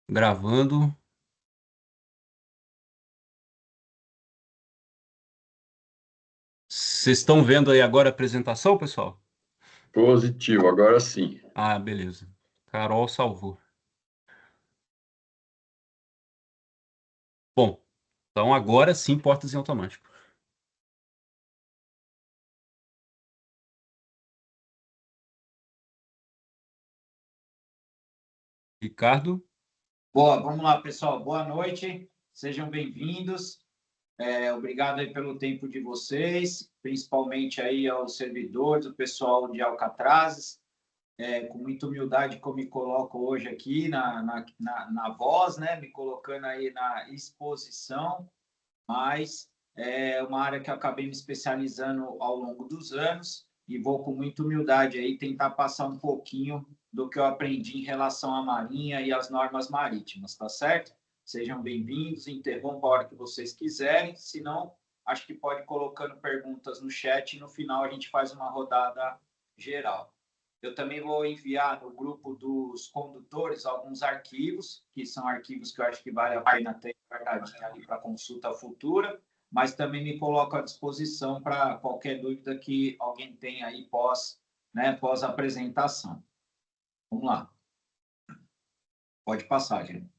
Gravando. Vocês estão vendo aí agora a apresentação, pessoal? Positivo, agora sim. Ah, beleza. Carol salvou. Bom, então agora sim, portas em automático. Ricardo, Boa, vamos lá, pessoal. Boa noite, sejam bem-vindos. Obrigado aí pelo tempo de vocês, principalmente aí aos servidores, o pessoal de Alcatrazes. Com muita humildade que eu me coloco hoje aqui na voz, né? Me colocando aí na exposição, mas é uma área que eu acabei me especializando ao longo dos anos e vou com muita humildade aí tentar passar um pouquinho do que eu aprendi em relação à Marinha e às normas marítimas, tá certo? Sejam bem-vindos, interrompam a hora que vocês quiserem, se não, acho que pode ir colocando perguntas no chat e no final a gente faz uma rodada geral. Eu também vou enviar no grupo dos condutores alguns arquivos, que são arquivos que eu acho que vale a pena ter guardadinho ali para consulta futura, mas também me coloco à disposição para qualquer dúvida que alguém tenha aí pós apresentação. Vamos lá. Pode passar, gente.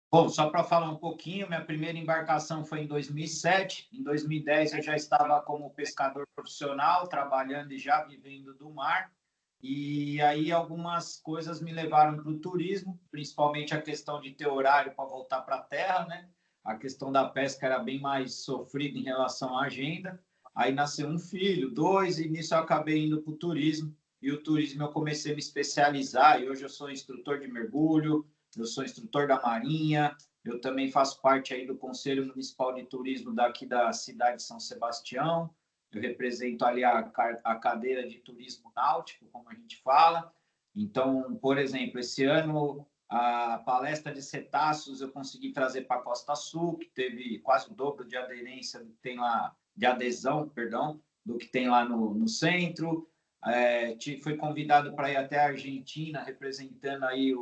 Bom, só para falar um pouquinho, minha primeira embarcação foi em 2007. Em 2010 eu já estava como pescador profissional, trabalhando e já vivendo do mar. E aí algumas coisas me levaram para o turismo, principalmente a questão de ter horário para voltar para a terra, né? A questão da pesca era bem mais sofrida em relação à agenda. Aí nasceu um filho, dois, e nisso eu acabei indo para o turismo. E o turismo eu comecei a me especializar, e hoje eu sou instrutor de mergulho, eu sou instrutor da Marinha, eu também faço parte aí do Conselho Municipal de Turismo daqui da cidade de São Sebastião, eu represento ali a cadeira de turismo náutico, como a gente fala. Então, por exemplo, esse ano a palestra de cetáceos eu consegui trazer para a Costa Sul, que teve quase o dobro de aderência do que tem lá, de adesão, perdão, do que tem lá no centro. Fui convidado para ir até a Argentina, representando aí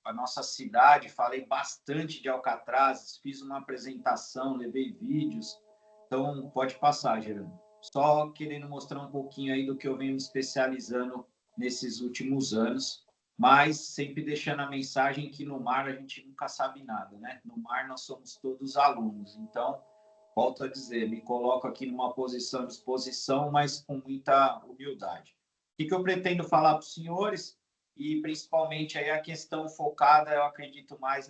a nossa cidade, falei bastante de Alcatrazes, fiz uma apresentação, levei vídeos. Então, pode passar, Gerando. Só querendo mostrar um pouquinho aí do que eu venho me especializando nesses últimos anos, mas sempre deixando a mensagem que no mar a gente nunca sabe nada, né? No mar nós somos todos alunos. Então, volto a dizer, me coloco aqui numa posição de exposição, mas com muita humildade. O que eu pretendo falar para os senhores? E principalmente aí a questão focada, eu acredito mais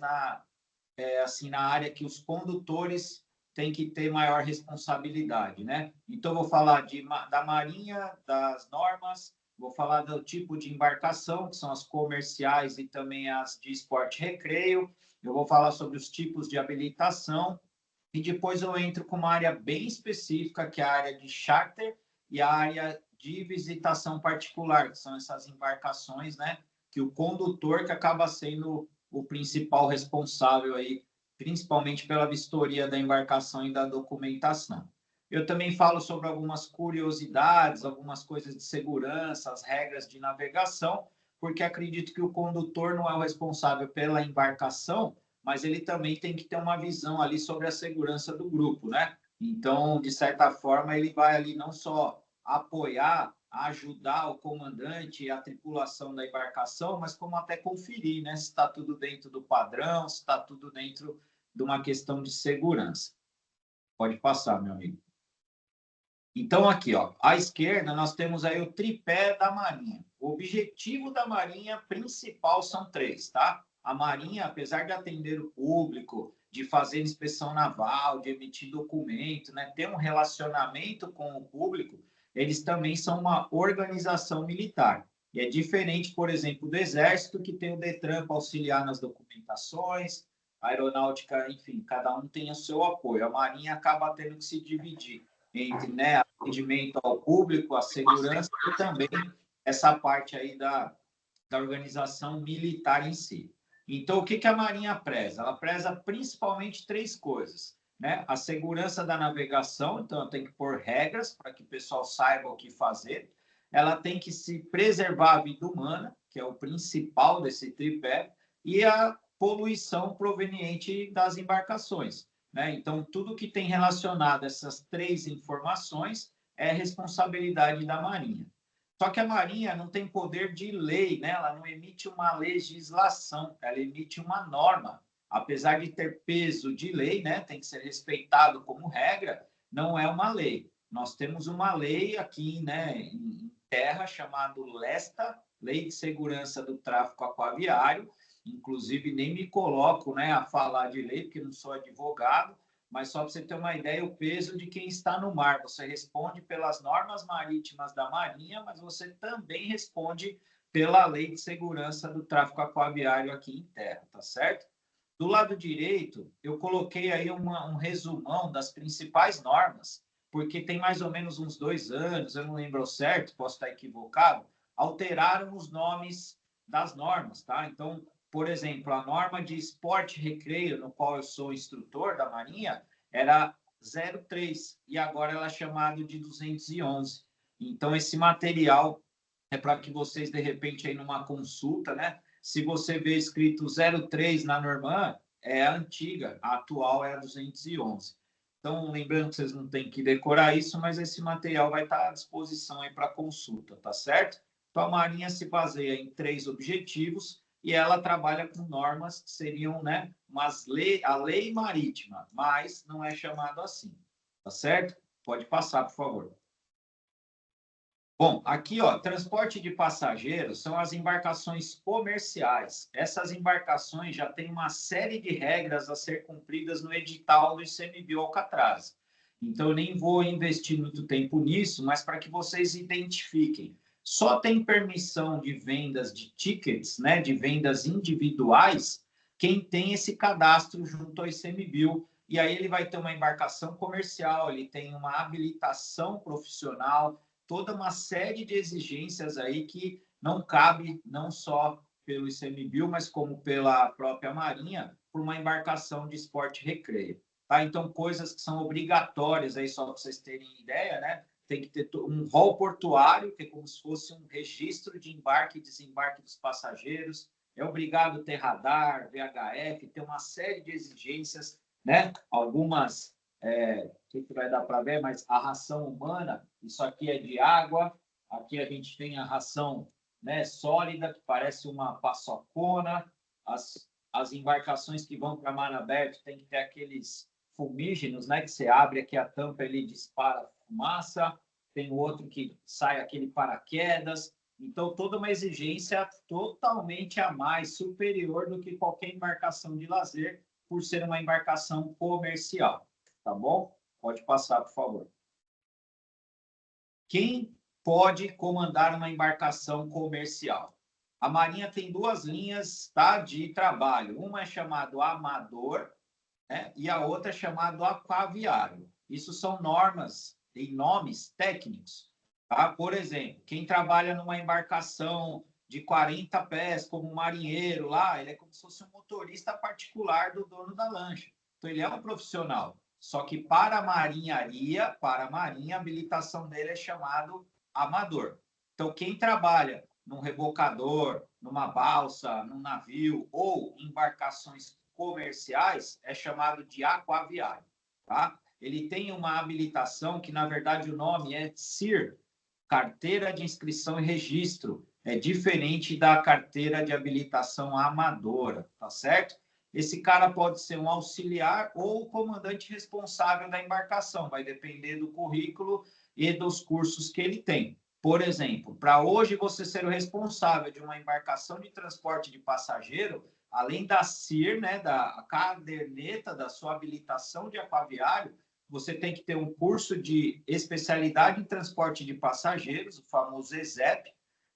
assim, na área que os condutores têm que ter maior responsabilidade, né? Então, vou falar da Marinha, das normas, vou falar do tipo de embarcação, que são as comerciais e também as de esporte e recreio, eu vou falar sobre os tipos de habilitação, e depois eu entro com uma área bem específica, que é a área de charter e a área de visitação particular, que são essas embarcações, né? Que o condutor que acaba sendo o principal responsável aí, principalmente pela vistoria da embarcação e da documentação. Eu também falo sobre algumas curiosidades, algumas coisas de segurança, as regras de navegação, porque acredito que o condutor não é o responsável pela embarcação, mas ele também tem que ter uma visão ali sobre a segurança do grupo, né? Então, de certa forma, ele vai ali não só apoiar, ajudar o comandante e a tripulação da embarcação, mas como até conferir, né? Se está tudo dentro do padrão, se está tudo dentro de uma questão de segurança. Pode passar, meu amigo. Então, aqui, ó, à esquerda, nós temos aí o tripé da Marinha. O objetivo da Marinha principal são três, tá? A Marinha, apesar de atender o público, de fazer inspeção naval, de emitir documento, né, ter um relacionamento com o público, eles também são uma organização militar. E é diferente, por exemplo, do Exército, que tem o DETRAN para auxiliar nas documentações, a aeronáutica, enfim, cada um tem o seu apoio. A Marinha acaba tendo que se dividir entre, né, atendimento ao público, a segurança e também essa parte aí da organização militar em si. Então, o que a Marinha preza? Ela preza principalmente três coisas. né? A segurança da navegação, então eu tenho que pôr regras para que o pessoal saiba o que fazer. Ela tem que se preservar a vida humana, que é o principal desse tripé, e a poluição proveniente das embarcações, né? Então, tudo que tem relacionado a essas três informações é responsabilidade da Marinha. Só que a Marinha não tem poder de lei, né? Ela não emite uma legislação, ela emite uma norma. Apesar de ter peso de lei, né? Tem que ser respeitado como regra, não é uma lei. Nós temos uma lei aqui, né, em terra, chamada LESTA, Lei de Segurança do Tráfico Aquaviário. Inclusive, nem me coloco, né, a falar de lei, porque não sou advogado, mas só para você ter uma ideia, o peso de quem está no mar. Você responde pelas normas marítimas da Marinha, mas você também responde pela Lei de Segurança do Tráfico Aquaviário aqui em terra, tá certo? Do lado direito, eu coloquei aí um resumão das principais normas, porque tem mais ou menos uns 2 anos, eu não lembro certo, posso estar equivocado, alteraram os nomes das normas, tá? Então, por exemplo, a norma de esporte e recreio, no qual eu sou instrutor da Marinha, era 03 e agora ela é chamada de 211. Então, esse material é para que vocês, de repente, aí numa consulta, né? Se você vê escrito 03 na Norman, é a antiga, a atual é a 211. Então, lembrando que vocês não têm que decorar isso, mas esse material vai estar à disposição aí para consulta, tá certo? Então, a Marinha se baseia em 3 objetivos e ela trabalha com normas que seriam, né, a lei marítima, mas não é chamado assim, tá certo? Pode passar, por favor. Bom, aqui, ó, transporte de passageiros são as embarcações comerciais. Essas embarcações já têm uma série de regras a ser cumpridas no edital do ICMBio Alcatraz. Então, eu nem vou investir muito tempo nisso, mas para que vocês identifiquem. Só tem permissão de vendas de tickets, né, de vendas individuais, quem tem esse cadastro junto ao ICMBio. E aí ele vai ter uma embarcação comercial, ele tem uma habilitação profissional, toda uma série de exigências aí que não cabe não só pelo ICMBio, mas como pela própria Marinha, por uma embarcação de esporte e recreio. Tá? Então, coisas que são obrigatórias, aí só para vocês terem ideia, né? Tem que ter um rol portuário, que é como se fosse um registro de embarque e desembarque dos passageiros. É obrigado ter radar, VHF, ter uma série de exigências, né? Algumas que vai dar para ver, mas a ração humana, isso aqui é de água, aqui a gente tem a ração, né, sólida, que parece uma paçocona, as embarcações que vão para mar aberto tem que ter aqueles fumígenos, né, que você abre aqui a tampa, ele dispara fumaça, tem outro que sai aquele paraquedas, então toda uma exigência totalmente a mais, superior do que qualquer embarcação de lazer, por ser uma embarcação comercial. Tá bom? Pode passar, por favor. Quem pode comandar uma embarcação comercial? A Marinha tem 2 linhas, tá, de trabalho. Uma é chamado amador, né, e a outra é chamado aquaviário. Isso são normas e nomes técnicos. Tá? Por exemplo, quem trabalha numa embarcação de 40 pés, como um marinheiro lá, ele é como se fosse um motorista particular do dono da lancha. Então, ele é um profissional. Só que para a marinharia, para a marinha, a habilitação dele é chamado amador. Então, quem trabalha num rebocador, numa balsa, num navio ou em embarcações comerciais é chamado de aquaviário, tá? Ele tem uma habilitação que, na verdade, o nome é CIR, Carteira de Inscrição e Registro. É diferente da carteira de habilitação amadora, tá certo? Esse cara pode ser um auxiliar ou o comandante responsável da embarcação, vai depender do currículo e dos cursos que ele tem. Por exemplo, para hoje você ser o responsável de uma embarcação de transporte de passageiro, além da CIR, né, da caderneta da sua habilitação de aquaviário, você tem que ter um curso de especialidade em transporte de passageiros, o famoso ESEP,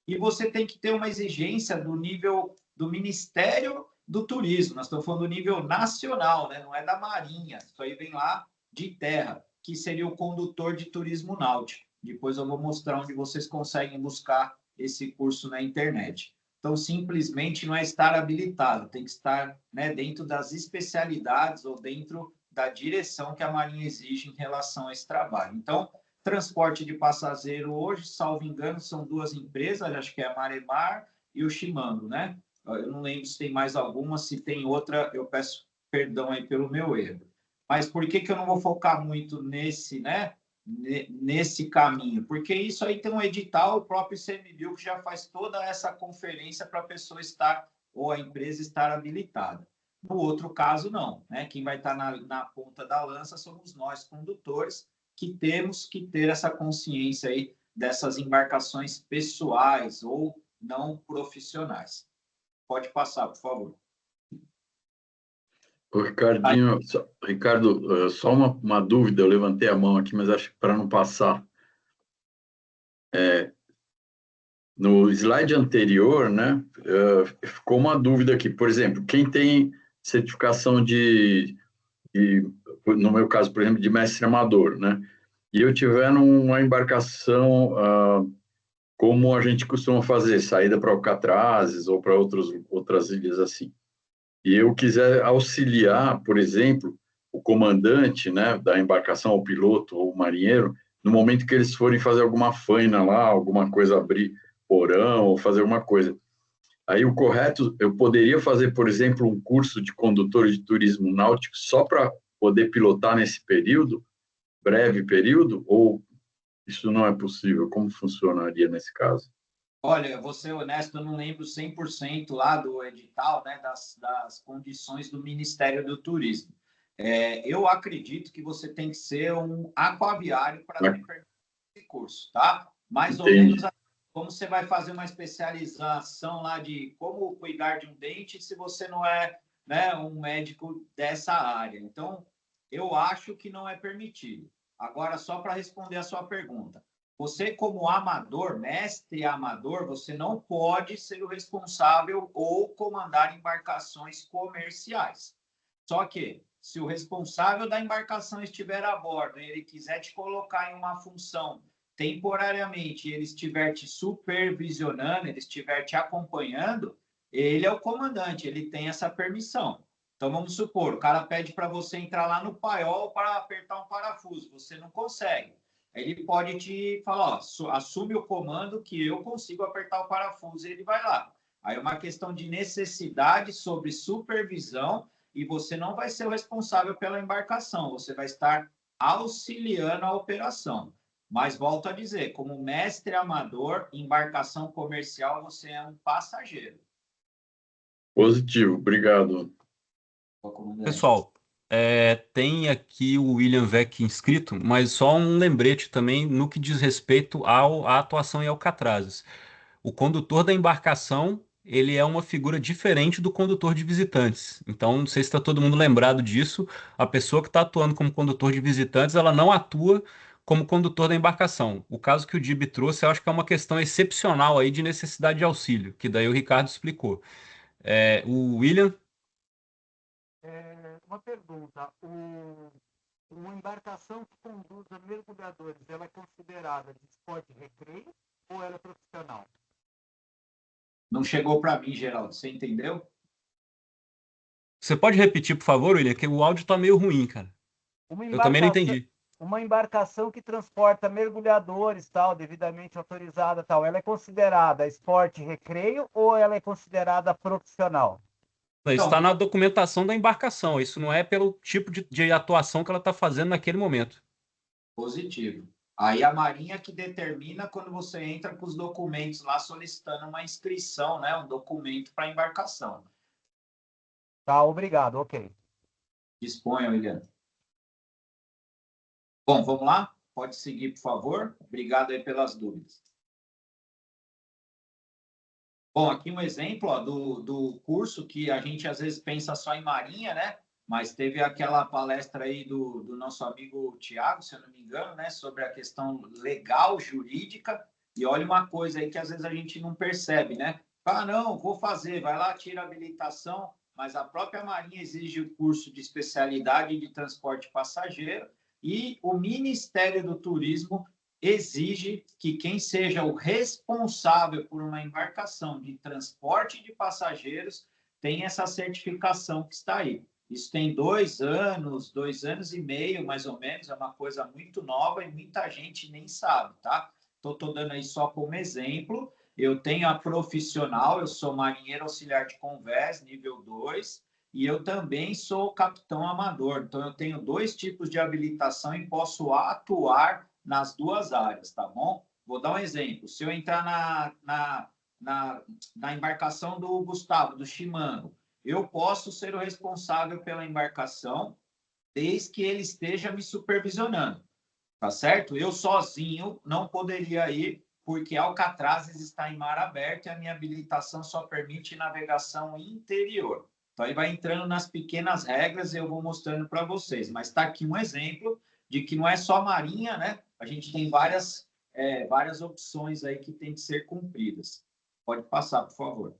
e você tem que ter uma exigência do nível do Ministério do Turismo. Nós estamos falando do nível nacional, né? Não é da Marinha. Isso aí vem lá de terra, que seria o condutor de turismo náutico. Depois eu vou mostrar onde vocês conseguem buscar esse curso na internet. Então, simplesmente não é estar habilitado, tem que estar, né, dentro das especialidades ou dentro da direção que a Marinha exige em relação a esse trabalho. Então, transporte de passageiro hoje, salvo engano, são duas empresas, acho que é a Maremar e o Shimano, né? Eu não lembro se tem mais alguma, se tem outra, eu peço perdão aí pelo meu erro. Mas por que eu não vou focar muito nesse, né? Nesse caminho? Porque isso aí tem um edital, o próprio ICMBio, que já faz toda essa conferência para a pessoa estar, ou a empresa estar habilitada. No outro caso, não, né? Quem vai estar na ponta da lança somos nós, condutores, que temos que ter essa consciência aí dessas embarcações pessoais ou não profissionais. Pode passar, por favor. Ô, Ricardinho, Ricardo, só uma dúvida, eu levantei a mão aqui, mas acho que para não passar. No slide anterior, né, ficou uma dúvida aqui. Por exemplo, quem tem certificação no meu caso, por exemplo, de mestre amador, né, e eu tiver numa embarcação, como a gente costuma fazer, saída para Alcatrazes ou para outras ilhas assim, e eu quiser auxiliar, por exemplo, o comandante, né, da embarcação, o piloto ou o marinheiro, no momento que eles forem fazer alguma faina lá, alguma coisa, abrir porão ou fazer alguma coisa. Aí o correto, eu poderia fazer, por exemplo, um curso de condutor de turismo náutico só para poder pilotar nesse período, breve período, ou isso não é possível? Como funcionaria nesse caso? Olha, vou ser honesto, eu não lembro 100% lá do edital, né, das condições do Ministério do Turismo. Eu acredito que você tem que ser um aquaviário para ter esse curso, tá? Mais ou menos como você vai fazer uma especialização lá de como cuidar de um dente se você não é, né, um médico dessa área. Então, eu acho que não é permitido. Agora, só para responder a sua pergunta, você, como amador, mestre amador, você não pode ser o responsável ou comandar embarcações comerciais. Só que, se o responsável da embarcação estiver a bordo e ele quiser te colocar em uma função temporariamente, e ele estiver te supervisionando, ele estiver te acompanhando, ele é o comandante, ele tem essa permissão. Então, vamos supor, o cara pede para você entrar lá no paiol para apertar um parafuso, você não consegue. Ele pode te falar, ó, assume o comando que eu consigo apertar o parafuso e ele vai lá. Aí é uma questão de necessidade sobre supervisão e você não vai ser o responsável pela embarcação, você vai estar auxiliando a operação. Mas volto a dizer, como mestre amador, embarcação comercial, você é um passageiro. Positivo, obrigado. Pessoal, tem aqui o William Vec inscrito, mas só um lembrete também no que diz respeito à atuação em Alcatrazes. O condutor da embarcação, ele é uma figura diferente do condutor de visitantes. Então, não sei se está todo mundo lembrado disso. A pessoa que está atuando como condutor de visitantes, ela não atua como condutor da embarcação. O caso que o Dib trouxe, eu acho que é uma questão excepcional aí de necessidade de auxílio, que daí o Ricardo explicou. O William. Uma pergunta: uma embarcação que conduza mergulhadores, ela é considerada de esporte recreio ou ela é profissional? Não chegou para mim, Geraldo, você entendeu? Você pode repetir, por favor, William? Que o áudio está meio ruim, cara. Eu também não entendi. Uma embarcação que transporta mergulhadores, tal, devidamente autorizada, tal, ela é considerada esporte recreio ou ela é considerada profissional? Isso está na documentação da embarcação. Isso não é pelo tipo de atuação que ela está fazendo naquele momento. Positivo. Aí a Marinha que determina quando você entra com os documentos lá solicitando uma inscrição, né? Um documento para embarcação. Tá, obrigado, ok. Disponha, William. Bom, vamos lá? Pode seguir, por favor. Obrigado aí pelas dúvidas. Bom, aqui um exemplo ó, do curso que a gente às vezes pensa só em Marinha, né? Mas teve aquela palestra aí do nosso amigo Tiago, se eu não me engano, né? Sobre a questão legal, jurídica. E olha uma coisa aí que às vezes a gente não percebe, né? Ah, não, vou fazer, vai lá, tira a habilitação, mas a própria Marinha exige o curso de especialidade de transporte passageiro e o Ministério do Turismo exige que quem seja o responsável por uma embarcação de transporte de passageiros tenha essa certificação que está aí. Isso tem 2 anos e meio, mais ou menos, é uma coisa muito nova e muita gente nem sabe, tá? Estou dando aí só como exemplo. Eu tenho a profissional, eu sou marinheiro auxiliar de convés, nível 2, e eu também sou capitão amador. Então, eu tenho 2 tipos de habilitação e posso atuar nas 2 áreas, tá bom? Vou dar um exemplo. Se eu entrar na embarcação do Gustavo, do Shimano, eu posso ser o responsável pela embarcação desde que ele esteja me supervisionando, tá certo? Eu sozinho não poderia ir, porque Alcatrazes está em mar aberto e a minha habilitação só permite navegação interior. Então, aí vai entrando nas pequenas regras e eu vou mostrando para vocês. Mas está aqui um exemplo de que não é só marinha, né? A gente tem várias opções aí que tem que ser cumpridas. Pode passar, por favor.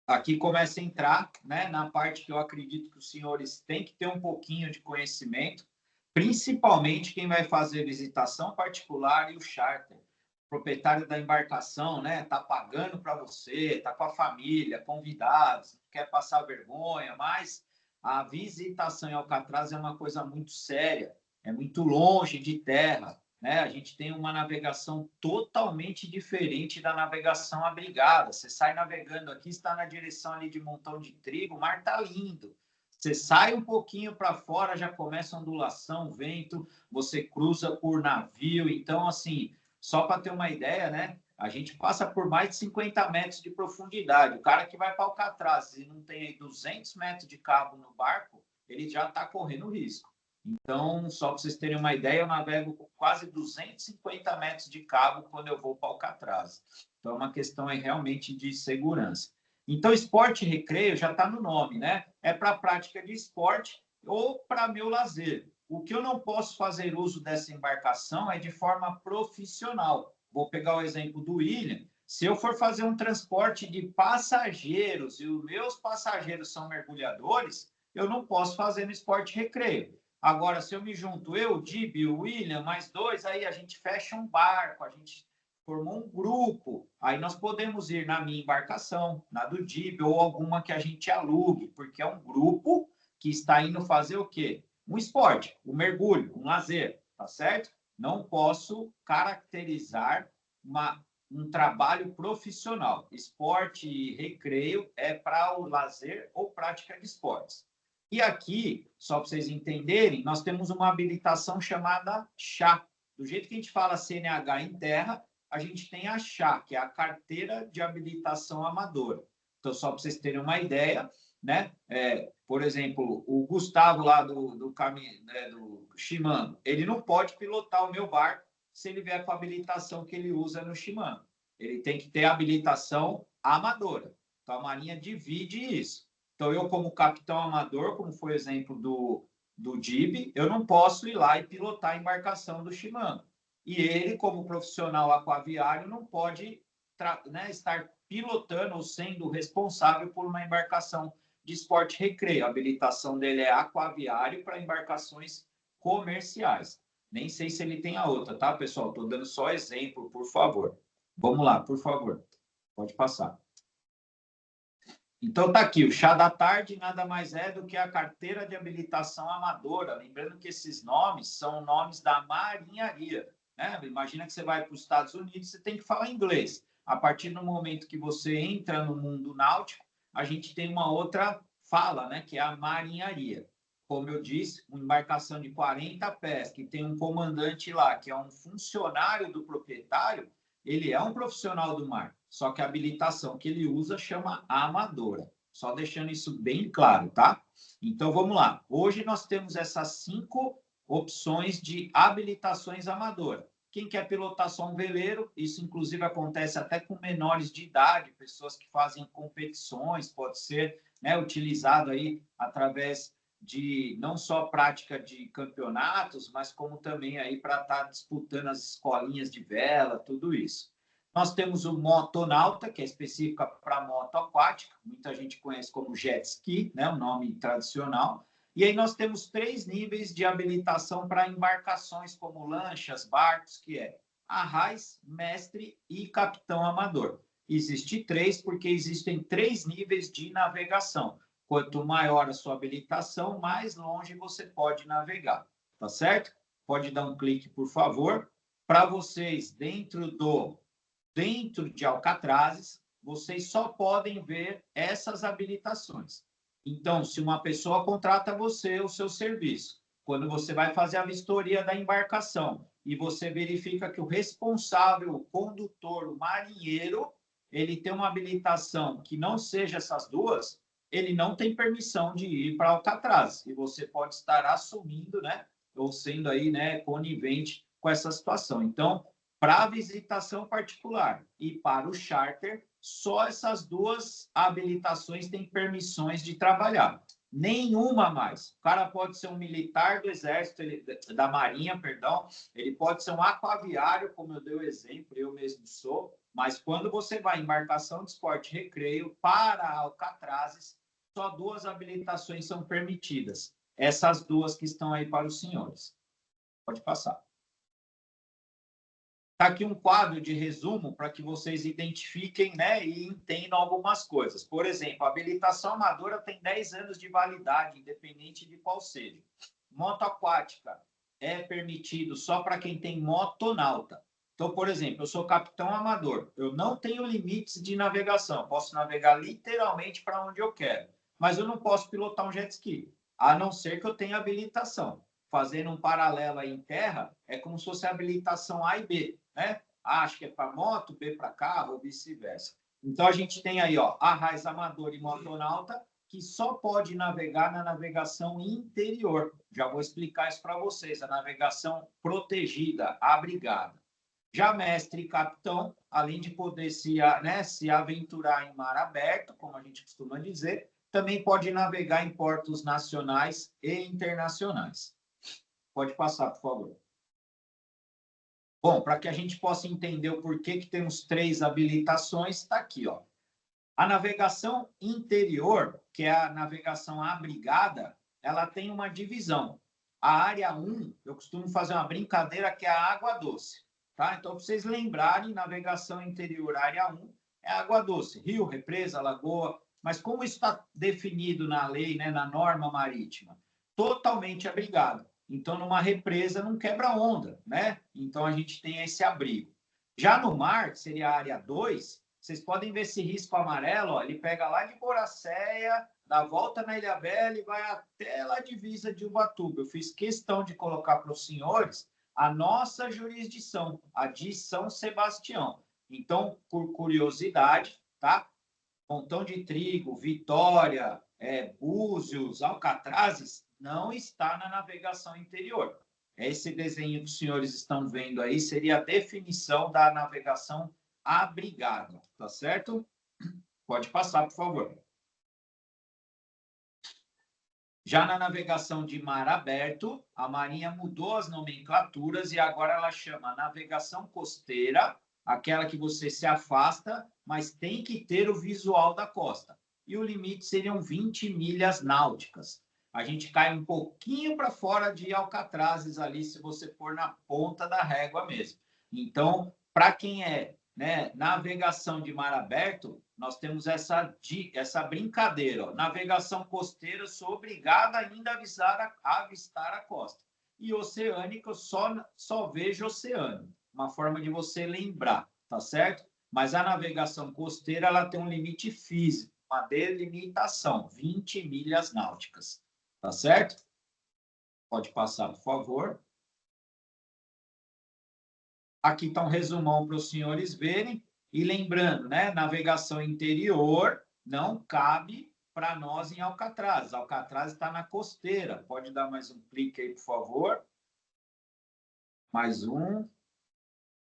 Aqui começa a entrar, né, na parte que eu acredito que os senhores têm que ter um pouquinho de conhecimento, principalmente quem vai fazer visitação particular e o charter. O proprietário da embarcação, né, está pagando para você, está com a família, convidados, quer passar vergonha, mas a visitação em Alcatraz é uma coisa muito séria, é muito longe de terra, né? A gente tem uma navegação totalmente diferente da navegação abrigada. Você sai navegando aqui, está na direção ali de Montão de Trigo, o mar está lindo. Você sai um pouquinho para fora, já começa a ondulação, vento, você cruza por navio. Então, assim, só para ter uma ideia, né? A gente passa por mais de 50 metros de profundidade. O cara que vai para Alcatraz e não tem aí 200 metros de cabo no barco, ele já está correndo risco. Então, só para vocês terem uma ideia, eu navego com quase 250 metros de cabo quando eu vou para Alcatraz. Então, é uma questão aí realmente de segurança. Então, esporte e recreio já está no nome, né? É para prática de esporte ou para meu lazer. O que eu não posso fazer uso dessa embarcação é de forma profissional. Vou pegar o exemplo do William. Se eu for fazer um transporte de passageiros e os meus passageiros são mergulhadores, eu não posso fazer no esporte e recreio. Agora, se eu me junto, eu, Dib e o William, mais 2, aí a gente fecha um barco, a gente formou um grupo, aí nós podemos ir na minha embarcação, na do Dib, ou alguma que a gente alugue, porque é um grupo que está indo fazer o quê? Um esporte, um mergulho, um lazer, tá certo? Não posso caracterizar um trabalho profissional. Esporte e recreio é para o lazer ou prática de esportes. E aqui, só para vocês entenderem, nós temos uma habilitação chamada CHA. Do jeito que a gente fala CNH em terra, a gente tem a CHA, que é a Carteira de Habilitação Amadora. Então, só para vocês terem uma ideia, né? Por exemplo, o Gustavo lá do Shimano, ele não pode pilotar o meu barco se ele vier com a habilitação que ele usa no Shimano. Ele tem que ter habilitação amadora. Então, a Marinha divide isso. Então, eu, como capitão amador, como foi o exemplo do Dib, eu não posso ir lá e pilotar a embarcação do Shimano. E ele, como profissional aquaviário, não pode estar pilotando ou sendo responsável por uma embarcação de esporte e recreio. A habilitação dele é aquaviário para embarcações comerciais. Nem sei se ele tem a outra, tá, pessoal? Estou dando só exemplo, por favor. Vamos lá, por favor. Pode passar. Então, está aqui, o chá da tarde nada mais é do que a carteira de habilitação amadora. Lembrando que esses nomes são nomes da marinharia, né? Imagina que você vai para os Estados Unidos, você tem que falar inglês. A partir do momento que você entra no mundo náutico, a gente tem uma outra fala, né? Que é a marinharia. Como eu disse, uma embarcação de 40 pés, que tem um comandante lá, que é um funcionário do proprietário, ele é um profissional do mar, só que a habilitação que ele usa chama amadora. Só deixando isso bem claro, tá? Então, vamos lá. Hoje nós temos essas 5 opções de habilitações amadoras. Quem quer pilotar só um veleiro, isso inclusive acontece até com menores de idade, pessoas que fazem competições, pode ser, né, utilizado aí através de não só prática de campeonatos, mas como também aí para estar disputando as escolinhas de vela, tudo isso. Nós temos o motonauta, que é específica para moto aquática, muita gente conhece como jet ski, né, o nome tradicional. E aí nós temos 3 níveis de habilitação para embarcações como lanchas, barcos, que é arrais, mestre e capitão amador. Existe 3, porque existem 3 níveis de navegação. Quanto maior a sua habilitação, mais longe você pode navegar, tá certo? Pode dar um clique, por favor. Para vocês, dentro de Alcatrazes, vocês só podem ver essas habilitações. Então, se uma pessoa contrata você, o seu serviço, quando você vai fazer a vistoria da embarcação e você verifica que o responsável, o condutor, o marinheiro, ele tem uma habilitação que não seja essas duas, ele não tem permissão de ir para Alcatraz. E você pode estar assumindo, né, ou sendo aí, né, conivente com essa situação. Então, para a visitação particular e para o charter, só essas duas habilitações têm permissões de trabalhar. Nenhuma mais. O cara pode ser um militar do Exército, da Marinha, perdão, ele pode ser um aquaviário, como eu dei o exemplo, eu mesmo sou, mas quando você vai em embarcação de esporte e recreio para Alcatrazes, só 2 habilitações são permitidas. Essas 2 que estão aí para os senhores. Pode passar. Está aqui um quadro de resumo para que vocês identifiquem, né, e entendam algumas coisas. Por exemplo, a habilitação amadora tem 10 anos de validade, independente de qual seja. Moto aquática é permitido só para quem tem motonauta. Então, por exemplo, eu sou capitão amador, eu não tenho limites de navegação, posso navegar literalmente para onde eu quero, mas eu não posso pilotar um jet ski, a não ser que eu tenha habilitação. Fazendo um paralelo aí em terra, é como se fosse a habilitação A e B, né? A acho que é para moto, B para carro, ou vice-versa. Então, a gente tem aí, ó, arraiz amador e motonauta, que só pode navegar na navegação interior. Já vou explicar isso para vocês, a navegação protegida, abrigada. Já mestre e capitão, além de poder se aventurar em mar aberto, como a gente costuma dizer, também pode navegar em portos nacionais e internacionais. Pode passar, por favor. Bom, para que a gente possa entender o porquê que temos 3 habilitações, está aqui, ó. A navegação interior, que é a navegação abrigada, ela tem uma divisão. A área 1, eu costumo fazer uma brincadeira que é a água doce, tá? Então, para vocês lembrarem, navegação interior, área 1, é água doce, rio, represa, lagoa, mas como isso está definido na lei, né, na norma marítima? Totalmente abrigado. Então, numa represa não quebra onda, né? Então, a gente tem esse abrigo. Já no mar, que seria a área 2, vocês podem ver esse risco amarelo, ó, ele pega lá de Boracéia, dá volta na Ilhabela e vai até lá a divisa de Ubatuba. Eu fiz questão de colocar para os senhores a nossa jurisdição, a de São Sebastião. Então, por curiosidade, tá? Pontão de Trigo, Vitória, Búzios, Alcatrazes, não está na navegação interior. Esse desenho que os senhores estão vendo aí seria a definição da navegação abrigada, tá certo? Pode passar, por favor. Já na navegação de mar aberto, a Marinha mudou as nomenclaturas e agora ela chama navegação costeira, aquela que você se afasta, mas tem que ter o visual da costa. E o limite seriam 20 milhas náuticas. A gente cai um pouquinho para fora de Alcatrazes ali, se você for na ponta da régua mesmo. Então, para quem é, né, navegação de mar aberto, nós temos essa brincadeira. Ó. Navegação costeira, sou obrigada ainda a avistar a costa. E oceânica, eu só vejo oceano. Uma forma de você lembrar, tá certo? Mas a navegação costeira, ela tem um limite físico, uma delimitação, 20 milhas náuticas. Tá certo? Pode passar, por favor. Aqui está um resumão para os senhores verem. E lembrando, né? Navegação interior não cabe para nós em Alcatraz. Alcatraz está na costeira. Pode dar mais um clique aí, por favor. Mais um.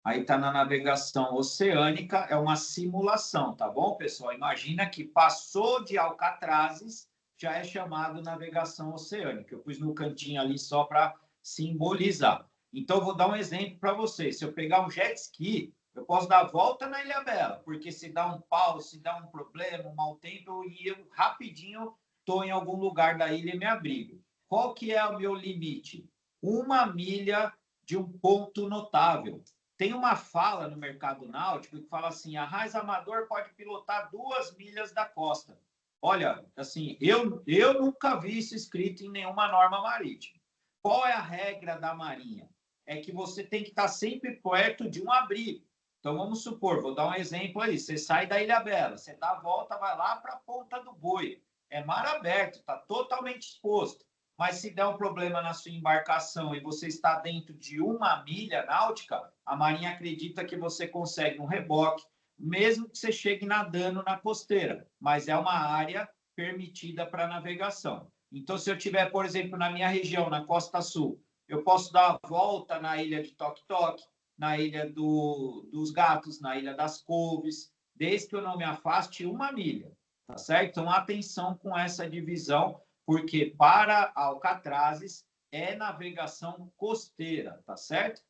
Aí está na navegação oceânica. É uma simulação, tá bom, pessoal? Imagina que passou de Alcatrazes, já é chamado navegação oceânica. Eu pus no cantinho ali só para simbolizar. Então, eu vou dar um exemplo para vocês. Se eu pegar um jet ski, eu posso dar a volta na Ilhabela, porque se dá um pau, se dá um problema, um mau tempo, eu rapidinho estou em algum lugar da ilha e me abrigo. Qual que é o meu limite? 1 milha de um ponto notável. tem uma fala no mercado náutico que fala assim, a raiz amador pode pilotar 2 milhas da costa. Olha, assim, eu nunca vi isso escrito em nenhuma norma marítima. Qual é a regra da Marinha? É que você tem que estar sempre perto de um abrigo. Então, vamos supor, vou dar um exemplo aí, você sai da Ilhabela, você dá a volta, vai lá para a Ponta do Boi. É mar aberto, está totalmente exposto. Mas se der um problema na sua embarcação e você está dentro de 1 milha náutica, a Marinha acredita que você consegue um reboque, mesmo que você chegue nadando na costeira, mas é uma área permitida para navegação. Então, se eu tiver, por exemplo, na minha região, na Costa Sul, eu posso dar a volta na ilha de Toque-Toque, na ilha dos Gatos, na ilha das Couves, desde que eu não me afaste 1 milha, tá certo? Então, atenção com essa divisão, porque para Alcatrazes é navegação costeira, tá certo?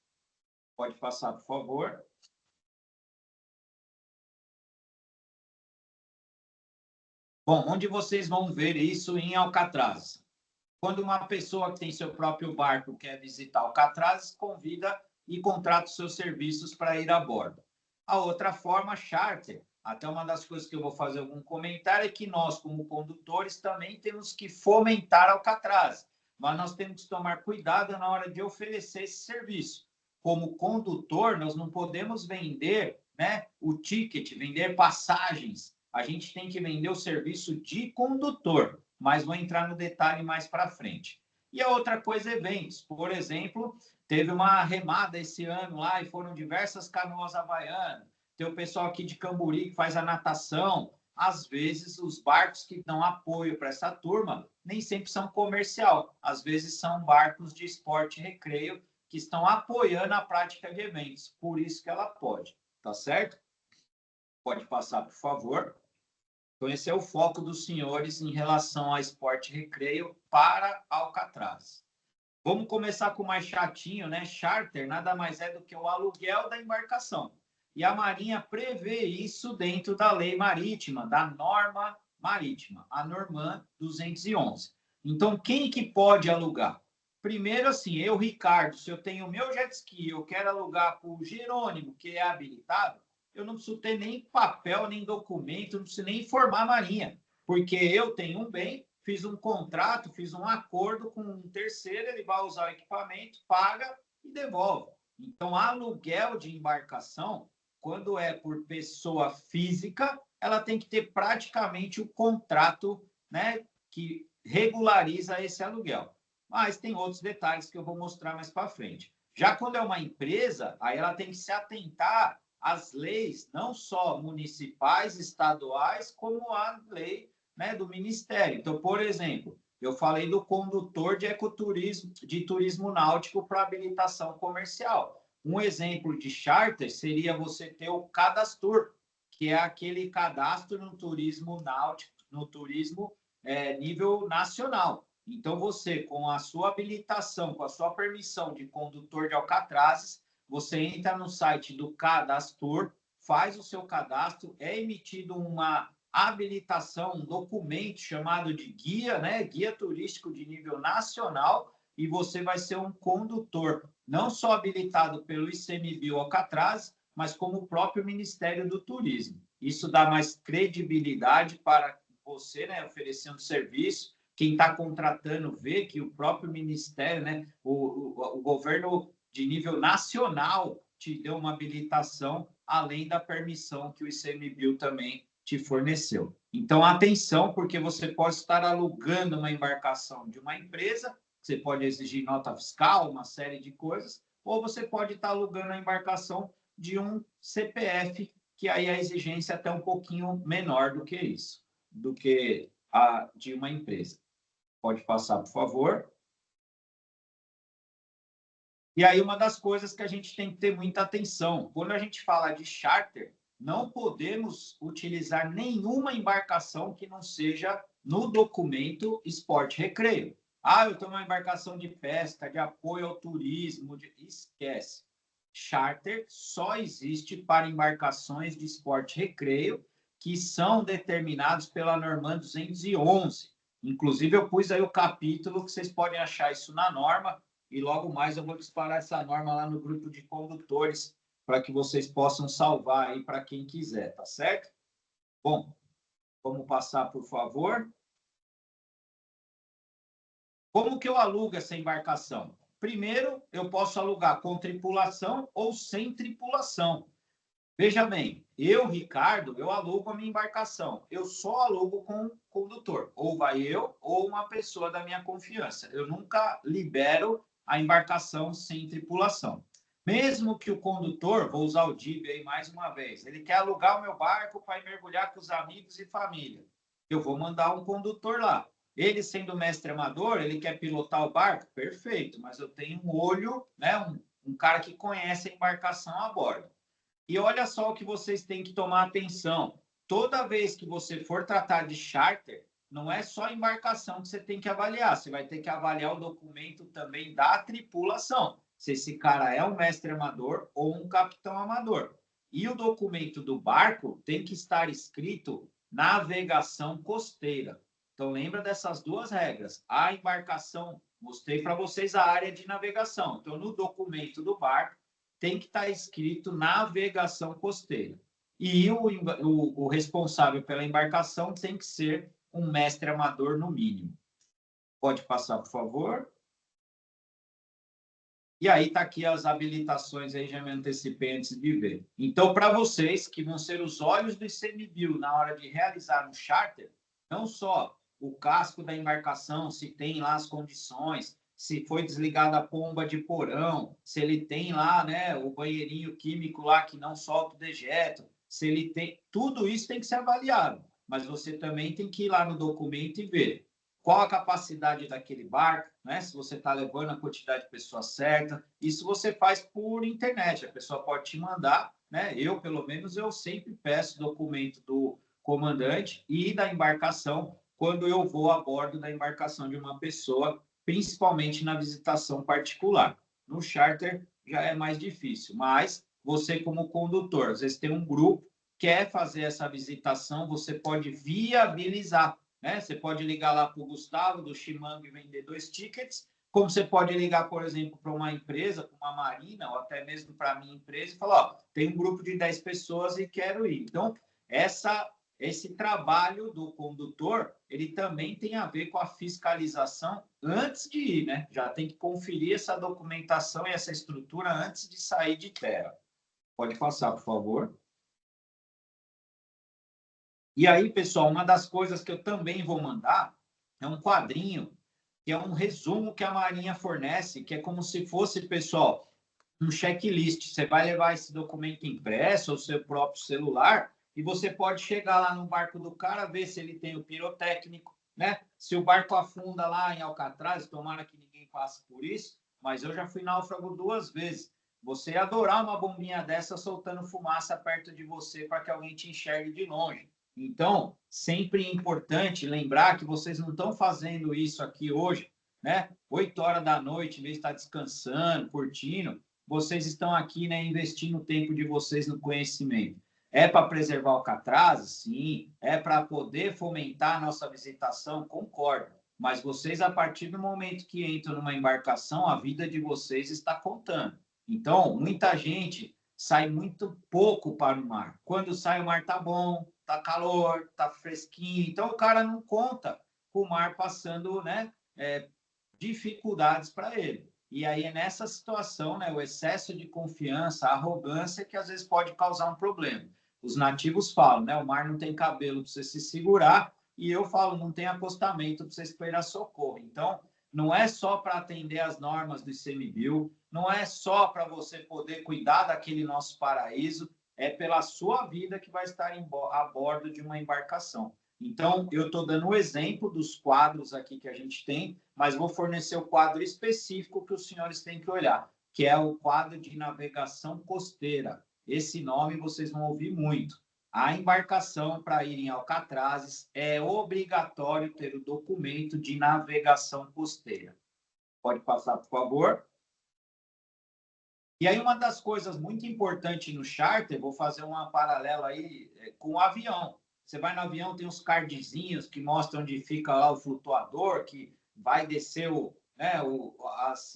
Pode passar, por favor. Bom, onde vocês vão ver isso em Alcatraz? Quando uma pessoa que tem seu próprio barco quer visitar Alcatraz, convida e contrata os seus serviços para ir a bordo. A outra forma, charter, até uma das coisas que eu vou fazer algum comentário é que nós, como condutores, também temos que fomentar Alcatraz, mas nós temos que tomar cuidado na hora de oferecer esse serviço. Como condutor, nós não podemos vender, né, o ticket, vender passagens. A gente tem que vender o serviço de condutor, mas vou entrar no detalhe mais para frente. E a outra coisa, eventos. Por exemplo, teve uma remada esse ano lá e foram diversas canoas havaianas. Tem o pessoal aqui de Camburi que faz a natação. Às vezes, os barcos que dão apoio para essa turma nem sempre são comercial. Às vezes, são barcos de esporte e recreio que estão apoiando a prática de eventos. Por isso que ela pode, tá certo? Pode passar, por favor. Então, esse é o foco dos senhores em relação a esporte e recreio para Alcatraz. Vamos começar com o mais chatinho, né? Charter nada mais é do que o aluguel da embarcação. E a Marinha prevê isso dentro da lei marítima, da norma marítima, a Norman 211. Então, quem que pode alugar? Primeiro, assim, eu, Ricardo, se eu tenho o meu jet ski, eu quero alugar para o Jerônimo, que é habilitado, eu não preciso ter nem papel, nem documento, não preciso nem informar a Marinha, porque eu tenho um bem, fiz um contrato, fiz um acordo com um terceiro, ele vai usar o equipamento, paga e devolve. Então, aluguel de embarcação, quando é por pessoa física, ela tem que ter praticamente o contrato, né, que regulariza esse aluguel. Mas tem outros detalhes que eu vou mostrar mais para frente. Já quando é uma empresa, aí ela tem que se atentar às leis, não só municipais, estaduais, como a lei, né, do Ministério. Então, por exemplo, eu falei do condutor de ecoturismo, de turismo náutico para habilitação comercial. Um exemplo de charter seria você ter o Cadastur, que é aquele cadastro no turismo náutico, no turismo nível nacional. Então, você, com a sua habilitação, com a sua permissão de condutor de Alcatrazes, você entra no site do Cadastur, faz o seu cadastro, é emitido uma habilitação, um documento chamado de guia, né? Guia turístico de nível nacional, e você vai ser um condutor, não só habilitado pelo ICMBio Alcatraz, mas como o próprio Ministério do Turismo. Isso dá mais credibilidade para você, né, oferecendo serviço. Quem está contratando vê que o próprio Ministério, né, o governo de nível nacional te deu uma habilitação, além da permissão que o ICMBio também te forneceu. Então, atenção, porque você pode estar alugando uma embarcação de uma empresa, você pode exigir nota fiscal, uma série de coisas, ou você pode estar alugando a embarcação de um CPF, que aí a exigência é até um pouquinho menor do que isso, do que a de uma empresa. Pode passar, por favor. E aí, uma das coisas que a gente tem que ter muita atenção, quando a gente fala de charter, não podemos utilizar nenhuma embarcação que não seja no documento esporte recreio. Ah, eu tenho uma embarcação de pesca, de apoio ao turismo, esquece. Charter só existe para embarcações de esporte recreio que são determinados pela Norman 211. Inclusive, eu pus aí o capítulo que vocês podem achar isso na norma, e logo mais eu vou disparar essa norma lá no grupo de condutores para que vocês possam salvar aí para quem quiser, tá certo? Bom, vamos passar, por favor. Como que eu alugo essa embarcação? Primeiro, eu posso alugar com tripulação ou sem tripulação. Veja bem, eu, Ricardo, eu alugo a minha embarcação. Eu só alugo com condutor. Ou vai eu, ou uma pessoa da minha confiança. Eu nunca libero a embarcação sem tripulação. Mesmo que o condutor, vou usar o DIB aí mais uma vez, ele quer alugar o meu barco para ir mergulhar com os amigos e família. Eu vou mandar um condutor lá. Ele, sendo mestre amador, ele quer pilotar o barco? Perfeito, mas eu tenho um olho, né, um cara que conhece a embarcação a bordo. E olha só o que vocês têm que tomar atenção. Toda vez que você for tratar de charter, não é só a embarcação que você tem que avaliar. Você vai ter que avaliar o documento também da tripulação. Se esse cara é um mestre amador ou um capitão amador. E o documento do barco tem que estar escrito navegação costeira. Então, lembra dessas duas regras. A embarcação, mostrei para vocês a área de navegação. Então, no documento do barco, tem que estar escrito navegação costeira. E o responsável pela embarcação tem que ser um mestre amador, no mínimo. Pode passar, por favor. E aí está aqui as habilitações, aí já me antecipei antes de ver. Então, para vocês, que vão ser os olhos do ICMBio na hora de realizar um charter, não só o casco da embarcação, se tem lá as condições, se foi desligada a pomba de porão, se ele tem lá, né, o banheirinho químico lá que não solta o dejeto, se ele tem... Tudo isso tem que ser avaliado, mas você também tem que ir lá no documento e ver qual a capacidade daquele barco, né? Se você está levando a quantidade de pessoas certa. Isso você faz por internet, a pessoa pode te mandar, né? Eu, pelo menos, eu sempre peço documento do comandante e da embarcação quando eu vou a bordo da embarcação de uma pessoa, principalmente na visitação particular. No charter já é mais difícil, mas você, como condutor, às vezes tem um grupo, quer fazer essa visitação, você pode viabilizar, né? Você pode ligar lá para o Gustavo, do Chimang, e vender 2 tickets, como você pode ligar, por exemplo, para uma empresa, para uma marina, ou até mesmo para a minha empresa, e falar, ó, tem um grupo de 10 pessoas e quero ir. Então, esse trabalho do condutor, ele também tem a ver com a fiscalização antes de ir, né? Já tem que conferir essa documentação e essa estrutura antes de sair de terra. Pode passar, por favor. E aí, pessoal, uma das coisas que eu também vou mandar é um quadrinho, que é um resumo que a Marinha fornece, que é como se fosse, pessoal, um checklist. Você vai levar esse documento impresso, ou seu próprio celular, e você pode chegar lá no barco do cara, ver se ele tem o pirotécnico, né? Se o barco afunda lá em Alcatraz, tomara que ninguém passe por isso, mas eu já fui náufrago 2 vezes. Você ia adorar uma bombinha dessa soltando fumaça perto de você para que alguém te enxergue de longe. Então, sempre é importante lembrar que vocês não estão fazendo isso aqui hoje, né? 8 horas da noite, em vez de estar descansando, curtindo, vocês estão aqui, né, investindo o tempo de vocês no conhecimento. É para preservar o Alcatraz? Sim. É para poder fomentar a nossa visitação? Concordo. Mas vocês, a partir do momento que entram numa embarcação, a vida de vocês está contando. Então, muita gente sai muito pouco para o mar. Quando sai, o mar está bom, está calor, está fresquinho. Então, o cara não conta com o mar passando, né, dificuldades para ele. E aí é nessa situação, né, o excesso de confiança, a arrogância, que às vezes pode causar um problema. Os nativos falam, né, o mar não tem cabelo para você se segurar, e eu falo, não tem acostamento para você esperar socorro. Então, não é só para atender as normas do ICMBio, não é só para você poder cuidar daquele nosso paraíso, é pela sua vida que vai estar a bordo de uma embarcação. Então, eu estou dando o exemplo dos quadros aqui que a gente tem, mas vou fornecer o quadro específico que os senhores têm que olhar, que é o quadro de navegação costeira. Esse nome vocês vão ouvir muito. A embarcação, para ir em Alcatrazes, é obrigatório ter o documento de navegação costeira. Pode passar, por favor. E aí, uma das coisas muito importantes no charter, vou fazer uma paralela aí com o avião. Você vai no avião, tem uns cardzinhos que mostram onde fica lá o flutuador, que vai descer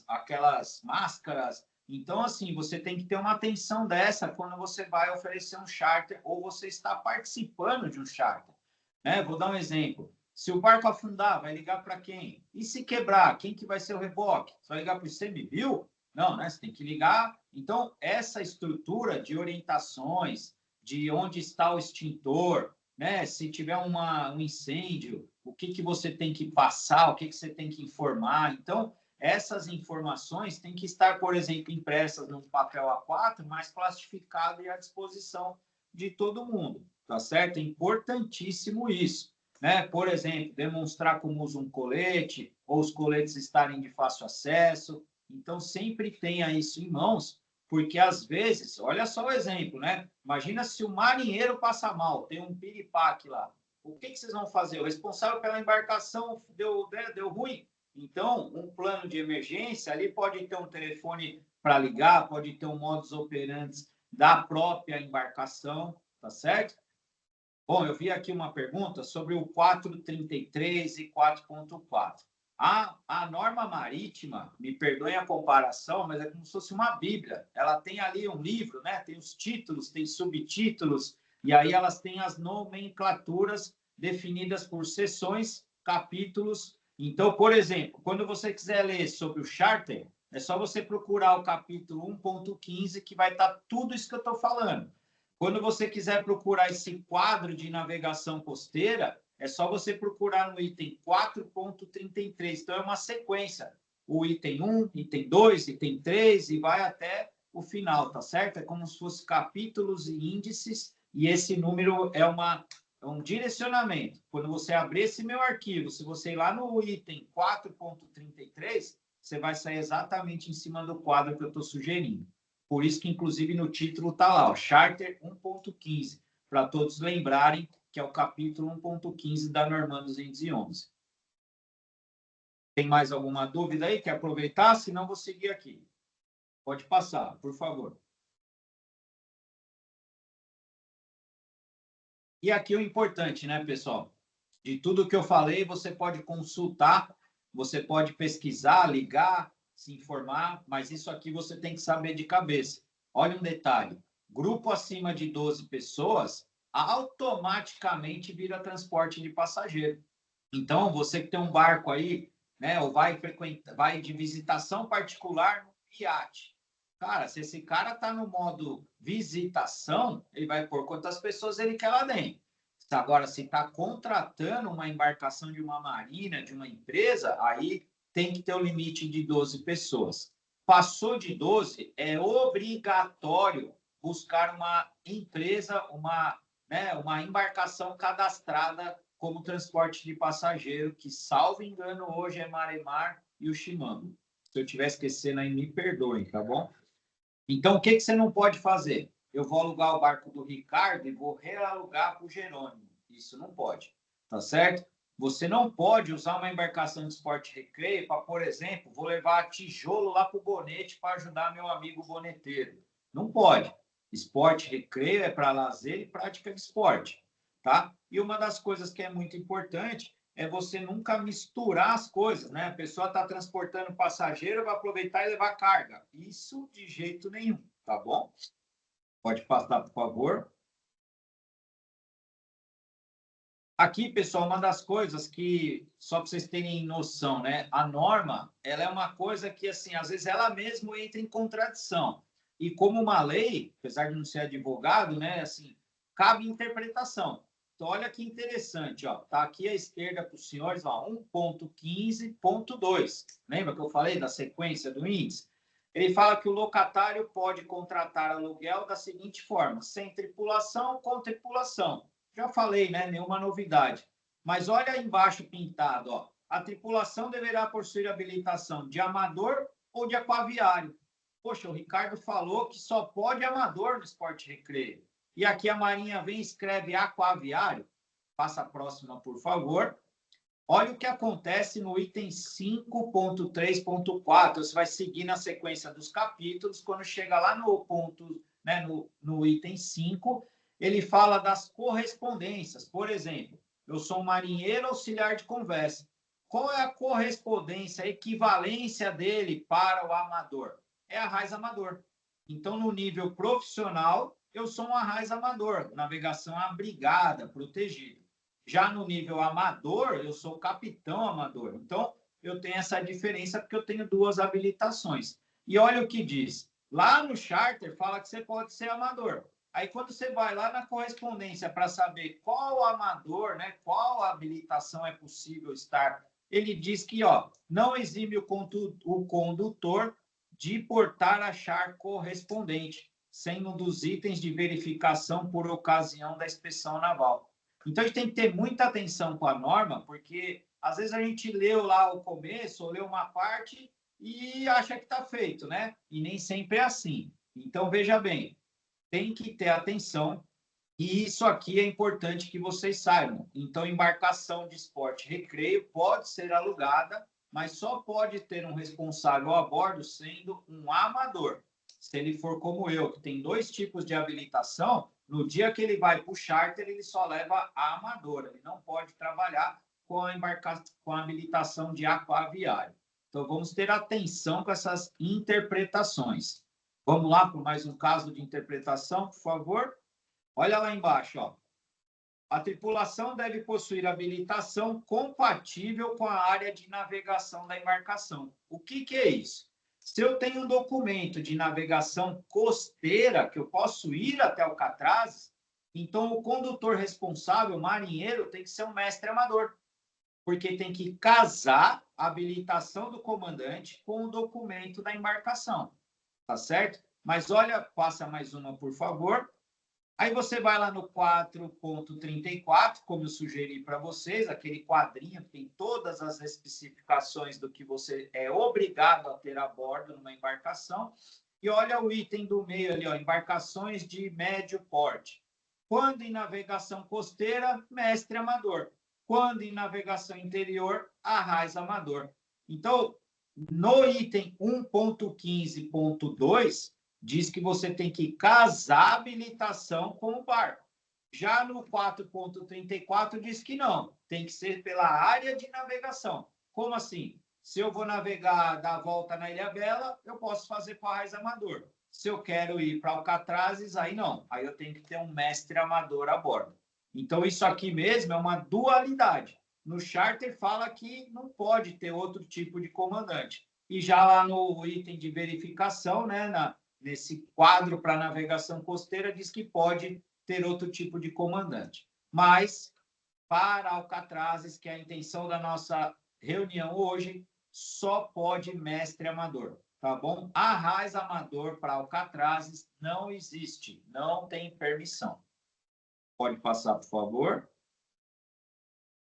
aquelas máscaras, Então, assim, você tem que ter uma atenção dessa quando você vai oferecer um charter ou você está participando de um charter, né? Vou dar um exemplo. Se o barco afundar, vai ligar para quem? E se quebrar, quem que vai ser o reboque? Você vai ligar para o ICMBio? Não, né? Você tem que ligar. Então, essa estrutura de orientações, de onde está o extintor, né? Se tiver um incêndio, o que você tem que passar, o que você tem que informar. Então, essas informações têm que estar, por exemplo, impressas num papel A4, mais plastificado e à disposição de todo mundo, tá certo? É importantíssimo isso, né? Por exemplo, demonstrar como usa um colete, ou os coletes estarem de fácil acesso. Então, sempre tenha isso em mãos, porque às vezes, olha só o exemplo, né? Imagina se o marinheiro passa mal, tem um piripaque lá. O que vocês vão fazer? O responsável pela embarcação deu ruim. Então, um plano de emergência ali pode ter um telefone para ligar, pode ter um modus operandi da própria embarcação, tá certo? Bom, eu vi aqui uma pergunta sobre o 433 e 4.4. A norma marítima, me perdoem a comparação, mas é como se fosse uma Bíblia. Ela tem ali um livro, né? Tem os títulos, tem subtítulos, e aí elas têm as nomenclaturas definidas por seções, capítulos. Então, por exemplo, quando você quiser ler sobre o charter, é só você procurar o capítulo 1.15, que vai estar tudo isso que eu estou falando. Quando você quiser procurar esse quadro de navegação costeira, é só você procurar no item 4.33. Então, é uma sequência. O item 1, item 2, item 3 e vai até o final, tá certo? É como se fosse capítulos e índices, e esse número é um direcionamento. Quando você abrir esse meu arquivo, se você ir lá no item 4.33, você vai sair exatamente em cima do quadro que eu estou sugerindo. Por isso que, inclusive, no título está lá, ó, Charter 1.15, para todos lembrarem que é o capítulo 1.15 da Norma 211. Tem mais alguma dúvida aí? Quer aproveitar? Se não, vou seguir aqui. Pode passar, por favor. E aqui o importante, né, pessoal? De tudo que eu falei, você pode consultar, você pode pesquisar, ligar, se informar, mas isso aqui você tem que saber de cabeça. Olha um detalhe: grupo acima de 12 pessoas automaticamente vira transporte de passageiro. Então, você que tem um barco aí, né, ou vai de visitação particular no iate. Cara, se esse cara tá no modo visitação, ele vai pôr quantas pessoas ele quer lá dentro. Agora, se está contratando uma embarcação de uma marina, de uma empresa, aí tem que ter o limite de 12 pessoas. Passou de 12, é obrigatório buscar uma empresa, uma embarcação cadastrada como transporte de passageiro, que, salvo engano, hoje é Maremar e o Shimano. Se eu estiver esquecendo aí, me perdoem, tá bom? Então, o que você não pode fazer? Eu vou alugar o barco do Ricardo e vou realugar para o Jerônimo. Isso não pode, tá certo? Você não pode usar uma embarcação de esporte recreio para, por exemplo, vou levar tijolo lá para o bonete para ajudar meu amigo boneteiro. Não pode. Esporte recreio é para lazer e prática de esporte, tá? E uma das coisas que é muito importante é você nunca misturar as coisas, né? A pessoa está transportando passageiro, vai aproveitar e levar carga. Isso de jeito nenhum, tá bom? Pode passar, por favor. Aqui, pessoal, uma das coisas que, só para vocês terem noção, né? A norma, ela é uma coisa que, assim, às vezes ela mesma entra em contradição. E como uma lei, apesar de não ser advogado, né? Assim, cabe interpretação. Então, olha que interessante, ó. Tá aqui à esquerda para os senhores, ó, 1.15.2. Lembra que eu falei da sequência do índice? Ele fala que o locatário pode contratar aluguel da seguinte forma: sem tripulação, com tripulação. Já falei, né? Nenhuma novidade. Mas olha aí embaixo pintado, ó. A tripulação deverá possuir habilitação de amador ou de aquaviário. Poxa, o Ricardo falou que só pode amador no esporte recreio. E aqui a Marinha vem e escreve aquaviário. Passa a próxima, por favor. Olha o que acontece no item 5.3.4. Você vai seguir na sequência dos capítulos. Quando chega lá no ponto, né, no item 5, ele fala das correspondências. Por exemplo, eu sou um marinheiro auxiliar de conversa. Qual é a correspondência, a equivalência dele para o amador? é arraiz amador. Então, no nível profissional, eu sou um arraiz amador, navegação abrigada, protegida. Já no nível amador, eu sou capitão amador. Então, eu tenho essa diferença porque eu tenho 2 habilitações. E olha o que diz. Lá no charter, fala que você pode ser amador. Aí, quando você vai lá na correspondência para saber qual amador, né, qual habilitação é possível estar, ele diz que não exime o condutor de portar a char correspondente, sendo um dos itens de verificação por ocasião da inspeção naval. Então, a gente tem que ter muita atenção com a norma, porque às vezes a gente leu lá o começo, ou leu uma parte e acha que está feito, né? E nem sempre é assim. Então, veja bem, tem que ter atenção, e isso aqui é importante que vocês saibam. Então, embarcação de esporte recreio pode ser alugada, mas só pode ter um responsável a bordo sendo um amador. Se ele for como eu, que tem 2 tipos de habilitação, no dia que ele vai para o charter, ele só leva a amador. Ele não pode trabalhar com a habilitação de aquaviário. Então, vamos ter atenção com essas interpretações. Vamos lá para mais um caso de interpretação, por favor. Olha lá embaixo, A tripulação deve possuir habilitação compatível com a área de navegação da embarcação. O que é isso? Se eu tenho um documento de navegação costeira, que eu posso ir até Alcatrazes, então o condutor responsável, marinheiro, tem que ser um mestre amador, porque tem que casar a habilitação do comandante com o documento da embarcação, tá certo? Mas olha, passa mais uma, por favor. Aí você vai lá no 4.34, como eu sugeri para vocês, aquele quadrinho que tem todas as especificações do que você é obrigado a ter a bordo numa embarcação. E olha o item do meio ali, embarcações de médio porte. Quando em navegação costeira, mestre amador. Quando em navegação interior, arraiz amador. Então, no item 1.15.2, diz que você tem que casar a habilitação com o barco. Já no 4.34 diz que não, tem que ser pela área de navegação. Como assim? Se eu vou navegar, dar a volta na Ilhabela, eu posso fazer com arraiz amador. Se eu quero ir para Alcatrazes, aí não. Aí eu tenho que ter um mestre amador a bordo. Então, isso aqui mesmo é uma dualidade. No charter fala que não pode ter outro tipo de comandante. E já lá no item de verificação, né, nesse quadro para navegação costeira, diz que pode ter outro tipo de comandante. Mas, para Alcatrazes, que é a intenção da nossa reunião hoje, só pode mestre amador, tá bom? Arraiz amador para Alcatrazes não existe, não tem permissão. Pode passar, por favor.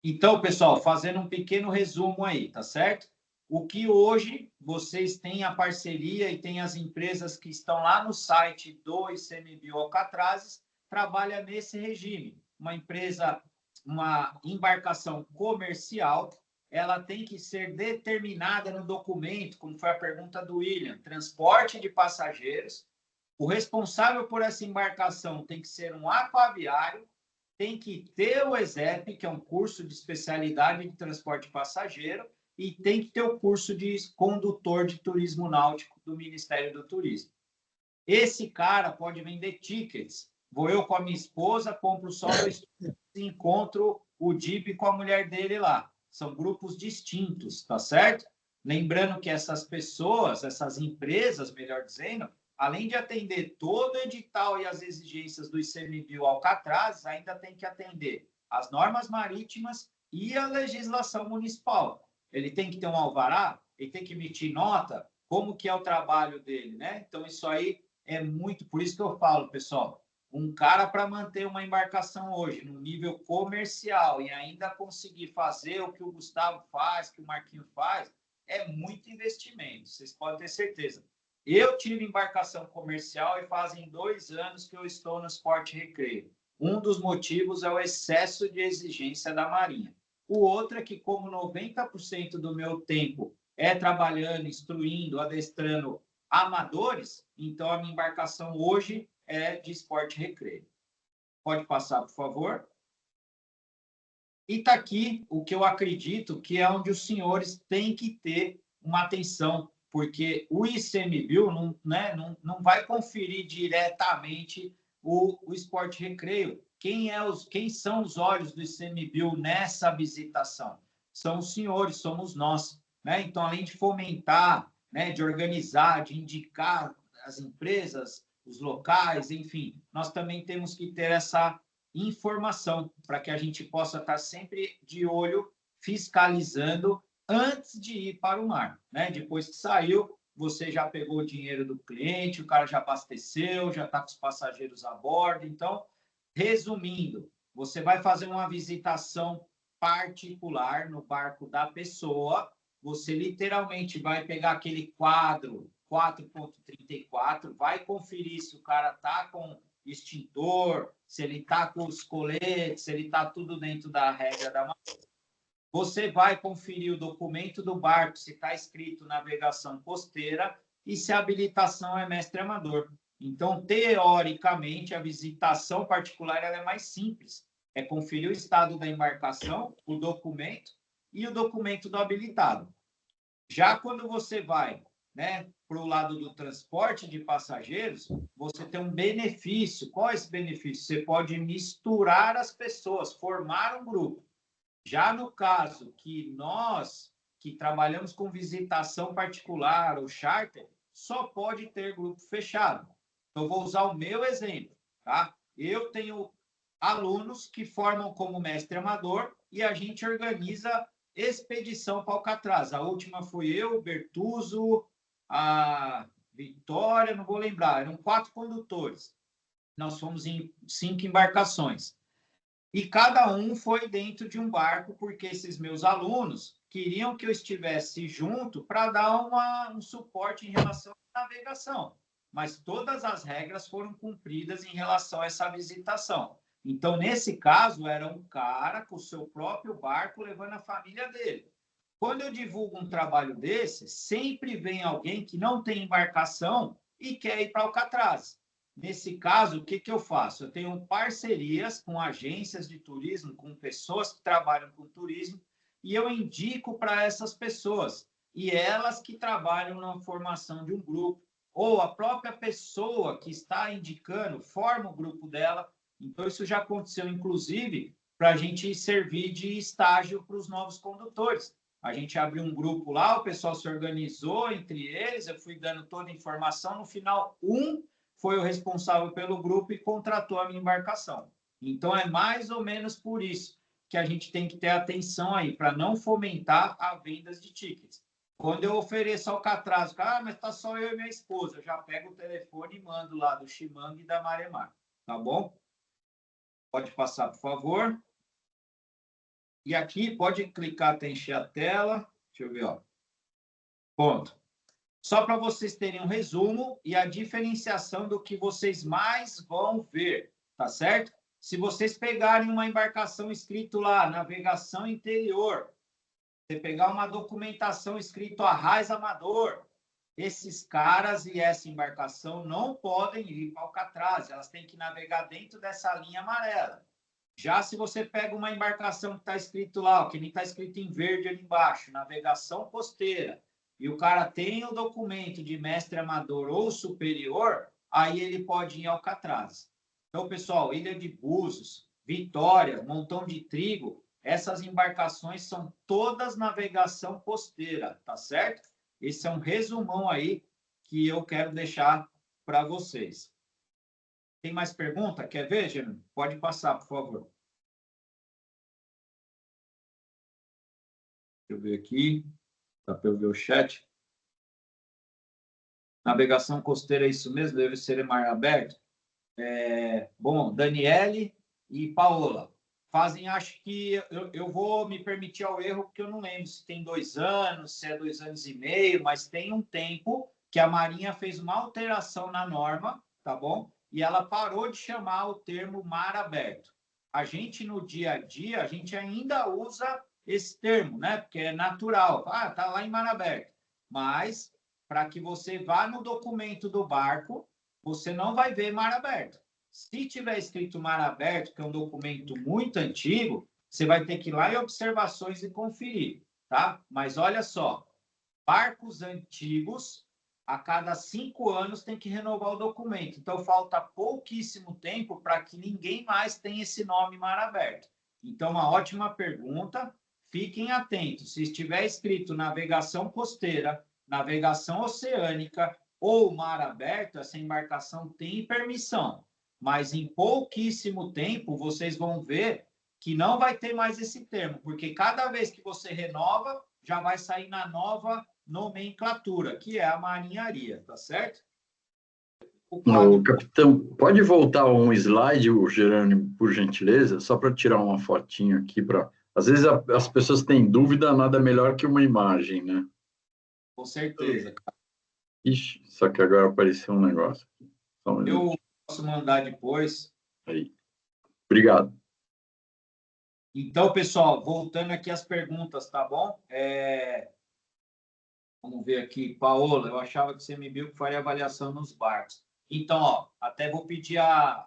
Então, pessoal, fazendo um pequeno resumo aí, tá certo? O que hoje vocês têm a parceria e tem as empresas que estão lá no site do ICMBio Alcatrazes, trabalha nesse regime. Uma empresa, uma embarcação comercial, ela tem que ser determinada no documento, como foi a pergunta do William, transporte de passageiros. O responsável por essa embarcação tem que ser um aquaviário, tem que ter o ESEP, que é um curso de especialidade de transporte passageiro, e tem que ter o curso de condutor de turismo náutico do Ministério do Turismo. Esse cara pode vender tickets. Vou eu com a minha esposa, compro só 2 e encontro o DIB com a mulher dele lá. São grupos distintos, tá certo? Lembrando que essas pessoas, essas empresas, melhor dizendo, além de atender todo o edital e as exigências do ICMBio Alcatrazes, ainda tem que atender as normas marítimas e a legislação municipal. Ele tem que ter um alvará, ele tem que emitir nota, como que é o trabalho dele, né? Então, isso aí é muito... Por isso que eu falo, pessoal, um cara para manter uma embarcação hoje no nível comercial e ainda conseguir fazer o que o Gustavo faz, que o Marquinho faz, é muito investimento, vocês podem ter certeza. Eu tive embarcação comercial e fazem 2 anos que eu estou no esporte recreio. Um dos motivos é o excesso de exigência da Marinha. O outro é que, como 90% do meu tempo é trabalhando, instruindo, adestrando amadores, então a minha embarcação hoje é de esporte recreio. Pode passar, por favor. E está aqui o que eu acredito que é onde os senhores têm que ter uma atenção porque o ICMBio não vai conferir diretamente o esporte recreio. Quem são os olhos do ICMBio nessa visitação? São os senhores, somos nós, né? Então, além de fomentar, né, de organizar, de indicar as empresas, os locais, enfim, nós também temos que ter essa informação para que a gente possa estar sempre de olho, fiscalizando antes de ir para o mar, né? Depois que saiu, você já pegou o dinheiro do cliente, o cara já abasteceu, já está com os passageiros a bordo. Então, resumindo, você vai fazer uma visitação particular no barco da pessoa, você literalmente vai pegar aquele quadro 4.34, vai conferir se o cara está com extintor, se ele está com os coletes, se ele está tudo dentro da regra da marinha. Você vai conferir o documento do barco, se está escrito navegação costeira e se a habilitação é mestre amador. Então, teoricamente, a visitação particular ela é mais simples. É conferir o estado da embarcação, o documento e o documento do habilitado. Já quando você vai, né, para o lado do transporte de passageiros, você tem um benefício. Qual é esse benefício? Você pode misturar as pessoas, formar um grupo. Já no caso que nós, que trabalhamos com visitação particular ou charter, só pode ter grupo fechado. Então, vou usar o meu exemplo, tá? Eu tenho alunos que formam como mestre amador e a gente organiza expedição para Alcatraz. A última fui eu, Bertuzzo, a Vitória, não vou lembrar, eram 4 condutores. Nós fomos em 5 embarcações. E cada um foi dentro de um barco, porque esses meus alunos queriam que eu estivesse junto para dar um suporte em relação à navegação. Mas todas as regras foram cumpridas em relação a essa visitação. Então, nesse caso, era um cara com o seu próprio barco levando a família dele. Quando eu divulgo um trabalho desse, sempre vem alguém que não tem embarcação e quer ir para Alcatraz. Nesse caso, o que eu faço? Eu tenho parcerias com agências de turismo, com pessoas que trabalham com turismo, e eu indico para essas pessoas, e elas que trabalham na formação de um grupo, ou a própria pessoa que está indicando forma o grupo dela. Então, isso já aconteceu, inclusive, para a gente servir de estágio para os novos condutores. A gente abriu um grupo lá, o pessoal se organizou entre eles, eu fui dando toda a informação, no final, foi o responsável pelo grupo e contratou a minha embarcação. Então, é mais ou menos por isso que a gente tem que ter atenção aí, para não fomentar a vendas de tickets. Quando eu ofereço Alcatraz, mas tá só eu e minha esposa, eu já pego o telefone e mando lá do Chimang e da Maremar, tá bom? Pode passar, por favor. E aqui, pode clicar até encher a tela. Deixa eu ver, ó. Ponto. Só para vocês terem um resumo e a diferenciação do que vocês mais vão ver, tá certo? Se vocês pegarem uma embarcação escrito lá, navegação interior, você pegar uma documentação escrito Arraiz Amador, esses caras e essa embarcação não podem ir para Alcatraz, elas têm que navegar dentro dessa linha amarela. Já se você pega uma embarcação que está escrito lá, que nem está escrito em verde ali embaixo, navegação costeira, e o cara tem o documento de mestre amador ou superior, aí ele pode ir ao Alcatraz. Então, pessoal, Ilha de Búzios, Vitória, Montão de Trigo, essas embarcações são todas navegação costeira, tá certo? Esse é um resumão aí que eu quero deixar para vocês. Tem mais pergunta? Quer ver, Gênero? Pode passar, por favor. Deixa eu ver aqui. Dá para eu ver o chat. Navegação costeira é isso mesmo? Deve ser em mar aberto? Bom, Daniele e Paola fazem, acho que eu vou me permitir ao erro, porque eu não lembro se tem 2 anos, se é 2 anos e meio, mas tem um tempo que a Marinha fez uma alteração na norma, tá bom? E ela parou de chamar o termo mar aberto. A gente, no dia a dia, a gente ainda usa esse termo, né? Porque é natural. Tá lá em mar aberto. Mas, para que você vá no documento do barco, você não vai ver mar aberto. Se tiver escrito mar aberto, que é um documento muito antigo, você vai ter que ir lá em observações e conferir, tá? Mas olha só, barcos antigos, a cada 5 anos tem que renovar o documento. Então, falta pouquíssimo tempo para que ninguém mais tenha esse nome mar aberto. Então, uma ótima pergunta. Fiquem atentos. Se estiver escrito navegação costeira, navegação oceânica ou mar aberto, essa embarcação tem permissão. Mas em pouquíssimo tempo, vocês vão ver que não vai ter mais esse termo, porque cada vez que você renova, já vai sair na nova nomenclatura, que é a marinharia, tá certo? O capitão, pode voltar um slide, o Jerônimo, por gentileza, só para tirar uma fotinho aqui para. Às vezes as pessoas têm dúvida, nada melhor que uma imagem, né? Com certeza. Ixi, só que agora apareceu um negócio. Só um Eu posso mandar depois. aí. Obrigado. Então, pessoal, voltando aqui às perguntas, tá bom? Vamos ver aqui, Paola, eu achava que você me viu que faria avaliação nos barcos. Então, ó, até vou pedir a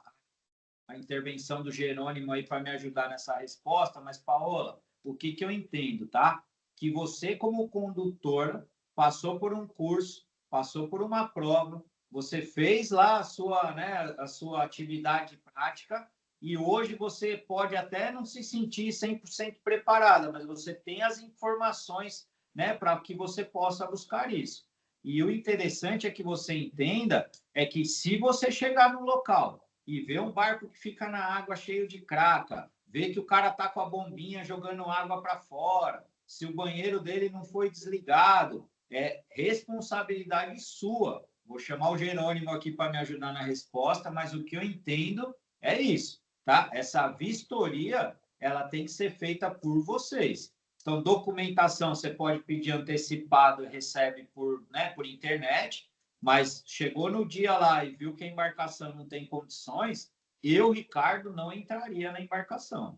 intervenção do Jerônimo aí para me ajudar nessa resposta, mas, Paola, o que eu entendo, tá? Que você, como condutor, passou por um curso, passou por uma prova, você fez lá a sua atividade prática e hoje você pode até não se sentir 100% preparada, mas você tem as informações, né, para que você possa buscar isso. E o interessante é que você entenda é que se você chegar no local e ver um barco que fica na água cheio de craca, ver que o cara tá com a bombinha jogando água para fora, se o banheiro dele não foi desligado, é responsabilidade sua. Vou chamar o Jerônimo aqui para me ajudar na resposta, mas o que eu entendo é isso, tá? Essa vistoria, ela tem que ser feita por vocês. Então, documentação você pode pedir antecipado e recebe por internet, mas chegou no dia lá e viu que a embarcação não tem condições, eu, Ricardo, não entraria na embarcação.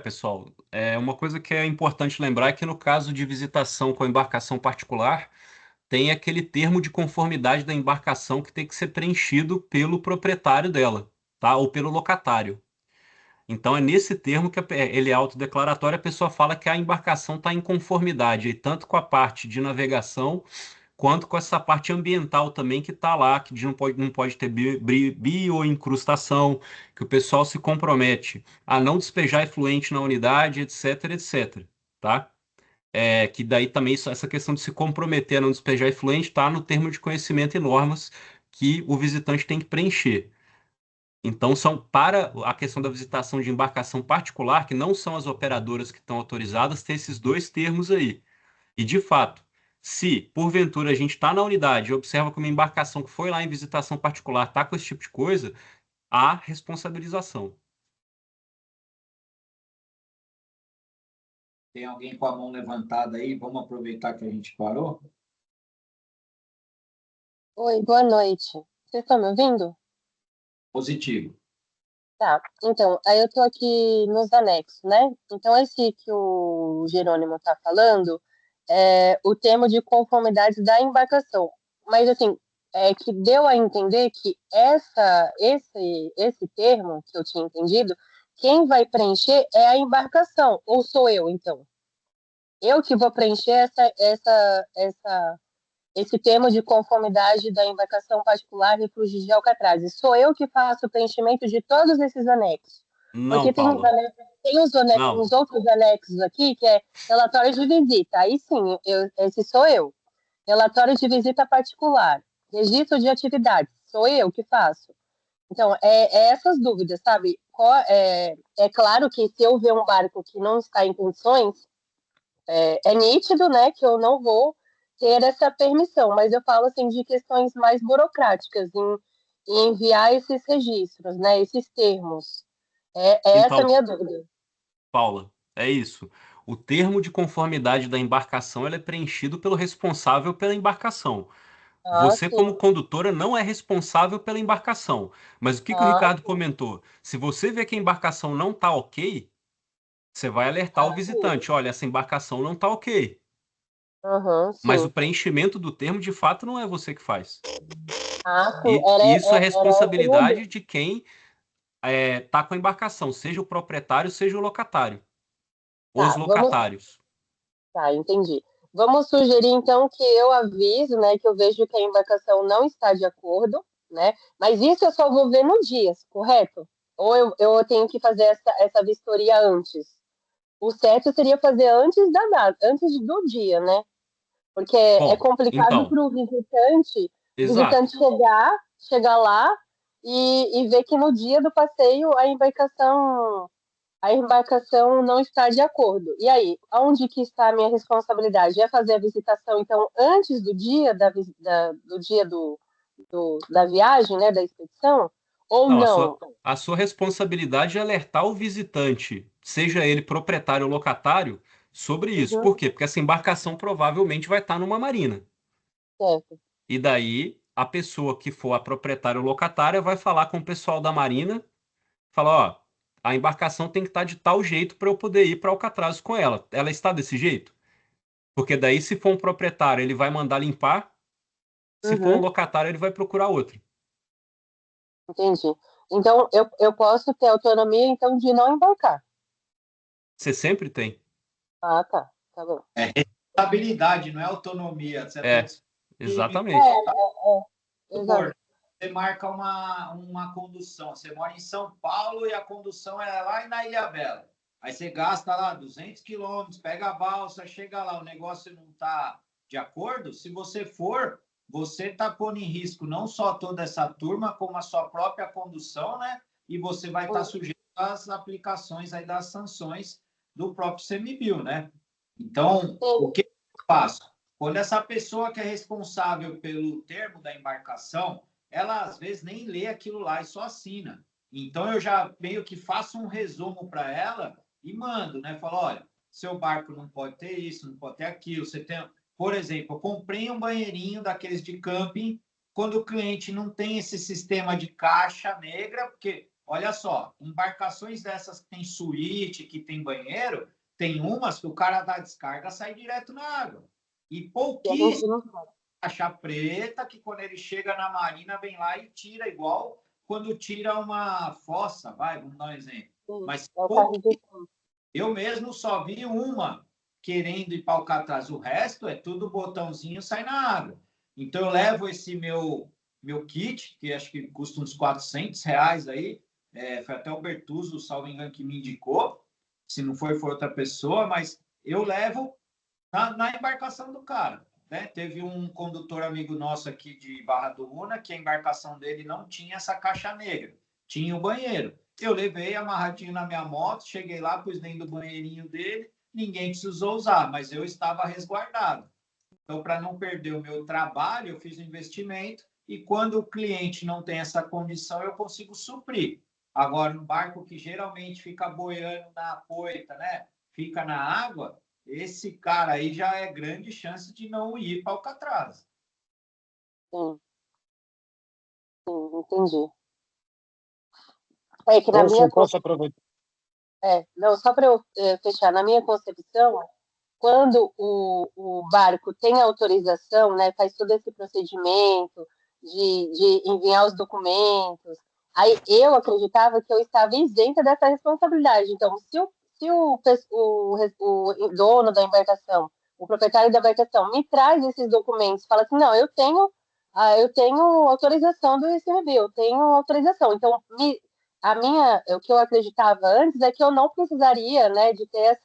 Pessoal, uma coisa que é importante lembrar é que no caso de visitação com embarcação particular, tem aquele termo de conformidade da embarcação que tem que ser preenchido pelo proprietário dela, tá? Ou pelo locatário. Então é nesse termo que ele é autodeclaratório, a pessoa fala que a embarcação está em conformidade, tanto com a parte de navegação, quanto com essa parte ambiental também que está lá, que não pode ter bioincrustação, que o pessoal se compromete a não despejar efluente na unidade, etc, etc, tá? Que daí também essa questão de se comprometer a não despejar efluente está no termo de conhecimento e normas que o visitante tem que preencher. Então, são para a questão da visitação de embarcação particular, que não são as operadoras que estão autorizadas, ter esses dois termos aí. E, de fato, se porventura a gente está na unidade e observa que uma embarcação que foi lá em visitação particular está com esse tipo de coisa, há responsabilização. Tem alguém com a mão levantada aí? Vamos aproveitar que a gente parou? Oi, boa noite. Vocês estão me ouvindo? Positivo. Tá. Então, aí eu estou aqui nos anexos, né? Então, esse que o Jerônimo está falando é o termo de conformidade da embarcação. Mas, assim, que deu a entender que esse termo que eu tinha entendido, quem vai preencher é a embarcação, ou sou eu, então? Eu que vou preencher esse termo de conformidade da embarcação particular refúgio de Alcatrazes. Sou eu que faço o preenchimento de todos esses anexos. Não, Porque Paula. tem Não. uns outros anexos aqui, que é relatório de visita. Aí sim, esse sou eu. Relatório de visita particular. Registro de atividades. Sou eu que faço. Então, essas dúvidas, sabe? É claro que se eu ver um barco que não está em condições, é nítido, né, que eu não vou ter essa permissão, mas eu falo assim de questões mais burocráticas em enviar esses registros, né, esses termos. Essa a Então, minha dúvida. Paula, é isso. O termo de conformidade da embarcação ele é preenchido pelo responsável pela embarcação. Ah, Você, como sim. condutora, não é responsável pela embarcação. Mas o que o Ah, Ricardo sim. comentou? Se você vê que a embarcação não está ok, você vai alertar o Ah, sim. visitante: olha, essa embarcação não está ok. Aham, Mas o sim. preenchimento do termo, de fato, não é você que faz. Ah, sim. E isso é Era essa a minha responsabilidade dúvida. de quem está com a embarcação, seja o proprietário, seja o locatário. Os Tá, vamos. locatários. Tá, entendi. vamos sugerir, então, que eu aviso, né, que eu vejo que a embarcação não está de acordo, né? Mas isso eu só vou ver no dia, correto? Ou eu tenho que fazer essa vistoria antes? O certo seria fazer antes da data, antes do dia, né? Porque é Bom, complicado então, para o exato. visitante chegar lá e ver que no dia do passeio a embarcação não está de acordo. E aí, onde que está a minha responsabilidade? É fazer a visitação, então, antes do dia do dia da viagem, né, da expedição? Ou Não, não? a sua responsabilidade é alertar o visitante, seja ele proprietário ou locatário, sobre isso. Uhum, Por quê? Porque essa embarcação provavelmente vai estar numa marina. certo. E daí, a pessoa que for a proprietária ou locatária vai falar com o pessoal da marina, falar, ó, a embarcação tem que estar de tal jeito para eu poder ir para Alcatraz com ela. Ela está desse jeito? Porque daí, se for um proprietário, ele vai mandar limpar. Se for um Uhum, locatário, ele vai procurar outro. entendi. Então, eu posso ter autonomia, então, de não embarcar. Você sempre tem. Ah, tá. Tá bom. É responsabilidade, não é autonomia. Você tem É, que exatamente. Exato. supor, você marca uma condução. Você mora em São Paulo e a condução é lá na Ilhabela. Aí você gasta lá 200 quilômetros, pega a balsa, chega lá, o negócio não está de acordo. Se você for, você está pondo em risco não só toda essa turma, como a sua própria condução, né? E você vai estar sujeito às aplicações aí das sanções do próprio CMBio, né? Então, o Sim. que eu faço? Quando essa pessoa que é responsável pelo termo da embarcação, ela às vezes nem lê aquilo lá e só assina. Então eu já meio que faço um resumo para ela e mando, né? Falo, olha, seu barco não pode ter isso, não pode ter aquilo. Você tem, por exemplo, eu comprei um banheirinho daqueles de camping quando o cliente não tem esse sistema de caixa negra, porque olha só, embarcações dessas que tem suíte, que tem banheiro, tem umas que o cara dá descarga sai direto na água. E E a gente pouquíssimo não sabe. caixa preta que quando ele chega na marina vem lá e tira igual quando tira uma fossa, vai, vamos dar um exemplo. Sim, Mas é o pouco, carro de som. eu mesmo só vi uma querendo ir para o Alcatraz, o resto é tudo botãozinho, sai na água. Então eu levo esse meu kit, que acho que custa uns R$ 400 aí, foi até o Bertuzzo, salvo engano, que me indicou, se não foi outra pessoa, mas eu levo na embarcação do cara. Né? Teve um condutor amigo nosso aqui de Barra do Una que a embarcação dele não tinha essa caixa negra, tinha o banheiro. Eu levei amarradinho na minha moto, cheguei lá, pus dentro do banheirinho dele, ninguém precisou usar, mas eu estava resguardado. Então, para não perder o meu trabalho, eu fiz um investimento e quando o cliente não tem essa condição, eu consigo suprir. Agora, um barco que geralmente fica boiando na poita, né? Fica na água, esse cara aí já é grande chance de não ir para Alcatraz. Sim, sim, entendi. É que na Posso, minha posso aproveitar? não, só para eu fechar, na minha concepção, quando o barco tem autorização, né, faz todo esse procedimento de enviar os documentos, aí eu acreditava que eu estava isenta dessa responsabilidade. Então, se o dono da embarcação, o proprietário da embarcação, me traz esses documentos, fala assim, não, eu tenho autorização do ICMBio, eu tenho autorização. Então, o que eu acreditava antes é que eu não precisaria, né, de ter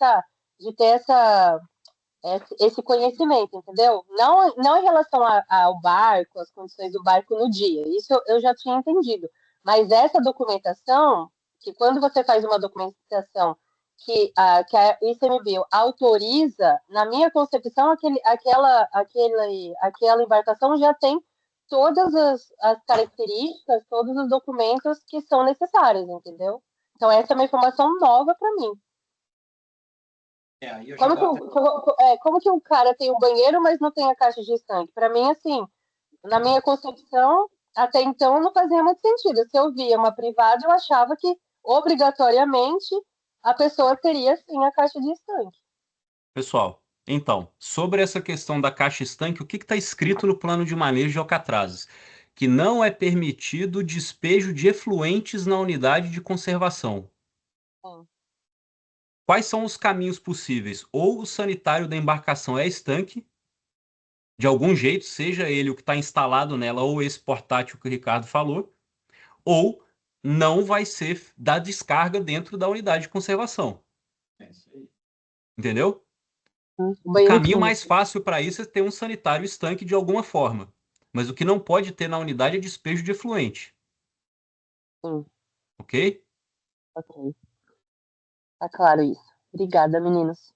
esse conhecimento, entendeu? Não em relação ao barco, às condições do barco no dia, isso eu já tinha entendido. Mas essa documentação, que quando você faz uma documentação que a ICMBio autoriza, na minha concepção, aquela embarcação já tem todas as características, todos os documentos que são necessários, entendeu? Então, essa é uma informação nova para mim. Aí eu já Como que, vou até como que o cara tem um banheiro, mas não tem a caixa de estanque? Para mim, assim, na minha concepção, até então não fazia muito sentido. Se eu via uma privada, eu achava que obrigatoriamente a pessoa teria sim a caixa de estanque. Pessoal, então, sobre essa questão da caixa estanque, o que está escrito no plano de manejo de Alcatrazes? Que não é permitido o despejo de efluentes na unidade de conservação. Sim. quais são os caminhos possíveis? Ou o sanitário da embarcação é estanque, de algum jeito, seja ele o que está instalado nela ou esse portátil que o Ricardo falou, ou não vai ser da descarga dentro da unidade de conservação. É isso aí. Entendeu? O Banheiro caminho mais químico. fácil para isso é ter um sanitário estanque de alguma forma. Mas o que não pode ter na unidade é despejo de efluente. Sim, Ok? ok. Tá claro isso. Obrigada, meninos.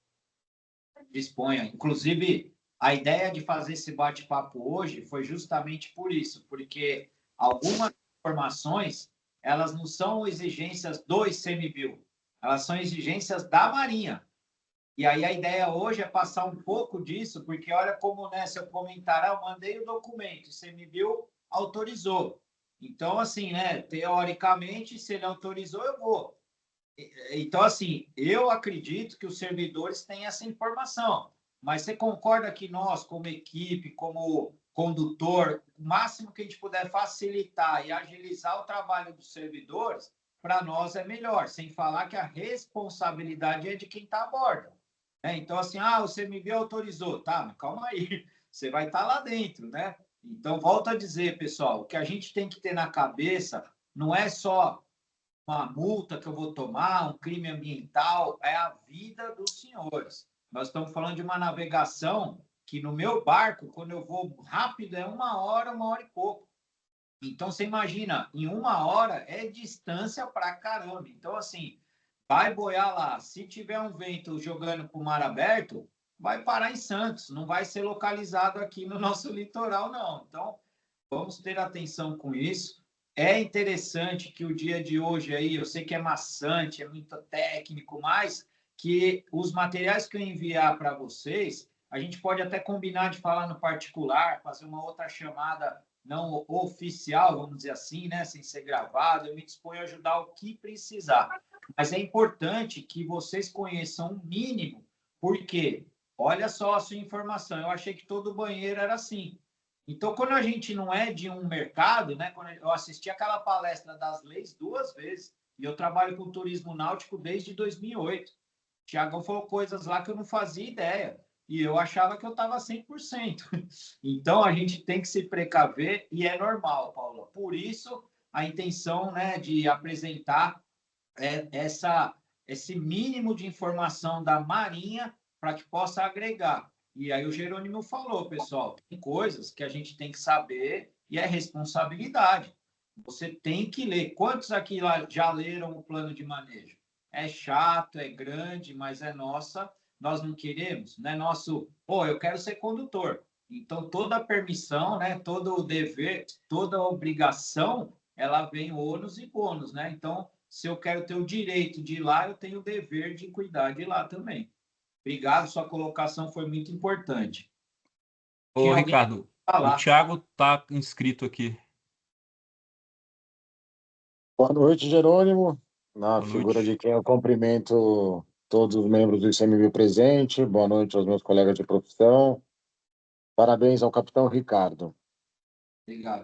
Disponha. Inclusive, a ideia de fazer esse bate-papo hoje foi justamente por isso, porque algumas informações, elas não são exigências do ICMBio, elas são exigências da Marinha. E aí a ideia hoje é passar um pouco disso, porque olha como, né, se eu comentar, eu mandei o documento, o ICMBio autorizou. Então, assim, né, teoricamente, se ele autorizou, eu vou. Então, assim, eu acredito que os servidores têm essa informação, mas você concorda que nós, como equipe, como condutor, o máximo que a gente puder facilitar e agilizar o trabalho dos servidores, para nós é melhor, sem falar que a responsabilidade é de quem está a bordo. Então, assim, o CMB autorizou, tá, mas calma aí, você vai estar lá dentro, né? Então, volto a dizer, pessoal, o que a gente tem que ter na cabeça não é só uma multa que eu vou tomar, um crime ambiental, é a vida dos senhores. Nós estamos falando de uma navegação que no meu barco, quando eu vou rápido, é 1 hora e pouco. Então, você imagina, em 1 hora é distância pra caramba. Então, assim, vai boiar lá. Se tiver um vento jogando para o mar aberto, vai parar em Santos, não vai ser localizado aqui no nosso litoral, não. Então, vamos ter atenção com isso. É interessante que o dia de hoje aí, eu sei que é maçante, é muito técnico, mas que os materiais que eu enviar para vocês, a gente pode até combinar de falar no particular, fazer uma outra chamada não oficial, vamos dizer assim, né, sem ser gravado. Eu me disponho a ajudar o que precisar. Mas é importante que vocês conheçam o mínimo, porque olha só a sua informação. Eu achei que todo banheiro era assim. Então, quando a gente não é de um mercado, né? Quando eu assisti aquela palestra das leis 2 vezes, e eu trabalho com turismo náutico desde 2008. O Tiagão falou coisas lá que eu não fazia ideia. E eu achava que eu estava 100%. Então, a gente tem que se precaver e é normal, Paula. Por isso, a intenção, né, de apresentar esse mínimo de informação da Marinha para que possa agregar. E aí o Jerônimo falou, pessoal, tem coisas que a gente tem que saber e é responsabilidade. Você tem que ler. Quantos aqui já leram o plano de manejo? É chato, é grande, mas é nossa. Nós não queremos, não é nosso. Pô, eu quero ser condutor. Então, toda a permissão, né, todo o dever, toda a obrigação, ela vem ônus e bônus, né? Então, se eu quero ter o direito de ir lá, eu tenho o dever de cuidar de lá também. Obrigado, sua colocação foi muito importante. Ô, Tinha alguém Ricardo, para o falar? Thiago tá inscrito aqui. Boa noite, Jerônimo. Na Boa figura noite. de quem eu cumprimento todos os membros do ICMBio presente. Boa noite aos meus colegas de profissão. Parabéns ao capitão Ricardo. Obrigado.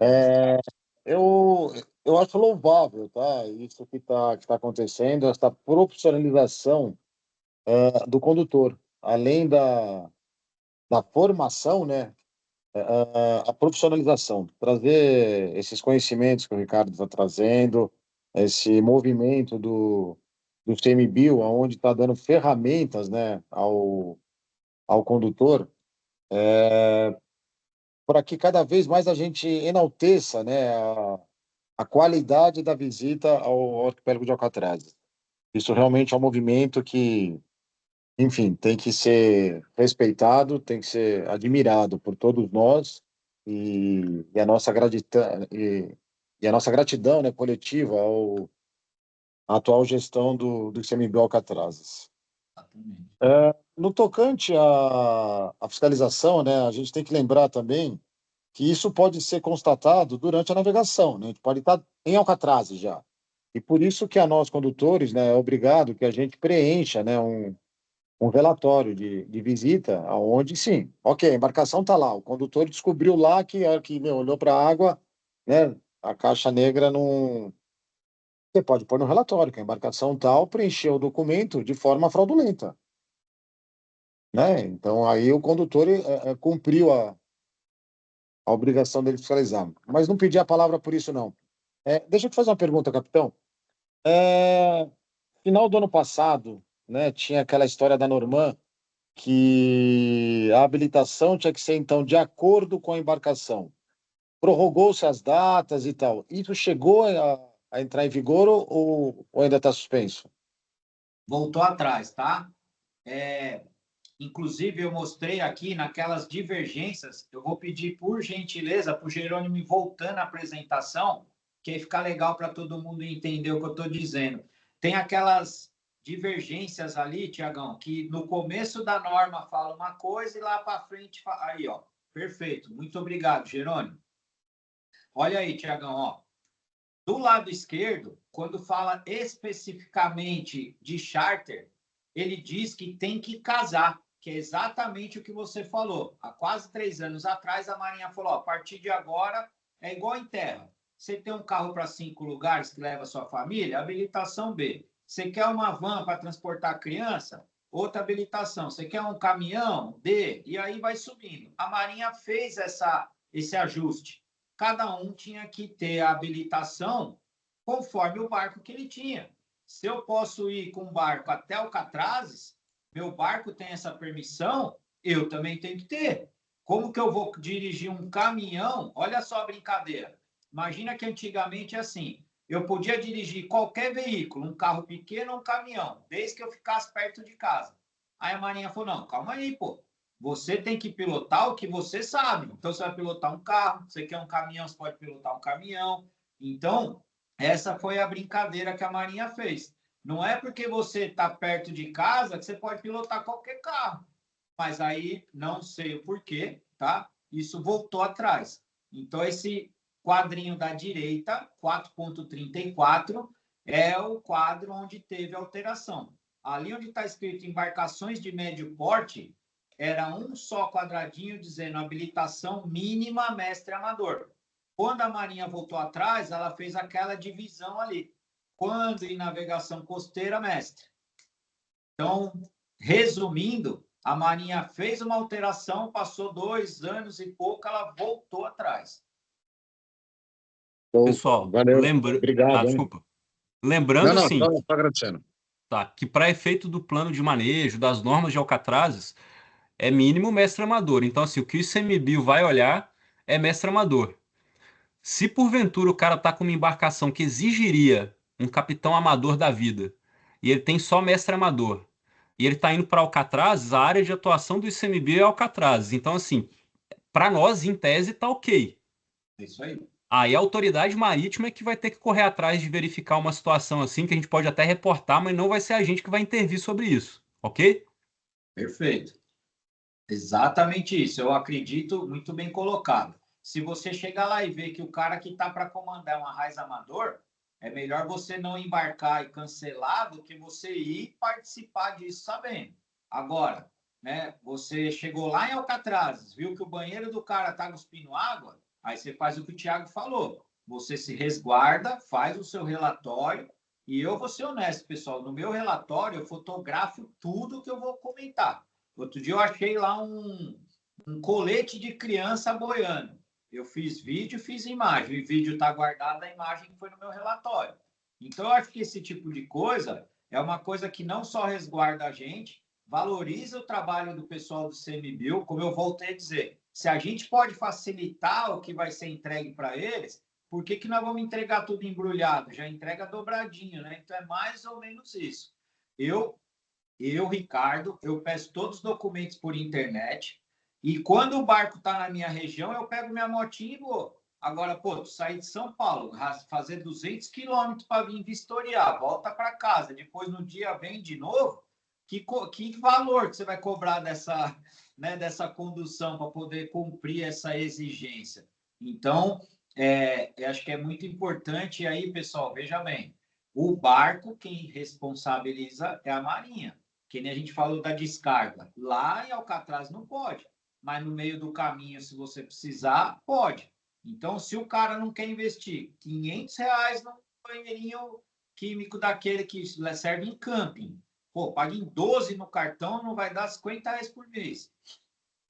Eu acho louvável, tá? Isso que tá acontecendo, essa profissionalização do condutor. Além da formação, né? A profissionalização, trazer esses conhecimentos que o Ricardo está trazendo, esse movimento do CMBio, onde está dando ferramentas, né, ao condutor, para que cada vez mais a gente enalteça, né, a qualidade da visita ao arquipélago de Alcatraz. Isso realmente é um movimento que, enfim, tem que ser respeitado, tem que ser admirado por todos nós e a nossa gratidão e a nossa gratidão, né, coletiva à atual gestão do ICMBio Alcatrazes. Exatamente. No tocante à fiscalização, né, a gente tem que lembrar também que isso pode ser constatado durante a navegação, né? A gente pode estar em Alcatrazes já. E por isso que a nós, condutores, né, é obrigado que a gente preencha, né, um relatório de visita, aonde sim, ok, a embarcação está lá, o condutor descobriu lá que olhou para a água, né, a caixa negra você pode pôr no relatório que a embarcação tal preencheu o documento de forma fraudulenta, né? Então, aí o condutor cumpriu a obrigação dele fiscalizar. Mas não pedi a palavra por isso, não. Deixa eu te fazer uma pergunta, capitão. Final do ano passado, né, tinha aquela história da Norman, que a habilitação tinha que ser, então, de acordo com a embarcação. Prorrogou-se as datas e tal. Isso chegou a entrar em vigor ou ainda está suspenso? Voltou atrás, tá? Inclusive, eu mostrei aqui naquelas divergências, eu vou pedir, por gentileza, para o Jerônimo voltando à apresentação, que aí fica legal para todo mundo entender o que eu estou dizendo. Tem aquelas divergências ali, Tiagão, que no começo da norma fala uma coisa e lá para frente... Aí, ó, perfeito. Muito obrigado, Jerônimo. Olha aí, Tiagão, ó. Do lado esquerdo, quando fala especificamente de charter, ele diz que tem que casar, que é exatamente o que você falou. Há quase 3 anos atrás, a Marinha falou, ó, a partir de agora é igual em terra. Você tem um carro para 5 lugares que leva a sua família, habilitação B. Você quer uma van para transportar criança? Outra habilitação. Você quer um caminhão? D. E aí vai subindo. A Marinha fez esse ajuste. Cada um tinha que ter a habilitação conforme o barco que ele tinha. Se eu posso ir com um barco até Alcatrazes, meu barco tem essa permissão, eu também tenho que ter. Como que eu vou dirigir um caminhão? Olha só a brincadeira. Imagina que antigamente é assim, eu podia dirigir qualquer veículo, um carro pequeno ou um caminhão, desde que eu ficasse perto de casa. Aí a Marinha falou, não, calma aí, pô. Você tem que pilotar o que você sabe. Então, você vai pilotar um carro, você quer um caminhão, você pode pilotar um caminhão. Então, essa foi a brincadeira que a Marinha fez. Não é porque você está perto de casa que você pode pilotar qualquer carro. Mas aí, não sei o porquê, tá? Isso voltou atrás. Então, esse quadrinho da direita, 4.34, é o quadro onde teve alteração. Ali onde está escrito embarcações de médio porte, era um só quadradinho dizendo habilitação mínima mestre amador. Quando a Marinha voltou atrás, ela fez aquela divisão ali. Quando em navegação costeira, mestre. Então, resumindo, a Marinha fez uma alteração, passou 2 anos e pouco, ela voltou atrás. Pessoal, Valeu. Obrigado, hein? desculpa. Lembrando, Não, assim, só agradecendo. tá, que para efeito do plano de manejo, das normas de Alcatrazes, é mínimo mestre amador. Então, assim, o que o ICMBio vai olhar é mestre amador. Se porventura o cara tá com uma embarcação que exigiria um capitão amador da vida, e ele tem só mestre amador, e ele tá indo para Alcatrazes, a área de atuação do ICMBio é Alcatrazes. Então, assim, para nós, em tese, tá ok. Isso aí. Aí a autoridade marítima é que vai ter que correr atrás de verificar uma situação assim, que a gente pode até reportar, mas não vai ser a gente que vai intervir sobre isso, ok? Perfeito. Exatamente isso. Eu acredito, muito bem colocado. Se você chegar lá e ver que o cara que está para comandar uma raiz amador, é melhor você não embarcar e cancelar do que você ir participar disso sabendo. Agora, né, você chegou lá em Alcatrazes, viu que o banheiro do cara está cuspindo água, aí você faz o que o Thiago falou. Você se resguarda, faz o seu relatório, e eu vou ser honesto, pessoal, no meu relatório eu fotografo tudo que eu vou comentar. Outro dia eu achei lá um colete de criança boiando. Eu fiz vídeo, fiz imagem. O vídeo está guardado, a imagem foi no meu relatório. Então, eu acho que esse tipo de coisa é uma coisa que não só resguarda a gente, valoriza o trabalho do pessoal do CMBio, como eu voltei a dizer. Se a gente pode facilitar o que vai ser entregue para eles, por que nós vamos entregar tudo embrulhado? Já entrega dobradinho, né? Então, é mais ou menos isso. Eu, Ricardo, eu peço todos os documentos por internet e quando o barco está na minha região, eu pego minha motinha e vou. Agora, pô, tu sair de São Paulo, fazer 200 quilômetros para vir vistoriar, volta para casa, depois no dia vem de novo, que valor que você vai cobrar dessa, né, dessa condução para poder cumprir essa exigência? Então, eu acho que é muito importante. E aí, pessoal, veja bem, o barco, quem responsabiliza é a Marinha. Que nem a gente falou da descarga. Lá em Alcatraz não pode, mas no meio do caminho, se você precisar, pode. Então, se o cara não quer investir R$500 no banheirinho químico daquele que serve em camping. Pô, paga em 12 no cartão, não vai dar R$ 50 por mês.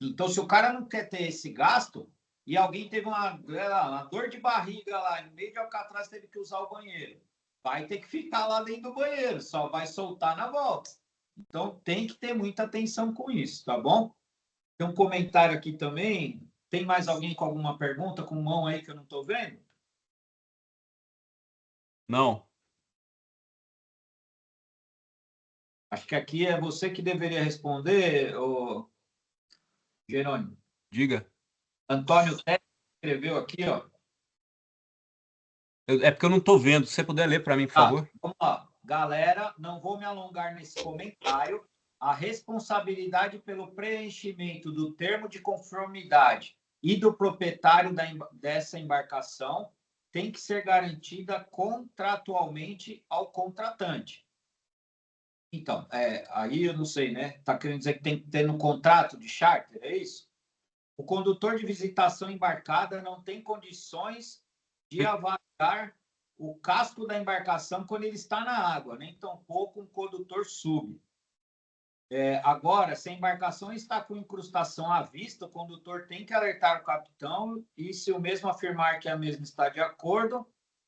Então, se o cara não quer ter esse gasto, e alguém teve uma dor de barriga lá, no meio de Alcatraz, teve que usar o banheiro, vai ter que ficar lá dentro do banheiro, só vai soltar na volta. Então, tem que ter muita atenção com isso, tá bom? Tem um comentário aqui também. Tem mais alguém com alguma pergunta, com mão aí que eu não estou vendo? Não. Acho que aqui é você que deveria responder, Jerônimo. Diga. Antônio Teles escreveu aqui, ó. É porque eu não estou vendo. Se você puder ler para mim, por favor. Vamos lá. Galera, não vou me alongar nesse comentário. A responsabilidade pelo preenchimento do termo de conformidade e do proprietário dessa embarcação tem que ser garantida contratualmente ao contratante. Então, aí eu não sei, né? Está querendo dizer que tem que ter no contrato de charter, é isso? O condutor de visitação embarcada não tem condições de avaliar o casco da embarcação quando ele está na água, nem tampouco um condutor sub. Agora, se a embarcação está com incrustação à vista, o condutor tem que alertar o capitão e, se o mesmo afirmar que a mesma está de acordo,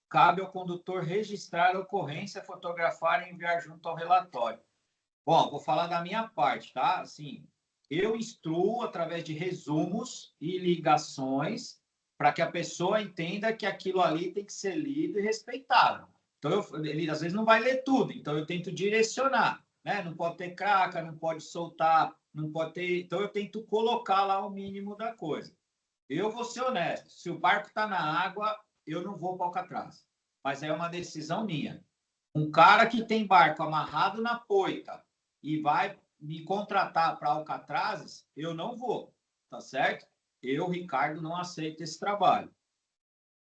cabe ao condutor registrar a ocorrência, fotografar e enviar junto ao relatório. Bom, vou falar da minha parte, tá? Assim, eu instruo através de resumos e ligações para que a pessoa entenda que aquilo ali tem que ser lido e respeitado. Então, ele às vezes não vai ler tudo, então eu tento direcionar, né? Não pode ter craca, não pode soltar, não pode ter... Então, eu tento colocar lá o mínimo da coisa. Eu vou ser honesto, se o barco está na água, eu não vou para Alcatraz, mas é uma decisão minha. Um cara que tem barco amarrado na poita e vai me contratar para Alcatrazes, eu não vou, tá certo? Eu, Ricardo, não aceito esse trabalho.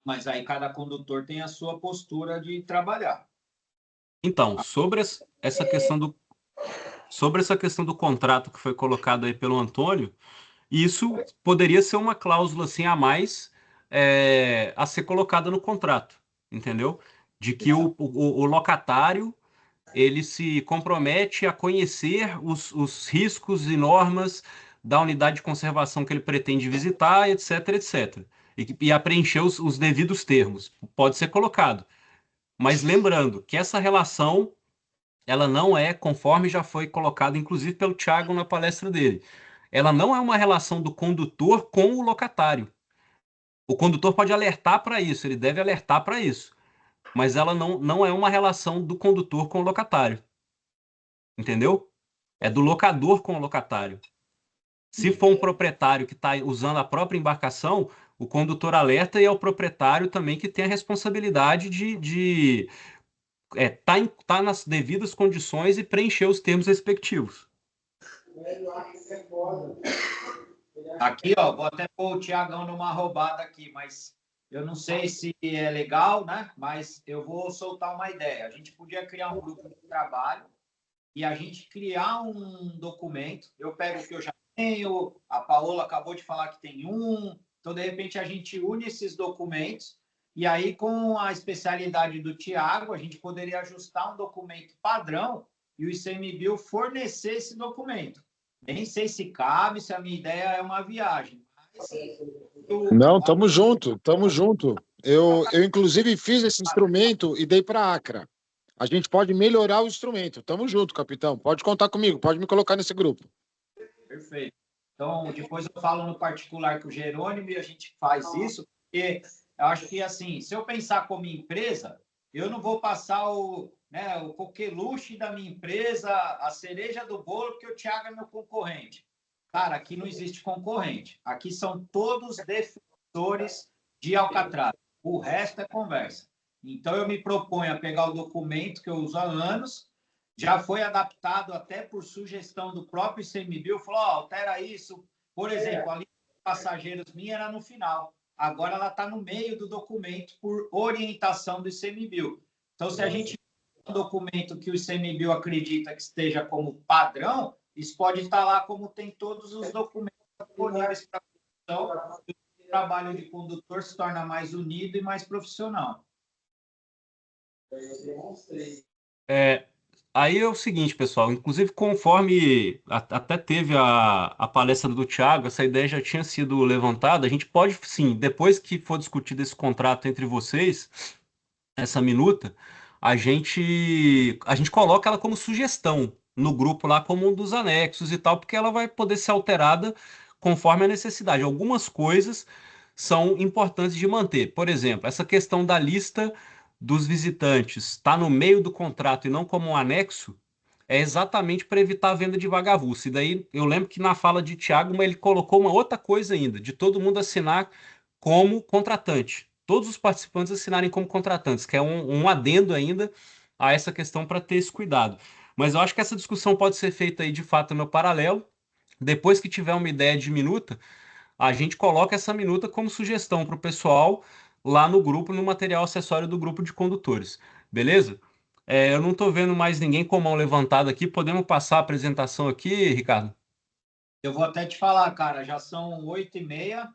Mas aí cada condutor tem a sua postura de trabalhar. Então, sobre essa questão do contrato que foi colocado aí pelo Antônio, isso poderia ser uma cláusula assim a mais a ser colocada no contrato, entendeu? De que o locatário ele se compromete a conhecer os riscos e normas da unidade de conservação que ele pretende visitar, etc, etc. E a preencher os devidos termos. Pode ser colocado. Mas lembrando que essa relação ela não é, conforme já foi colocado, inclusive pelo Thiago na palestra dele, ela não é uma relação do condutor com o locatário. O condutor pode alertar para isso, ele deve alertar para isso, mas ela não é uma relação do condutor com o locatário. Entendeu? É do locador com o locatário. Se for um proprietário que está usando a própria embarcação, o condutor alerta e é o proprietário também que tem a responsabilidade de tá nas devidas condições e preencher os termos respectivos. Aqui, ó, vou até pôr o Tiagão numa roubada aqui, mas eu não sei se é legal, né? Mas eu vou soltar uma ideia. A gente podia criar um grupo de trabalho e a gente criar um documento. Eu pego o que eu já tenho, a Paola acabou de falar que tem um, então, de repente, a gente une esses documentos e aí, com a especialidade do Tiago, a gente poderia ajustar um documento padrão e o ICMBio fornecer esse documento. Nem sei se cabe, se a minha ideia é uma viagem. Mas Não, tamo junto, tamo junto. Eu, inclusive, fiz esse instrumento e dei para a Acra. A gente pode melhorar o instrumento. Tamo junto, capitão. Pode contar comigo, pode me colocar nesse grupo. Perfeito. Então, depois eu falo no particular com o Jerônimo e a gente faz isso, porque eu acho que, assim, se eu pensar como empresa, eu não vou passar o coqueluche da minha empresa, a cereja do bolo, porque o Thiago é meu concorrente. Cara, aqui não existe concorrente. Aqui são todos defensores de Alcatraz. O resto é conversa. Então, eu me proponho a pegar o documento que eu uso há anos, já foi adaptado até por sugestão do próprio ICMBio, falou, altera isso. Por exemplo, a lista de passageiros minha era no final. Agora ela está no meio do documento por orientação do ICMBio. Então, se a gente tem um documento que o ICMBio acredita que esteja como padrão, isso pode estar lá como tem todos os documentos disponíveis para a produção. O trabalho de condutor se torna mais unido e mais profissional. Aí é o seguinte, pessoal, inclusive conforme até teve a palestra do Thiago, essa ideia já tinha sido levantada, a gente pode, sim, depois que for discutido esse contrato entre vocês, essa minuta, a gente coloca ela como sugestão no grupo lá como um dos anexos e tal, porque ela vai poder ser alterada conforme a necessidade. Algumas coisas são importantes de manter. Por exemplo, essa questão da lista dos visitantes está no meio do contrato e não como um anexo, é exatamente para evitar a venda de vagabundos. E daí eu lembro que na fala de Tiago ele colocou uma outra coisa ainda, de todo mundo assinar como contratante. Todos os participantes assinarem como contratantes, que é um adendo ainda a essa questão para ter esse cuidado. Mas eu acho que essa discussão pode ser feita aí de fato no paralelo. Depois que tiver uma ideia de minuta, a gente coloca essa minuta como sugestão para o pessoal lá no grupo, no material acessório do grupo de condutores. Beleza? Eu não estou vendo mais ninguém com a mão levantada aqui. Podemos passar a apresentação aqui, Ricardo? Eu vou até te falar, cara, já são 8h30,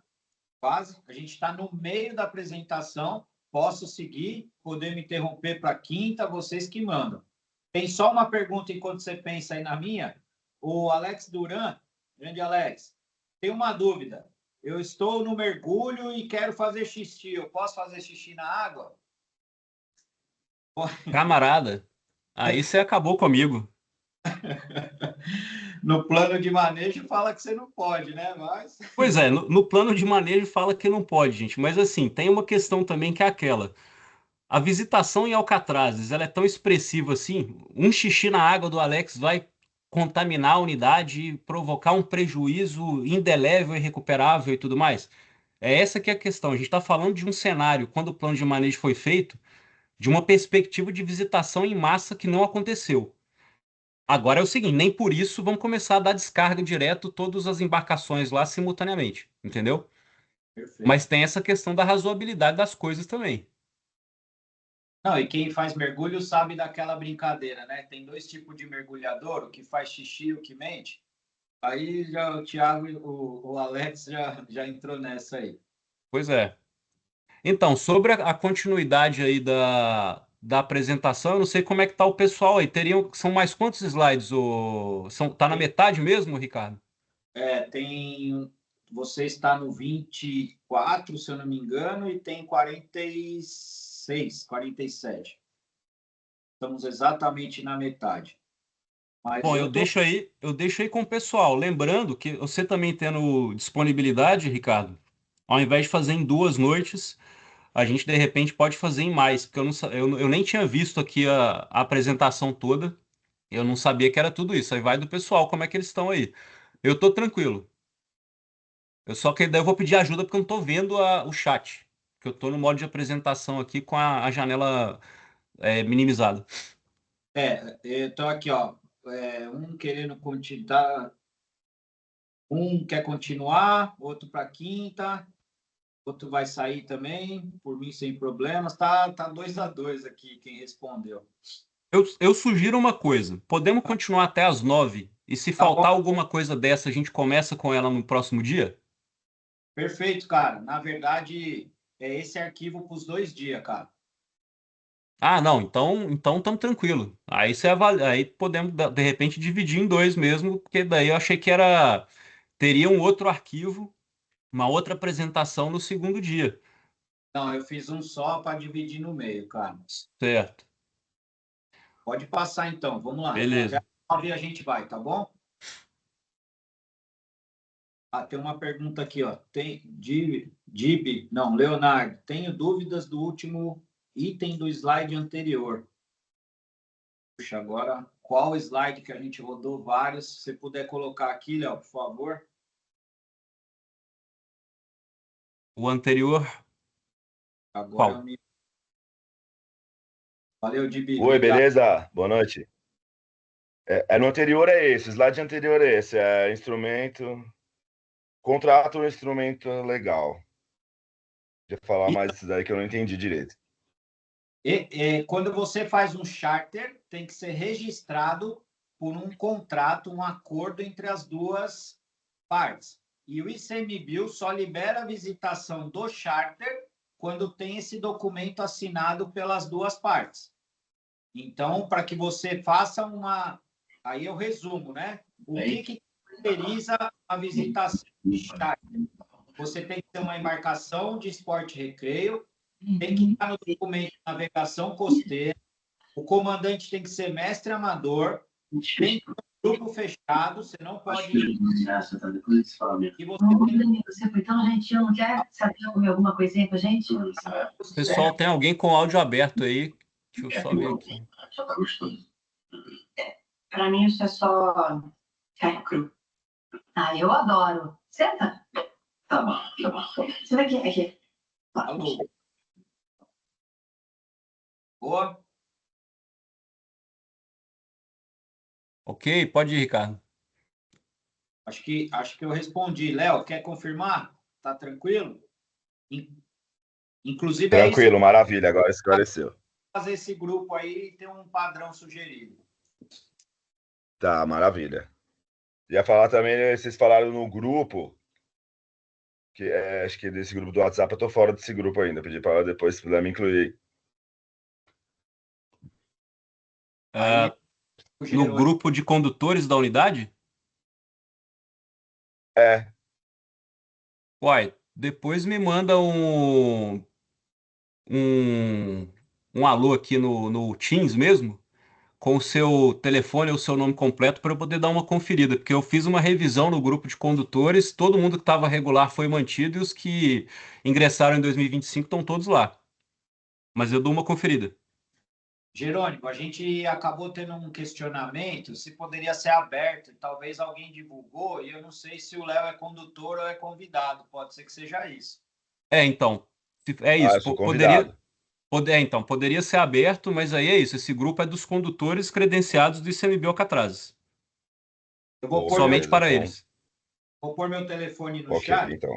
quase. A gente está no meio da apresentação. Posso seguir, poder me interromper para quinta, vocês que mandam. Tem só uma pergunta enquanto você pensa aí na minha. O Alex Duran, grande Alex, tem uma dúvida. Eu estou no mergulho e quero fazer xixi. Eu posso fazer xixi na água? Camarada, aí você acabou comigo. No plano de manejo fala que você não pode, né? Mas... Pois é, no plano de manejo fala que não pode, gente. Mas assim, tem uma questão também que é aquela. A visitação em Alcatrazes, ela é tão expressiva assim. Um xixi na água do Alex vai contaminar a unidade e provocar um prejuízo indelével, irrecuperável e tudo mais. É essa que é a questão. A gente está falando de um cenário, quando o plano de manejo foi feito, de uma perspectiva de visitação em massa que não aconteceu. Agora é o seguinte, nem por isso vamos começar a dar descarga direto todas as embarcações lá simultaneamente, entendeu? Perfeito. Mas tem essa questão da razoabilidade das coisas também. Não, e quem faz mergulho sabe daquela brincadeira, né? Tem dois tipos de mergulhador, o que faz xixi e o que mente. Aí já o Thiago e o Alex já entrou nessa aí. Pois é. Então, sobre a continuidade aí da apresentação, eu não sei como é que tá o pessoal aí. São mais quantos slides? Tá na metade mesmo, Ricardo? Você está no 24, se eu não me engano, e tem 46, 47. Estamos exatamente na metade. Mas Bom, eu deixo aí com o pessoal. Lembrando que você também tendo disponibilidade, Ricardo, ao invés de fazer em 2 noites, a gente de repente pode fazer em mais, porque eu nem tinha visto aqui a apresentação toda. Eu não sabia que era tudo isso. Aí vai do pessoal, como é que eles estão aí. Eu tô tranquilo. Daí eu vou pedir ajuda porque eu não tô vendo o chat. Porque eu tô no modo de apresentação aqui com a janela minimizada. Então aqui, ó, um querendo continuar, um quer continuar, outro para quinta, outro vai sair também, por mim sem problemas. Tá 2-2 aqui quem respondeu. Eu sugiro uma coisa. Podemos continuar até às 9. E se Tá faltar bom. alguma coisa dessa, a gente começa com ela no próximo dia? Perfeito, cara. Na verdade, é esse arquivo para os 2 dias, cara. Ah, não. Então estamos tranquilo. Aí podemos de repente dividir em 2 mesmo, porque daí eu achei que teria um outro arquivo, uma outra apresentação no segundo dia. Não, eu fiz um só para dividir no meio, cara. Certo. Pode passar então, vamos lá. Beleza. Até 9 a gente vai, tá bom? Tem uma pergunta aqui, ó. Leonardo, tenho dúvidas do último item do slide anterior. Puxa, agora, qual slide que a gente rodou vários? Se você puder colocar aqui, Léo, por favor. O anterior. Agora Qual? Valeu, Dibi. Oi, beleza? Boa noite. No anterior é esse, o slide anterior é esse, instrumento, contrato um instrumento legal. Deixa eu falar mais disso daí que eu não entendi direito. Quando você faz um charter, tem que ser registrado por um contrato, um acordo entre as duas partes. E o ICMBio só libera a visitação do charter quando tem esse documento assinado pelas duas partes. Então, para que você faça uma... Aí eu resumo, né? O que caracteriza a visitação de charter? Você tem que ter uma embarcação de esporte e recreio, tem que estar no documento de navegação costeira, o comandante tem que ser mestre amador, tem que ter um grupo fechado, você não pode... E você tem Você foi tão gentil, não quer saber alguma coisinha com a gente? Pessoal, tem alguém com áudio aberto aí? Deixa eu só ver aqui. Para mim, isso é só carne cru. Ah, eu adoro. Senta. Tá bom, tá bom. Senta aqui, aqui. Alô. Boa. Ok, pode ir, Ricardo. Acho que eu respondi. Léo, quer confirmar? Tá tranquilo? Inclusive, Tranquilo, maravilha, agora esclareceu. Fazer esse grupo aí e ter um padrão sugerido. Tá, maravilha. Ia falar também, vocês falaram no grupo, que acho que desse grupo do WhatsApp eu tô fora desse grupo ainda. Pedi para depois, se puder me incluir. No grupo de condutores da unidade? Uai, depois me manda um alô aqui no Teams mesmo, com o seu telefone ou o seu nome completo para eu poder dar uma conferida, porque eu fiz uma revisão no grupo de condutores, todo mundo que estava regular foi mantido e os que ingressaram em 2025 estão todos lá. Mas eu dou uma conferida. Jerônimo, a gente acabou tendo um questionamento se poderia ser aberto, talvez alguém divulgou, e eu não sei se o Léo é condutor ou é convidado, pode ser que seja isso. Então, é isso. Eu sou convidado. Poderia ser aberto, mas aí é isso, esse grupo é dos condutores credenciados do ICMB Alcatrazes. Eu vou somente para eles. Vou pôr meu telefone no Ok, chat. então.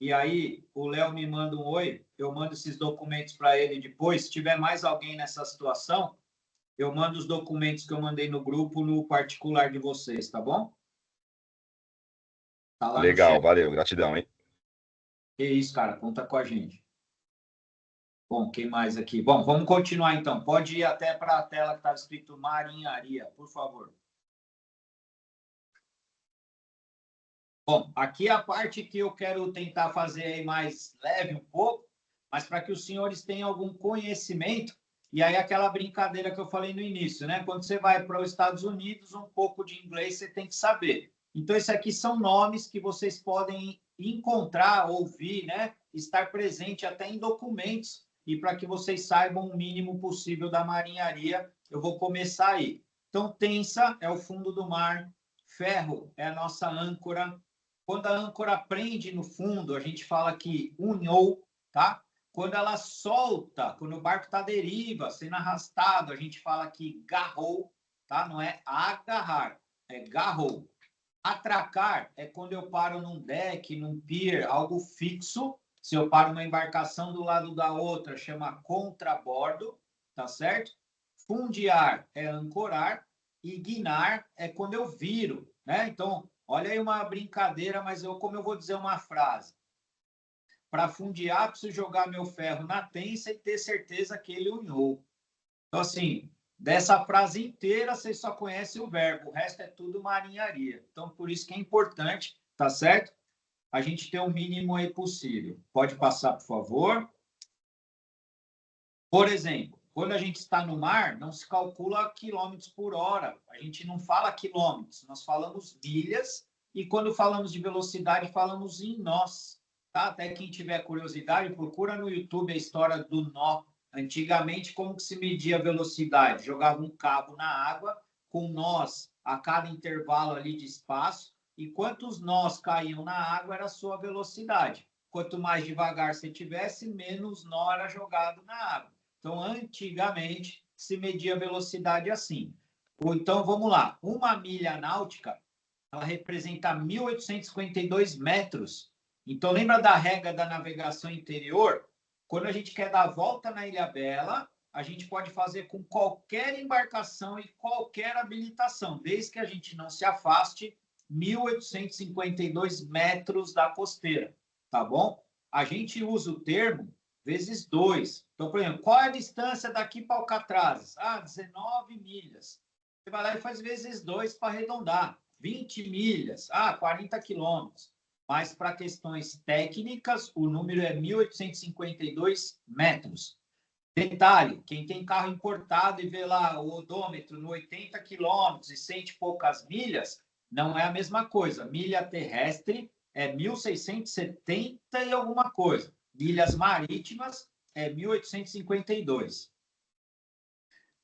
E aí, o Léo me manda um oi, eu mando esses documentos para ele depois. Se tiver mais alguém nessa situação, eu mando os documentos que eu mandei no grupo, no particular de vocês, tá bom? Tá lá Legal, valeu, gratidão, hein? Que isso, cara, conta com a gente. Bom, quem mais aqui? Bom, vamos continuar então. Pode ir até para a tela que estava escrito Marinharia, por favor. Bom, aqui é a parte que eu quero tentar fazer aí mais leve um pouco, mas para que os senhores tenham algum conhecimento, e aí aquela brincadeira que eu falei no início, né? Quando você vai para os Estados Unidos, um pouco de inglês você tem que saber. Então, esses aqui são nomes que vocês podem encontrar, ouvir, né? Estar presente até em documentos, e para que vocês saibam o mínimo possível da marinharia, eu vou começar aí. Então, tensa é o fundo do mar, ferro é a nossa âncora. Quando a âncora prende no fundo, a gente fala que unhou, tá? Quando ela solta, quando o barco está à deriva, sendo arrastado, a gente fala que garrou, tá? Não é agarrar, é garrou. Atracar é quando eu paro num deck, num pier, algo fixo. Se eu paro uma embarcação do lado da outra, chama contrabordo, tá certo? Fundear é ancorar e guinar é quando eu viro, né? Então, olha aí uma brincadeira, mas como eu vou dizer uma frase? Para fundear, preciso jogar meu ferro na tensa e ter certeza que ele unhou. Então, assim, dessa frase inteira, vocês só conhecem o verbo, o resto é tudo marinharia. Então, por isso que é importante, tá certo? A gente ter o mínimo aí possível. Pode passar, por favor. Por exemplo, quando a gente está no mar, não se calcula quilômetros por hora. A gente não fala quilômetros, nós falamos milhas. E quando falamos de velocidade, falamos em nós. Tá? Até quem tiver curiosidade, procura no YouTube a história do nó. Antigamente, como que se media a velocidade? Jogava um cabo na água com nós a cada intervalo ali de espaço. E quantos nós caíam na água era a sua velocidade. Quanto mais devagar você tivesse, menos nó era jogado na água. Então, antigamente, se media a velocidade assim. Então, vamos lá. Uma milha náutica, ela representa 1.852 metros. Então, lembra da regra da navegação interior? Quando a gente quer dar a volta na Ilhabela, a gente pode fazer com qualquer embarcação e qualquer habilitação, desde que a gente não se afaste 1.852 metros da costeira, tá bom? A gente usa o termo vezes 2. Então, por exemplo, qual é a distância daqui para Alcatrazes? 19 milhas. Você vai lá e faz vezes 2 para arredondar. 20 milhas. 40 quilômetros. Mas para questões técnicas, o número é 1.852 metros. Detalhe, quem tem carro importado e vê lá o odômetro no 80 quilômetros e 100 e poucas milhas, não é a mesma coisa. Milha terrestre é 1.670 e alguma coisa. Milhas marítimas é 1.852.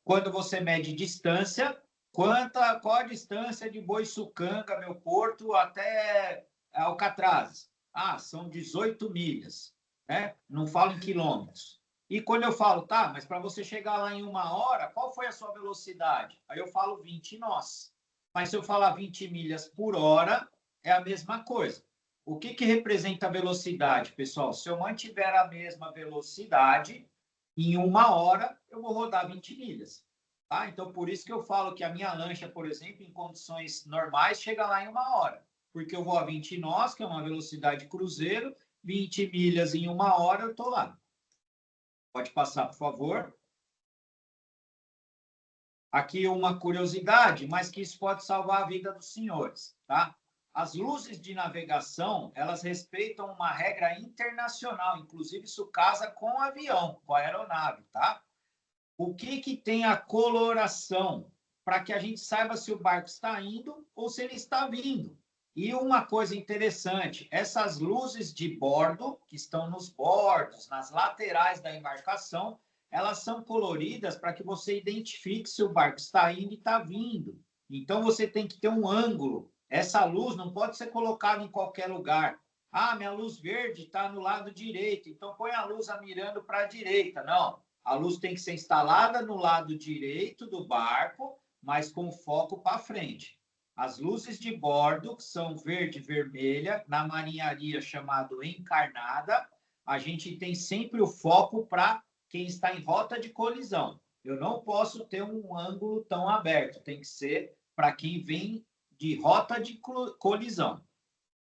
Quando você mede distância, qual a distância de Boiçucanga, meu porto, até Alcatraz? São 18 milhas. Né? Não falo em quilômetros. E quando eu falo, tá, mas para você chegar lá em 1 hora, qual foi a sua velocidade? Aí eu falo 20 nós. Mas se eu falar 20 milhas por hora, é a mesma coisa. O que representa a velocidade, pessoal? Se eu mantiver a mesma velocidade, em 1 hora, eu vou rodar 20 milhas. Tá? Então, por isso que eu falo que a minha lancha, por exemplo, em condições normais, chega lá em 1 hora. Porque eu vou a 20 nós, que é uma velocidade cruzeiro, 20 milhas em 1 hora, eu estou lá. Pode passar, por favor. Aqui uma curiosidade, mas que isso pode salvar a vida dos senhores, tá? As luzes de navegação, elas respeitam uma regra internacional, inclusive isso casa com o avião, com a aeronave, tá? O que tem a coloração? Para que a gente saiba se o barco está indo ou se ele está vindo. E uma coisa interessante, essas luzes de bordo, que estão nos bordos, nas laterais da embarcação, elas são coloridas para que você identifique se o barco está indo e está vindo. Então, você tem que ter um ângulo. Essa luz não pode ser colocada em qualquer lugar. Minha luz verde está no lado direito, então põe a luz mirando para a direita. Não, a luz tem que ser instalada no lado direito do barco, mas com foco para frente. As luzes de bordo, que são verde e vermelha, na marinharia chamado encarnada, a gente tem sempre o foco para quem está em rota de colisão. Eu não posso ter um ângulo tão aberto, tem que ser para quem vem de rota de colisão.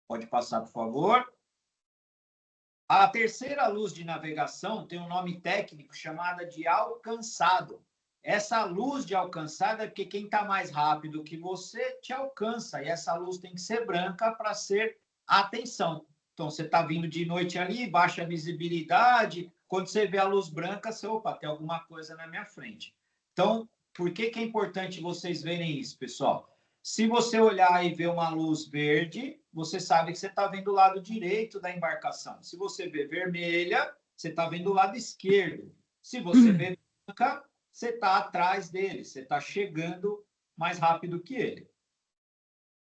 Pode passar, por favor. A terceira luz de navegação tem um nome técnico chamada de alcançado. Essa luz de alcançado é porque quem está mais rápido que você te alcança. E essa luz tem que ser branca para ser atenção. Então, você está vindo de noite ali, baixa visibilidade. Quando você vê a luz branca, você, opa, tem alguma coisa na minha frente. Então, por que é importante vocês verem isso, pessoal? Se você olhar e ver uma luz verde, você sabe que você está vendo o lado direito da embarcação. Se você vê vermelha, você está vendo o lado esquerdo. Se você vê branca, você está atrás dele, você está chegando mais rápido que ele.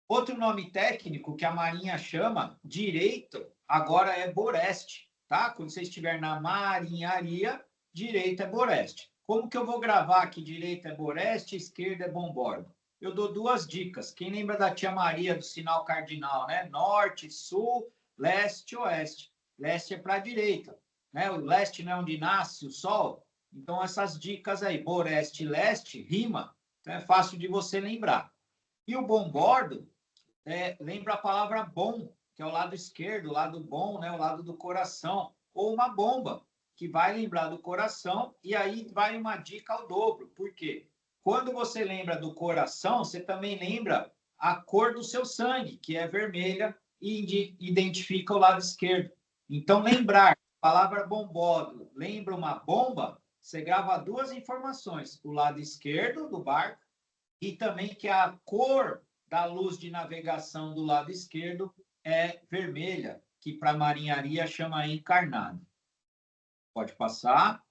Outro nome técnico que a Marinha chama direito, agora é boreste, tá? Quando você estiver na marinharia, direito é boreste. Como que eu vou gravar que direito é boreste, esquerda é bombordo? Eu dou 2 dicas. Quem lembra da tia Maria do sinal cardinal, né? Norte, sul, leste, oeste. Leste é para a direita, né? O leste não é onde nasce o sol. Então, essas dicas aí, boreste e leste, rima. Então, é fácil de você lembrar. E o bombordo, lembra a palavra bom, que é o lado esquerdo, o lado bom, né? O lado do coração. Ou uma bomba, que vai lembrar do coração. E aí vai uma dica ao dobro. Por quê? Quando você lembra do coração, você também lembra a cor do seu sangue, que é vermelha, e identifica o lado esquerdo. Então, lembrar, a palavra bombodo, lembra uma bomba, você grava 2 informações, o lado esquerdo do barco e também que a cor da luz de navegação do lado esquerdo é vermelha, que para a marinharia chama encarnado. Pode passar.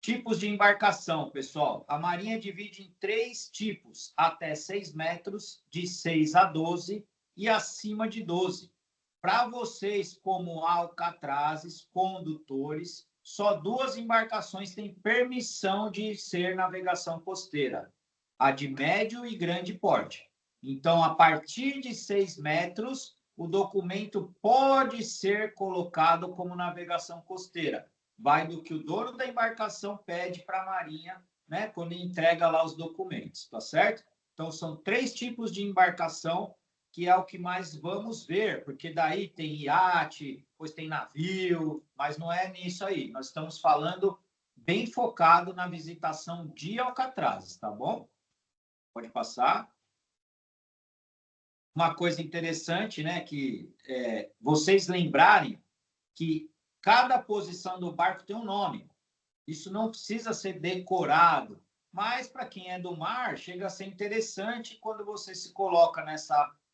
Tipos de embarcação, pessoal. A Marinha divide em 3 tipos, até 6 metros, de 6 a 12 e acima de 12. Para vocês, como alcatrazes, condutores, só 2 embarcações têm permissão de ser navegação costeira, a de médio e grande porte. Então, a partir de 6 metros, o documento pode ser colocado como navegação costeira. Vai do que o dono da embarcação pede para a Marinha, né, quando entrega lá os documentos, tá certo? Então, são 3 tipos de embarcação que é o que mais vamos ver, porque daí tem iate, depois tem navio, mas não é nisso aí. Nós estamos falando bem focado na visitação de Alcatrazes, tá bom? Pode passar. Uma coisa interessante, né, que vocês lembrarem que cada posição do barco tem um nome. Isso não precisa ser decorado, mas para quem é do mar, chega a ser interessante quando você se coloca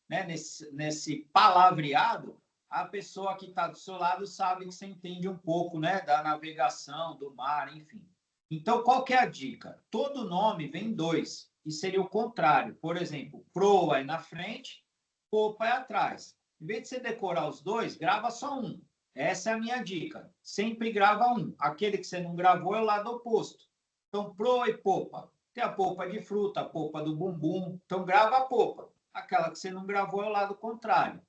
nesse palavreado, a pessoa que está do seu lado sabe que você entende um pouco, né, da navegação, do mar, enfim. Então, qual que é a dica? Todo nome vem dois, e seria o contrário. Por exemplo, proa é na frente, popa é atrás. Em vez de você decorar os dois, grava só um. Essa é a minha dica. Sempre grava um. Aquele que você não gravou é o lado oposto. Então, proa e popa. Tem a popa de fruta, a popa do bumbum. Então, grava a popa. Aquela que você não gravou é o lado contrário.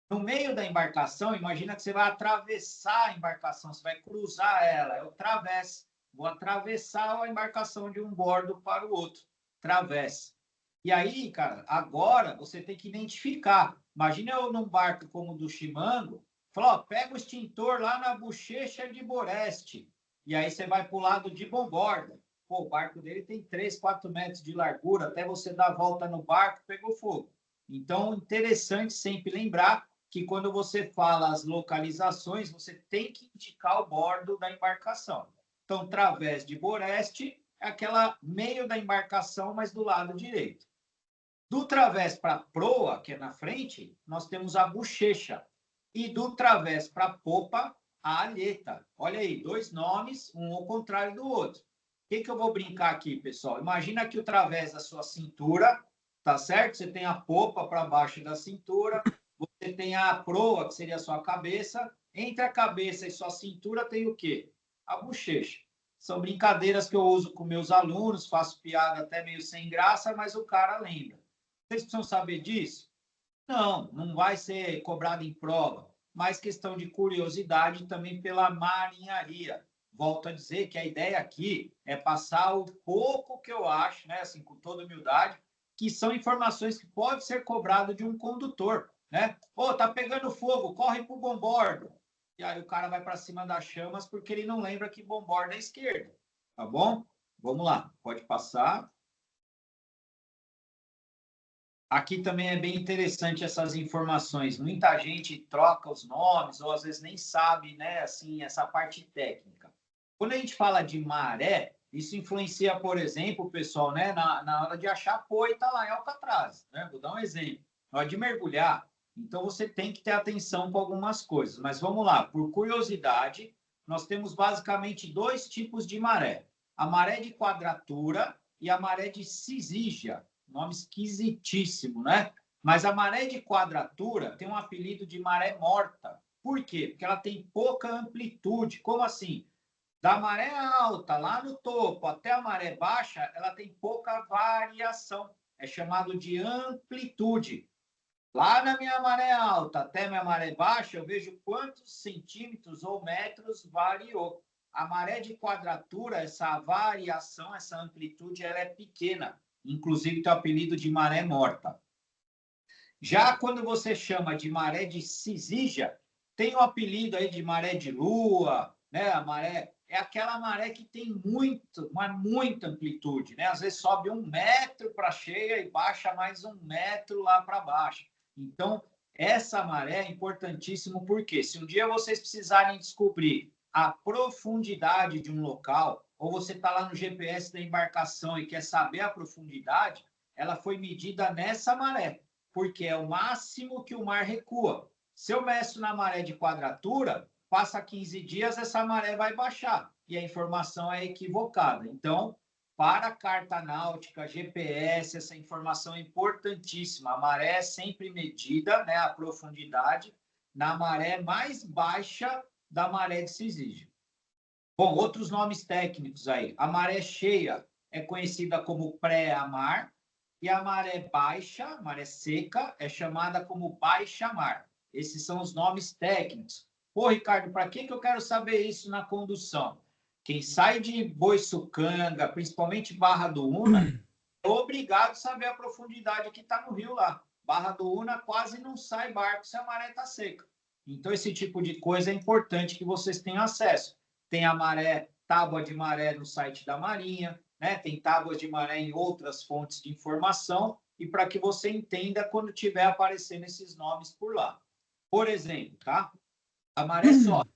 No meio da embarcação, imagina que você vai atravessar a embarcação, você vai cruzar ela. Eu travesso. Vou atravessar a embarcação de um bordo para o outro. Travessa. E aí, cara, agora você tem que identificar. Imagina eu num barco como o do Chimango, falar, pega o extintor lá na bochecha de Boreste. E aí você vai para o lado de bomborda. Pô, o barco dele tem 3, 4 metros de largura, até você dar a volta no barco, pegou fogo. Então, interessante sempre lembrar que quando você fala as localizações, você tem que indicar o bordo da embarcação. Então, través de Boreste é aquela meio da embarcação, mas do lado direito. Do través para proa, que é na frente, nós temos a bochecha. E do través para popa, a alheta. Olha aí, 2 nomes, um ao contrário do outro. O que eu vou brincar aqui, pessoal? Imagina que o través da sua cintura, tá certo? Você tem a popa para baixo da cintura, você tem a proa, que seria a sua cabeça. Entre a cabeça e sua cintura tem o quê? A bochecha. São brincadeiras que eu uso com meus alunos, faço piada até meio sem graça, mas o cara lembra. Vocês precisam saber disso? Não, não vai ser cobrado em prova, mas questão de curiosidade também pela marinharia. Volto a dizer que a ideia aqui é passar o pouco que eu acho, né, assim, com toda humildade, que são informações que pode ser cobrado de um condutor, né? Pô, tá pegando fogo, corre pro bombordo. E aí o cara vai para cima das chamas porque ele não lembra que bombordo é esquerda, tá bom? Vamos lá, pode passar. Aqui também é bem interessante essas informações. Muita gente troca os nomes ou às vezes nem sabe, né, assim, essa parte técnica. Quando a gente fala de maré, isso influencia, por exemplo, pessoal, né, na hora de achar poita lá em Alcatraz, né? Vou dar um exemplo. Na hora de mergulhar, então você tem que ter atenção com algumas coisas. Mas vamos lá, por curiosidade, nós temos basicamente 2 tipos de maré. A maré de quadratura e a maré de cisígia. Nome esquisitíssimo, né? Mas a maré de quadratura tem um apelido de maré morta. Por quê? Porque ela tem pouca amplitude. Como assim? Da maré alta, lá no topo, até a maré baixa, ela tem pouca variação. É chamado de amplitude. Lá na minha maré alta até minha maré baixa, eu vejo quantos centímetros ou metros variou. A maré de quadratura, essa variação, essa amplitude, ela é pequena. Inclusive, tem o apelido de maré morta. Já quando você chama de maré de cisígia, tem o apelido aí de maré de lua, né? A maré é aquela maré que tem muita amplitude, né? Às vezes sobe 1 metro para cheia e baixa mais 1 metro lá para baixo. Então, essa maré é importantíssimo porque se um dia vocês precisarem descobrir a profundidade de um local, ou você está lá no GPS da embarcação e quer saber a profundidade, ela foi medida nessa maré, porque é o máximo que o mar recua. Se eu meço na maré de quadratura, passa 15 dias, essa maré vai baixar e a informação é equivocada. Então, para a carta náutica, GPS, essa informação é importantíssima. A maré é sempre medida, né, a profundidade, na maré mais baixa da maré de cisígia. Bom, outros nomes técnicos aí. A maré cheia é conhecida como pré-mar e a maré baixa, maré seca, é chamada como baixa-mar. Esses são os nomes técnicos. Pô, Ricardo, para que eu quero saber isso na condução? Quem sai de Boiçucanga, principalmente Barra do Una, é obrigado a saber a profundidade que está no rio lá. Barra do Una quase não sai barco se a maré está seca. Então, esse tipo de coisa é importante que vocês tenham acesso. Tem a maré, tábua de maré no site da Marinha, né? Tem tábuas de maré em outras fontes de informação, e para que você entenda quando tiver aparecendo esses nomes por lá. Por exemplo, tá? A maré sobe.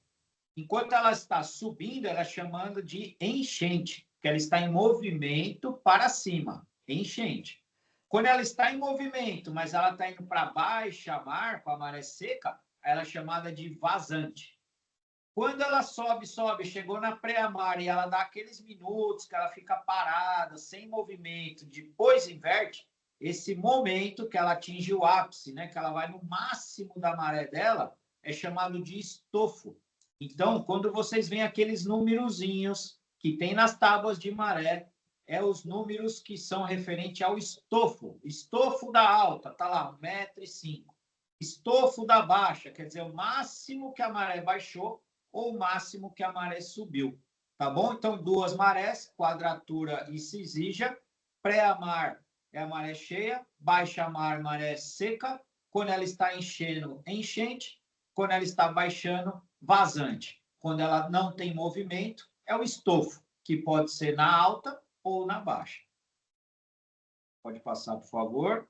Enquanto ela está subindo, ela é chamada de enchente, que ela está em movimento para cima. Enchente. Quando ela está em movimento, mas ela está indo para baixa mar, com a maré seca, ela é chamada de vazante. Quando ela sobe, chegou na pré-mar e ela dá aqueles minutos que ela fica parada, sem movimento, depois inverte, esse momento que ela atinge o ápice, né, que ela vai no máximo da maré dela, é chamado de estofo. Então, quando vocês veem aqueles numerozinhos que tem nas tábuas de maré, é os números que são referentes ao estofo. Estofo da alta, tá lá, 1,05 m. Estofo da baixa, quer dizer, o máximo que a maré baixou ou o máximo que a maré subiu. Tá bom? Então, duas marés, quadratura e cisígia. Pré-mar é a maré cheia, baixa-mar, maré seca. Quando ela está enchendo, enchente. Quando ela está baixando, vazante. Quando ela não tem movimento, é o estofo, que pode ser na alta ou na baixa. Pode passar, por favor.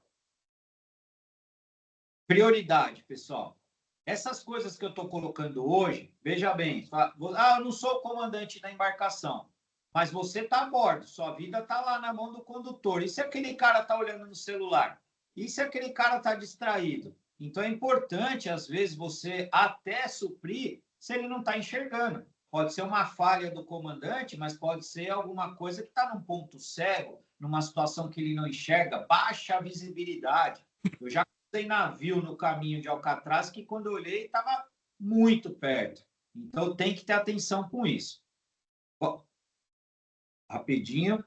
Prioridade, pessoal. Essas coisas que eu estou colocando hoje, veja bem, eu não sou o comandante da embarcação, mas você está a bordo, sua vida está lá na mão do condutor. E se aquele cara está olhando no celular? E se aquele cara está distraído? Então, é importante, às vezes, você até suprir se ele não está enxergando. Pode ser uma falha do comandante, mas pode ser alguma coisa que está num ponto cego, numa situação que ele não enxerga, baixa visibilidade. Eu já cruzei navio no caminho de Alcatraz que, quando eu olhei, estava muito perto. Então, tem que ter atenção com isso. Bom, rapidinho,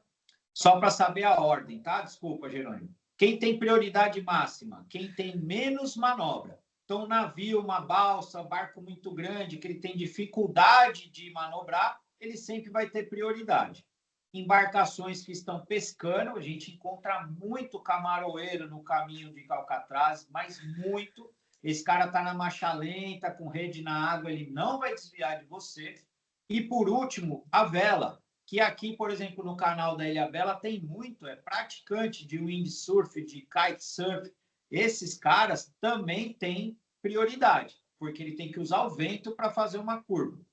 só para saber a ordem, tá? Desculpa, Jerônimo. Quem tem prioridade máxima? Quem tem menos manobra. Então, navio, uma balsa, barco muito grande, que ele tem dificuldade de manobrar, ele sempre vai ter prioridade. Embarcações que estão pescando, a gente encontra muito camaroeiro no caminho de Alcatraz, mas muito. Esse cara está na marcha lenta, com rede na água, ele não vai desviar de você. E, por último, a vela, que aqui, por exemplo, no canal da Ilhabela tem muito, é praticante de windsurf, de kitesurf. Esses caras também têm prioridade, porque ele tem que usar o vento para fazer uma curva.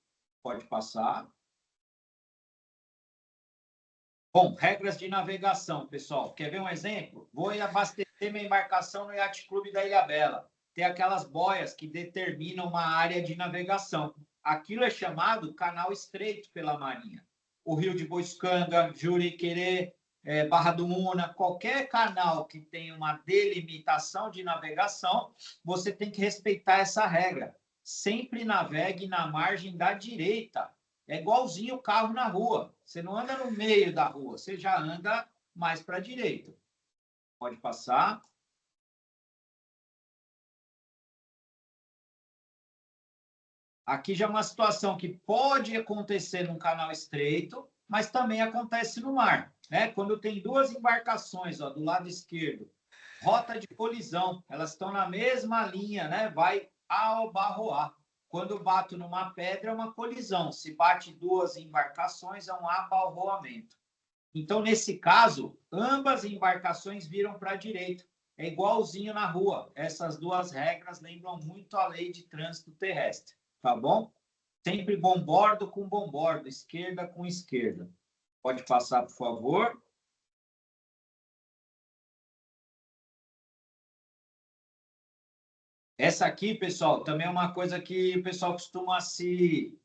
Pode passar. Bom, regras de navegação, pessoal. Quer ver um exemplo? Vou abastecer minha embarcação no Yacht Clube da Ilhabela. Tem aquelas boias que determinam uma área de navegação. Aquilo é chamado canal estreito pela Marinha. O Rio de Boiscanga, Juriquerê, Barra do Una, qualquer canal que tenha uma delimitação de navegação, você tem que respeitar essa regra. Sempre navegue na margem da direita. É igualzinho o carro na rua. Você não anda no meio da rua, você já anda mais para a direita. Pode passar. Aqui já é uma situação que pode acontecer num canal estreito, mas também acontece no mar, né? Quando tem duas embarcações, ó, do lado esquerdo, rota de colisão, elas estão na mesma linha, né? Vai ao barroar. Quando bato numa pedra, é uma colisão. Se bate duas embarcações, é um abalroamento. Então, nesse caso, ambas embarcações viram para a direita. É igualzinho na rua. Essas duas regras lembram muito a lei de trânsito terrestre. Tá bom? Sempre bombordo com bombordo, esquerda com esquerda. Pode passar, por favor. Essa aqui, pessoal, também é uma coisa que o pessoal costuma se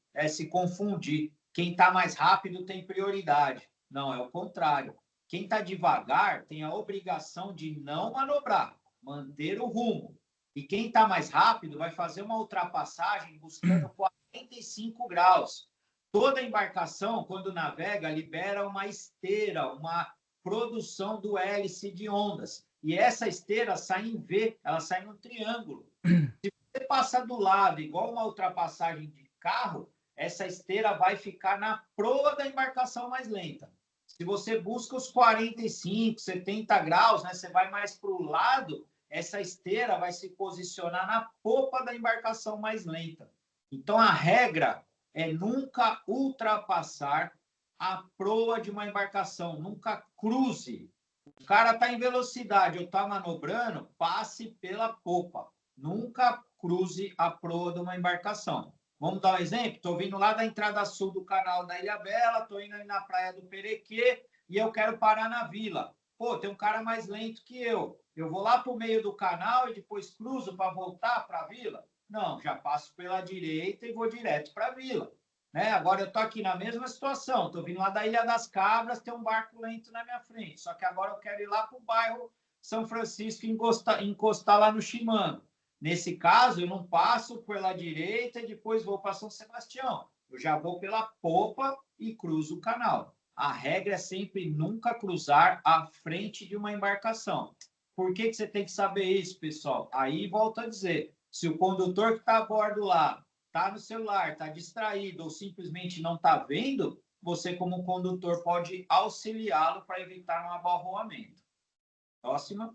confundir. Quem está mais rápido tem prioridade. Não, é o contrário. Quem está devagar tem a obrigação de não manobrar, manter o rumo. E quem está mais rápido vai fazer uma ultrapassagem buscando 45 graus. Toda embarcação, quando navega, libera uma esteira, uma produção do hélice de ondas. E essa esteira sai em V, ela sai num triângulo. Se você passar do lado, igual uma ultrapassagem de carro, essa esteira vai ficar na proa da embarcação mais lenta. Se você busca os 45, 70 graus, né, você vai mais para o lado, essa esteira vai se posicionar na popa da embarcação mais lenta. Então, a regra é nunca ultrapassar a proa de uma embarcação, nunca cruze. O cara está em velocidade ou está manobrando, passe pela popa. Nunca cruze a proa de uma embarcação. Vamos dar um exemplo? Estou vindo lá da entrada sul do canal da Ilhabela, estou indo na praia do Perequê e eu quero parar na vila. Pô, tem um cara mais lento que eu. Eu vou lá para o meio do canal e depois cruzo para voltar para a vila? Não, já passo pela direita e vou direto para a vila. Né? Agora eu estou aqui na mesma situação. Estou vindo lá da Ilha das Cabras, tem um barco lento na minha frente. Só que agora eu quero ir lá para o bairro São Francisco e encostar lá no Chimano. Nesse caso, eu não passo pela direita e depois vou para São Sebastião. Eu já vou pela popa e cruzo o canal. A regra é sempre nunca cruzar a frente de uma embarcação. Por que você tem que saber isso, pessoal? Aí, volto a dizer, se o condutor que está a bordo lá está no celular, está distraído ou simplesmente não está vendo, você, como condutor, pode auxiliá-lo para evitar um abalroamento. Próxima.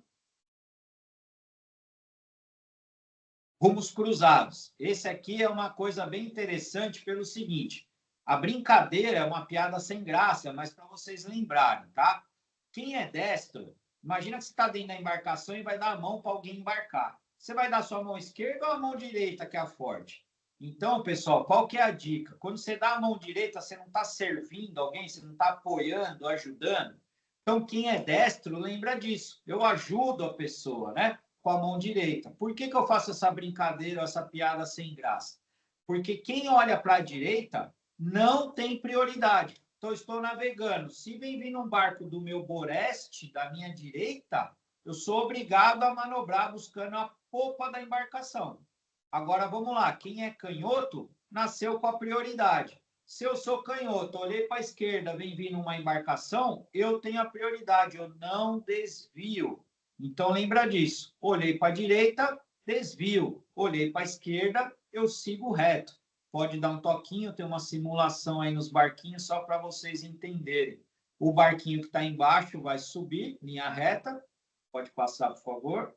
Rumos cruzados. Esse aqui é uma coisa bem interessante pelo seguinte, a brincadeira é uma piada sem graça, mas para vocês lembrarem, tá? Quem é destro, imagina que você está dentro da embarcação e vai dar a mão para alguém embarcar. Você vai dar sua mão esquerda ou a mão direita, que é a forte? Então, pessoal, qual que é a dica? Quando você dá a mão direita, você não está servindo alguém, você não está apoiando, ajudando. Então, quem é destro, lembra disso. Eu ajudo a pessoa, né? Com a mão direita. Por que eu faço essa brincadeira, essa piada sem graça? Porque quem olha para a direita não tem prioridade. Então, estou navegando. Se vem vindo um barco do meu boreste, da minha direita, eu sou obrigado a manobrar buscando a popa da embarcação. Agora, vamos lá. Quem é canhoto, nasceu com a prioridade. Se eu sou canhoto, olhei para a esquerda, vem vindo uma embarcação, eu tenho a prioridade, eu não desvio. Então, lembra disso. Olhei para a direita, desvio. Olhei para a esquerda, eu sigo reto. Pode dar um toquinho, tem uma simulação aí nos barquinhos, só para vocês entenderem. O barquinho que está embaixo vai subir, linha reta. Pode passar, por favor.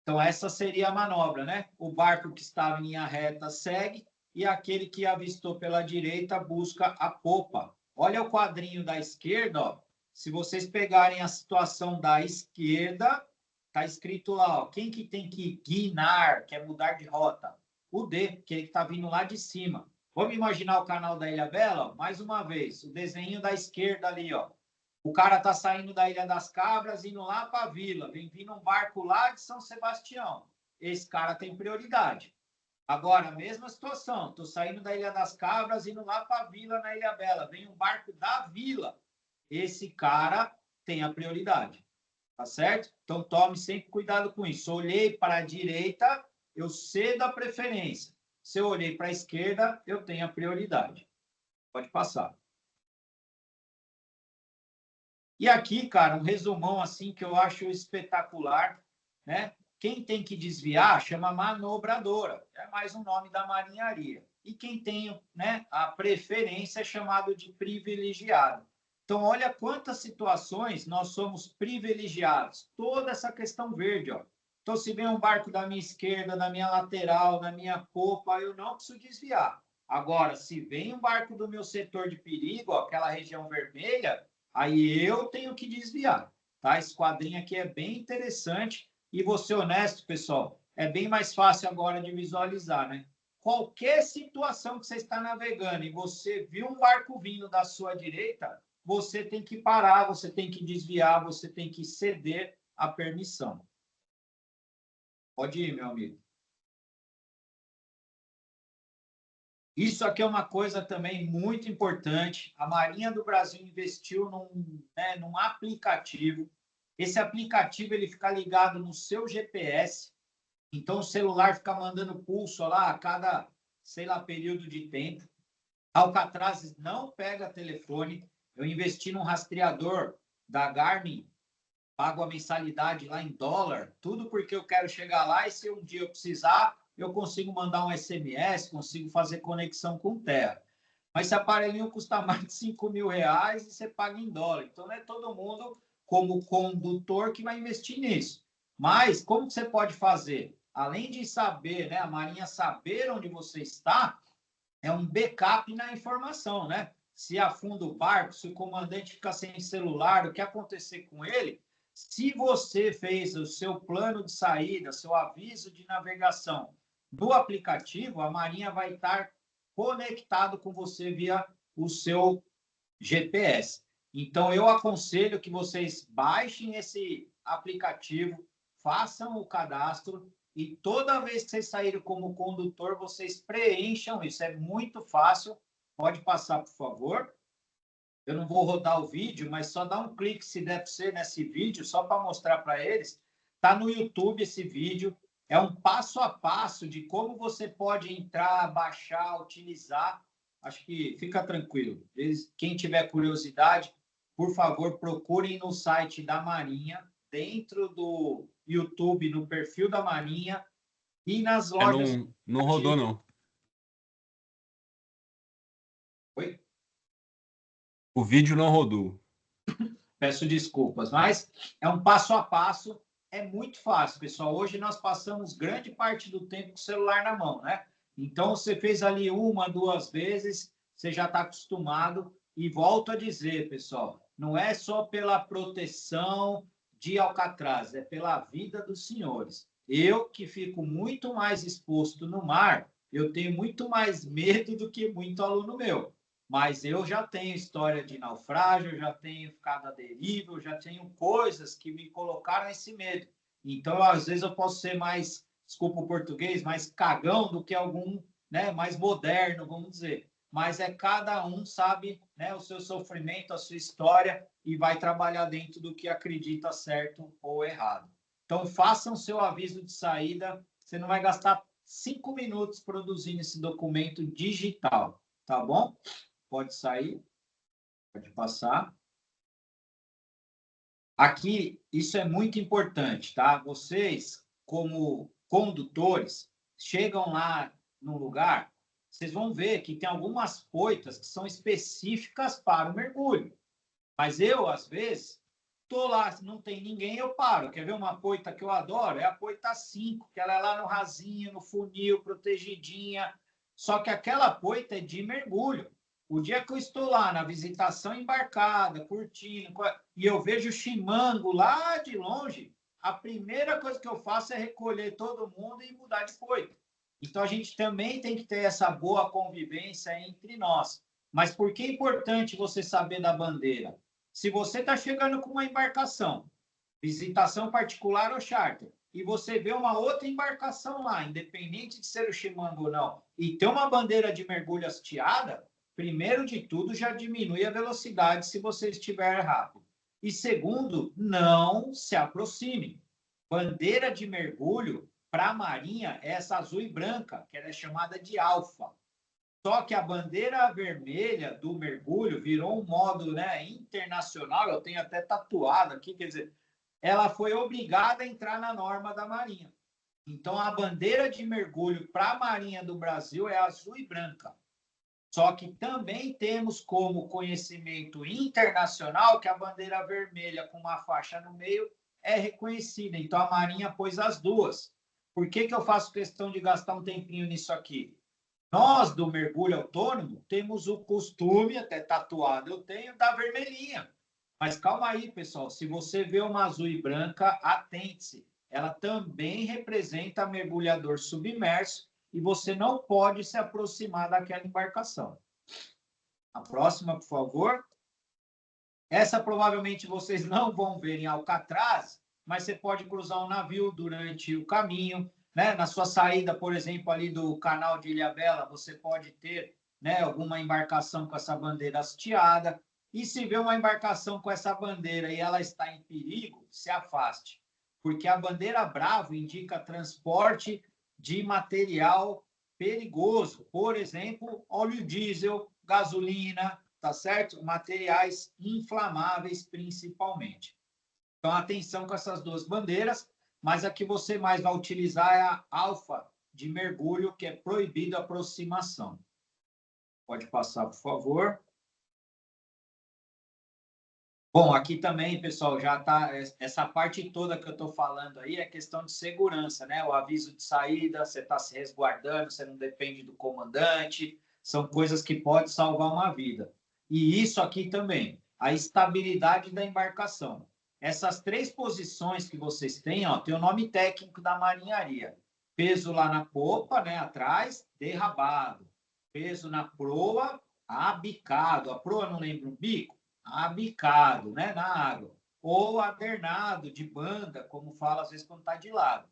Então, essa seria a manobra, né? O barco que estava em linha reta segue e aquele que avistou pela direita busca a popa. Olha o quadrinho da esquerda, ó. Se vocês pegarem a situação da esquerda, está escrito lá, ó, quem que tem que guinar, que é mudar de rota? O D, que ele está vindo lá de cima. Vamos imaginar o canal da Ilhabela? Mais uma vez, o desenho da esquerda ali, ó. O cara está saindo da Ilha das Cabras, indo lá para a vila. Vem vindo um barco lá de São Sebastião. Esse cara tem prioridade. Agora, a mesma situação. Estou saindo da Ilha das Cabras, indo lá para a vila na Ilhabela. Vem um barco da vila. Esse cara tem a prioridade. Tá certo? Então, tome sempre cuidado com isso. Olhei para a direita, eu cedo a preferência. Se eu olhei para a esquerda, eu tenho a prioridade. Pode passar. E aqui, cara, um resumão assim que eu acho espetacular, né? Quem tem que desviar chama manobradora, é mais um nome da marinharia. E quem tem, né, a preferência é chamado de privilegiado. Então, olha quantas situações nós somos privilegiados. Toda essa questão verde, ó. Então, se vem um barco da minha esquerda, da minha lateral, da minha popa, eu não preciso desviar. Agora, se vem um barco do meu setor de perigo, ó, aquela região vermelha, aí eu tenho que desviar, tá? Esse quadrinho aqui é bem interessante e vou ser honesto, pessoal, é bem mais fácil agora de visualizar, né? Qualquer situação que você está navegando e você viu um barco vindo da sua direita, você tem que parar, você tem que desviar, você tem que ceder a permissão. Pode ir, meu amigo. Isso aqui é uma coisa também muito importante. A Marinha do Brasil investiu num aplicativo. Esse aplicativo ele fica ligado no seu GPS. Então, o celular fica mandando pulso lá a cada, sei lá, período de tempo. Alcatraz não pega telefone. Eu investi num rastreador da Garmin, pago a mensalidade lá em dólar, tudo porque eu quero chegar lá e se um dia eu precisar, eu consigo mandar um SMS, consigo fazer conexão com terra. Mas esse aparelhinho custa mais de R$5.000 e você paga em dólar. Então, não é todo mundo como condutor que vai investir nisso. Mas como você pode fazer? Além de saber, né, a Marinha saber onde você está, é um backup na informação, né? Se afunda o barco, se o comandante fica sem celular, o que acontecer com ele, se você fez o seu plano de saída, seu aviso de navegação no aplicativo, a Marinha vai estar conectado com você via o seu GPS. Então, eu aconselho que vocês baixem esse aplicativo, façam o cadastro e toda vez que vocês saírem como condutor, vocês preencham isso. É muito fácil. Pode passar, por favor. Eu não vou rodar o vídeo, mas só dá um clique, se der para ser nesse vídeo, só para mostrar para eles. Está no YouTube esse vídeo. É um passo a passo de como você pode entrar, baixar, utilizar. Acho que fica tranquilo. Quem tiver curiosidade, por favor, procurem no site da Marinha, dentro do YouTube, no perfil da Marinha e nas lojas. Não rodou, não. Oi? O vídeo não rodou. Peço desculpas, mas é um passo a passo, é muito fácil, pessoal. Hoje nós passamos grande parte do tempo com o celular na mão, né? Então, você fez ali 1, 2 vezes, você já está acostumado. E volto a dizer, pessoal, não é só pela proteção de Alcatraz, é pela vida dos senhores. Eu, que fico muito mais exposto no mar, eu tenho muito mais medo do que muito aluno meu. Mas eu já tenho história de naufrágio, já tenho ficado à deriva, já tenho coisas que me colocaram esse medo. Então, às vezes, eu posso ser mais, desculpa o português, mais cagão do que algum, né, mais moderno, vamos dizer. Mas é cada um sabe, né, o seu sofrimento, a sua história e vai trabalhar dentro do que acredita certo ou errado. Então, façam seu aviso de saída. Você não vai gastar 5 minutos produzindo esse documento digital, tá bom? Pode sair, pode passar. Aqui, isso é muito importante, tá? Vocês, como condutores, chegam lá no lugar, vocês vão ver que tem algumas poitas que são específicas para o mergulho. Mas eu, às vezes, estou lá, não tem ninguém, eu paro. Quer ver uma poita que eu adoro? É a poita 5, que ela é lá no rasinho, no funil, protegidinha. Só que aquela poita é de mergulho. O dia que eu estou lá na visitação embarcada, curtindo, e eu vejo o chimango lá de longe, a primeira coisa que eu faço é recolher todo mundo e mudar de poita. Então, a gente também tem que ter essa boa convivência entre nós. Mas por que é importante você saber da bandeira? Se você está chegando com uma embarcação, visitação particular ou charter, e você vê uma outra embarcação lá, independente de ser o chimango ou não, e tem uma bandeira de mergulho hasteada, primeiro de tudo, já diminui a velocidade se você estiver rápido. E segundo, não se aproxime. Bandeira de mergulho para a Marinha é essa azul e branca, que ela é chamada de alfa. Só que a bandeira vermelha do mergulho virou um modo, né, internacional, eu tenho até tatuado aqui, quer dizer, ela foi obrigada a entrar na norma da Marinha. Então, a bandeira de mergulho para a Marinha do Brasil é azul e branca. Só que também temos como conhecimento internacional que a bandeira vermelha com uma faixa no meio é reconhecida. Então, a Marinha pôs as duas. Por que eu faço questão de gastar um tempinho nisso aqui? Nós, do mergulho autônomo, temos o costume, até tatuado eu tenho, da vermelhinha. Mas calma aí, pessoal. Se você vê uma azul e branca, atente-se. Ela também representa mergulhador submerso e você não pode se aproximar daquela embarcação. A próxima, por favor. Essa provavelmente vocês não vão ver em Alcatraz, mas você pode cruzar um navio durante o caminho, né? Na sua saída, por exemplo, ali do canal de Ilhabela, você pode ter, né, alguma embarcação com essa bandeira hasteada. E se vê uma embarcação com essa bandeira e ela está em perigo, se afaste. Porque a bandeira Bravo indica transporte de material perigoso. Por exemplo, óleo diesel, gasolina, tá certo? Materiais inflamáveis, principalmente. Então, atenção com essas duas bandeiras, mas a que você mais vai utilizar é a alfa de mergulho, que é proibido a aproximação. Pode passar, por favor. Bom, aqui também, pessoal, já está essa parte toda que eu estou falando aí é questão de segurança, né? O aviso de saída, você está se resguardando, você não depende do comandante, são coisas que podem salvar uma vida. E isso aqui também, a estabilidade da embarcação. Essas 3 posições que vocês têm, ó, tem o nome técnico da marinharia. Peso lá na popa, né, atrás, derrabado. Peso na proa, abicado. A proa não lembra um bico? Abicado, né, na água, ou adernado de banda, como fala às vezes quando está de lado.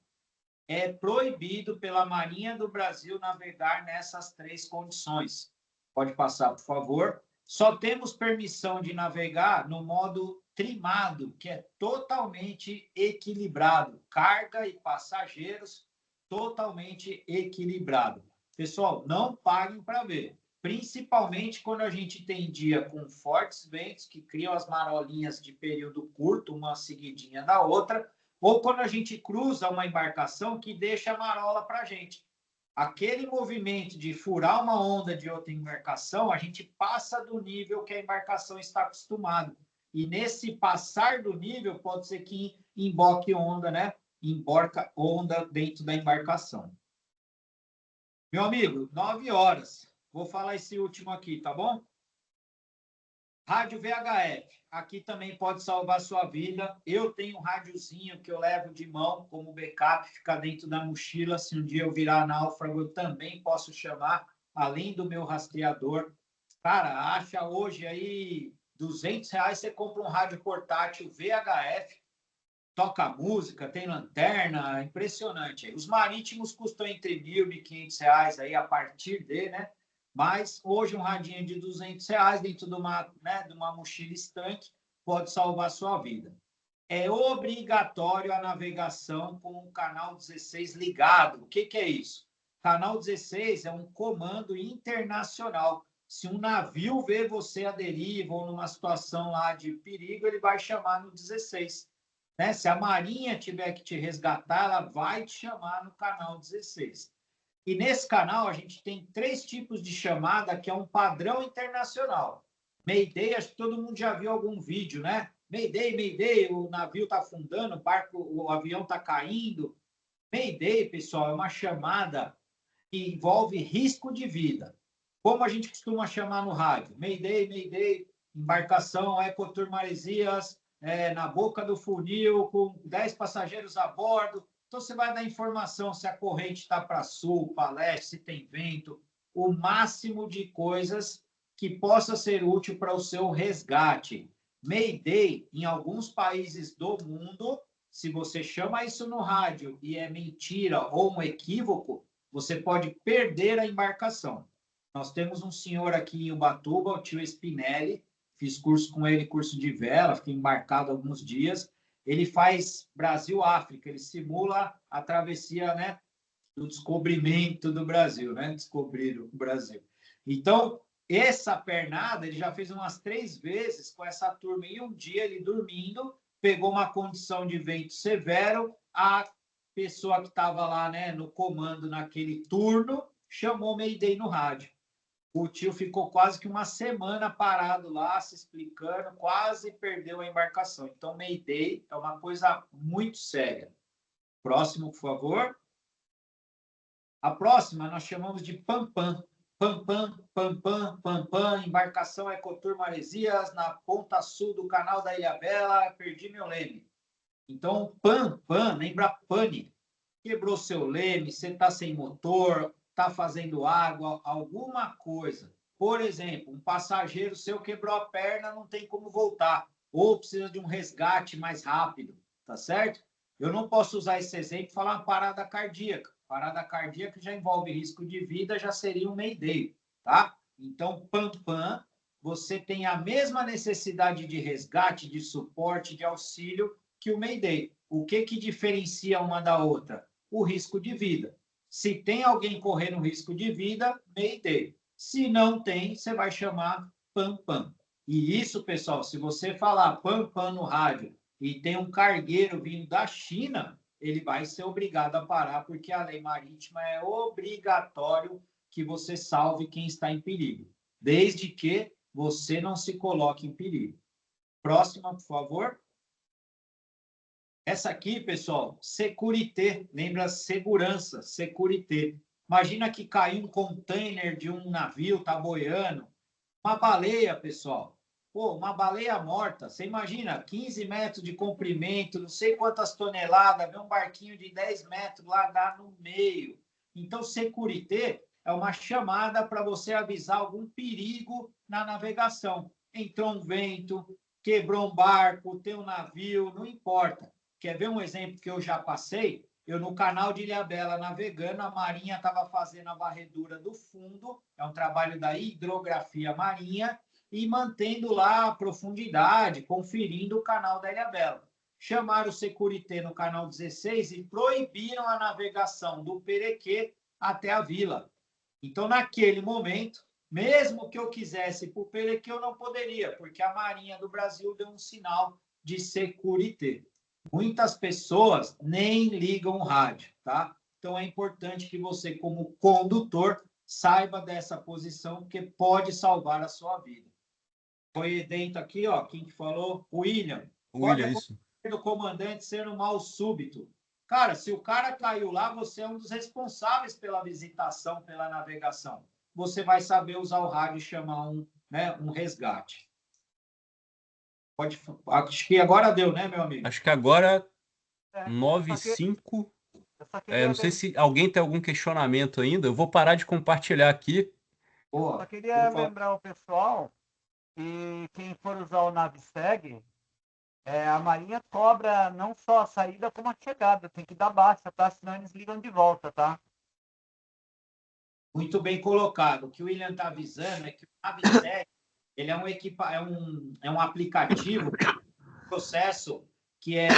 É proibido pela Marinha do Brasil navegar nessas 3 condições. Pode passar, por favor. Só temos permissão de navegar no modo trimado, que é totalmente equilibrado, carga e passageiros totalmente equilibrado. Pessoal, não paguem para ver. Principalmente quando a gente tem dia com fortes ventos que criam as marolinhas de período curto, uma seguidinha da outra, ou quando a gente cruza uma embarcação que deixa a marola para a gente. Aquele movimento de furar uma onda de outra embarcação, a gente passa do nível que a embarcação está acostumado. E nesse passar do nível, pode ser que emboque onda, né? Emborca onda dentro da embarcação. Meu amigo, 9 horas. Vou falar esse último aqui, tá bom? Rádio VHF. Aqui também pode salvar sua vida. Eu tenho um rádiozinho que eu levo de mão como backup, fica dentro da mochila. Se um dia eu virar náufrago, eu também posso chamar, além do meu rastreador. Cara, acha hoje aí R$200, você compra um rádio portátil VHF, toca música, tem lanterna, impressionante. Os marítimos custam entre R$1.000 e R$1.500 aí a partir de, né? Mas hoje um radinho de R$200 dentro de uma mochila estanque pode salvar a sua vida. É obrigatório a navegação com o canal 16 ligado. O que é isso? Canal 16 é um comando internacional. Se um navio vê você à deriva ou numa situação lá de perigo, ele vai chamar no 16. Né? Se a Marinha tiver que te resgatar, ela vai te chamar no canal 16. E nesse canal a gente tem 3 tipos de chamada que é um padrão internacional. Mayday, acho que todo mundo já viu algum vídeo, né? Mayday, Mayday, o navio está afundando, o avião está caindo. Mayday, pessoal, é uma chamada que envolve risco de vida. Como a gente costuma chamar no rádio? Mayday, Mayday, embarcação Ecotour Maresias, na boca do funil, com 10 passageiros a bordo. Então, você vai dar informação se a corrente está para sul, para leste, se tem vento, o máximo de coisas que possa ser útil para o seu resgate. Mayday, em alguns países do mundo, se você chama isso no rádio e é mentira ou um equívoco, você pode perder a embarcação. Nós temos um senhor aqui em Ubatuba, o tio Spinelli, fiz curso com ele, curso de vela, fiquei embarcado alguns dias. Ele faz Brasil-África, ele simula a travessia, né, do descobrimento do Brasil, né? Descobrir o Brasil. Então, essa pernada ele já fez umas 3 vezes com essa turma. E um dia ele dormindo, pegou uma condição de vento severo, a pessoa que estava lá, né, no comando naquele turno chamou Mayday no rádio. O tio ficou quase que uma semana parado lá, se explicando, quase perdeu a embarcação. Então, Mayday é uma coisa muito séria. Próximo, por favor. A próxima nós chamamos de Pampam. Pampam, Pampam, Pampam, embarcação Ecotour Maresias, na ponta sul do canal da Ilhabela, perdi meu leme. Então, Pampam, lembra pane. Quebrou seu leme, você está sem motor, está fazendo água, alguma coisa. Por exemplo, um passageiro seu quebrou a perna, não tem como voltar, ou precisa de um resgate mais rápido, tá certo? Eu não posso usar esse exemplo e falar uma parada cardíaca. Parada cardíaca já envolve risco de vida, já seria um Mayday, tá? Então, Pampam, você tem a mesma necessidade de resgate, de suporte, de auxílio que o Mayday. O que diferencia uma da outra? O risco de vida. Se tem alguém correndo risco de vida, Mayday. Se não tem, você vai chamar Pampam. E isso, pessoal, se você falar Pampam no rádio e tem um cargueiro vindo da China, ele vai ser obrigado a parar, porque a lei marítima é obrigatório que você salve quem está em perigo, desde que você não se coloque em perigo. Próxima, por favor. Essa aqui, pessoal, Securité, lembra segurança, Securité. Imagina que caiu um container de um navio, tá boiando, uma baleia, pessoal. Pô, uma baleia morta, você imagina, 15 metros de comprimento, não sei quantas toneladas, vem um barquinho de 10 metros largar no meio. Então, Securité é uma chamada para você avisar algum perigo na navegação. Entrou um vento, quebrou um barco, tem um navio, não importa. Quer ver um exemplo que eu já passei? Eu, no canal de Ilhabela, navegando, a Marinha estava fazendo a varredura do fundo, é um trabalho da hidrografia marinha, e mantendo lá a profundidade, conferindo o canal da Ilhabela. Chamaram o Securité no canal 16 e proibiram a navegação do Perequê até a vila. Então, naquele momento, mesmo que eu quisesse ir para o Perequê, eu não poderia, porque a Marinha do Brasil deu um sinal de Securité. Muitas pessoas nem ligam o rádio, tá? Então, é importante que você, como condutor, saiba dessa posição, porque pode salvar a sua vida. Foi dentro aqui, ó, quem que falou? William. Pode acontecer do comandante ser um mal súbito. Cara, se o cara caiu lá, você é um dos responsáveis pela visitação, pela navegação. Você vai saber usar o rádio e chamar um resgate. Pode, acho que agora deu, né, meu amigo? Acho que agora 9:05. Não sei se alguém tem algum questionamento ainda. Eu vou parar de compartilhar aqui. Só queria lembrar o pessoal que quem for usar o Navseg, a Marinha cobra não só a saída, como a chegada. Tem que dar baixa, tá? Senão eles ligam de volta, tá? Muito bem colocado. O que o William está avisando é que o Navseg ele é um aplicativo, processo que é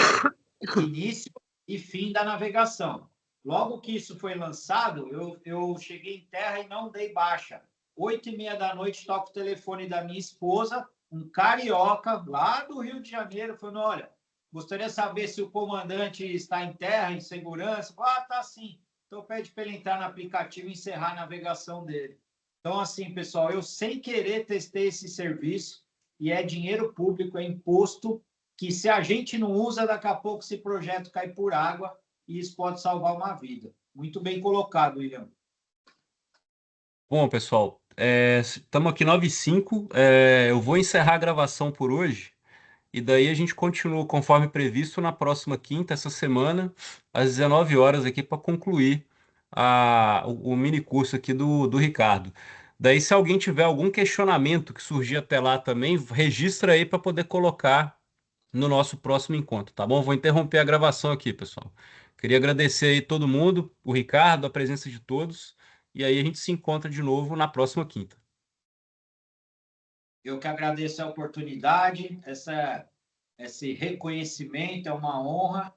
início e fim da navegação. Logo que isso foi lançado, eu cheguei em terra e não dei baixa. 8h30 da noite, toco o telefone da minha esposa, um carioca lá do Rio de Janeiro, falando, olha, gostaria de saber se o comandante está em terra, em segurança. Ah, tá sim. Então, pede para ele entrar no aplicativo e encerrar a navegação dele. Então, assim, pessoal, eu sem querer testei esse serviço e é dinheiro público, é imposto, que se a gente não usa, daqui a pouco esse projeto cai por água e isso pode salvar uma vida. Muito bem colocado, William. Bom, pessoal, estamos aqui 9:05. Eu vou encerrar a gravação por hoje e daí a gente continua conforme previsto na próxima quinta, essa semana, às 19 horas aqui para concluir o mini curso aqui do Ricardo. Daí, se alguém tiver algum questionamento que surgir até lá também, registra aí para poder colocar no nosso próximo encontro, tá bom? Vou interromper a gravação aqui, pessoal. Queria agradecer aí todo mundo, o Ricardo, a presença de todos, e aí a gente se encontra de novo na próxima quinta. Eu que agradeço a oportunidade, esse reconhecimento, é uma honra,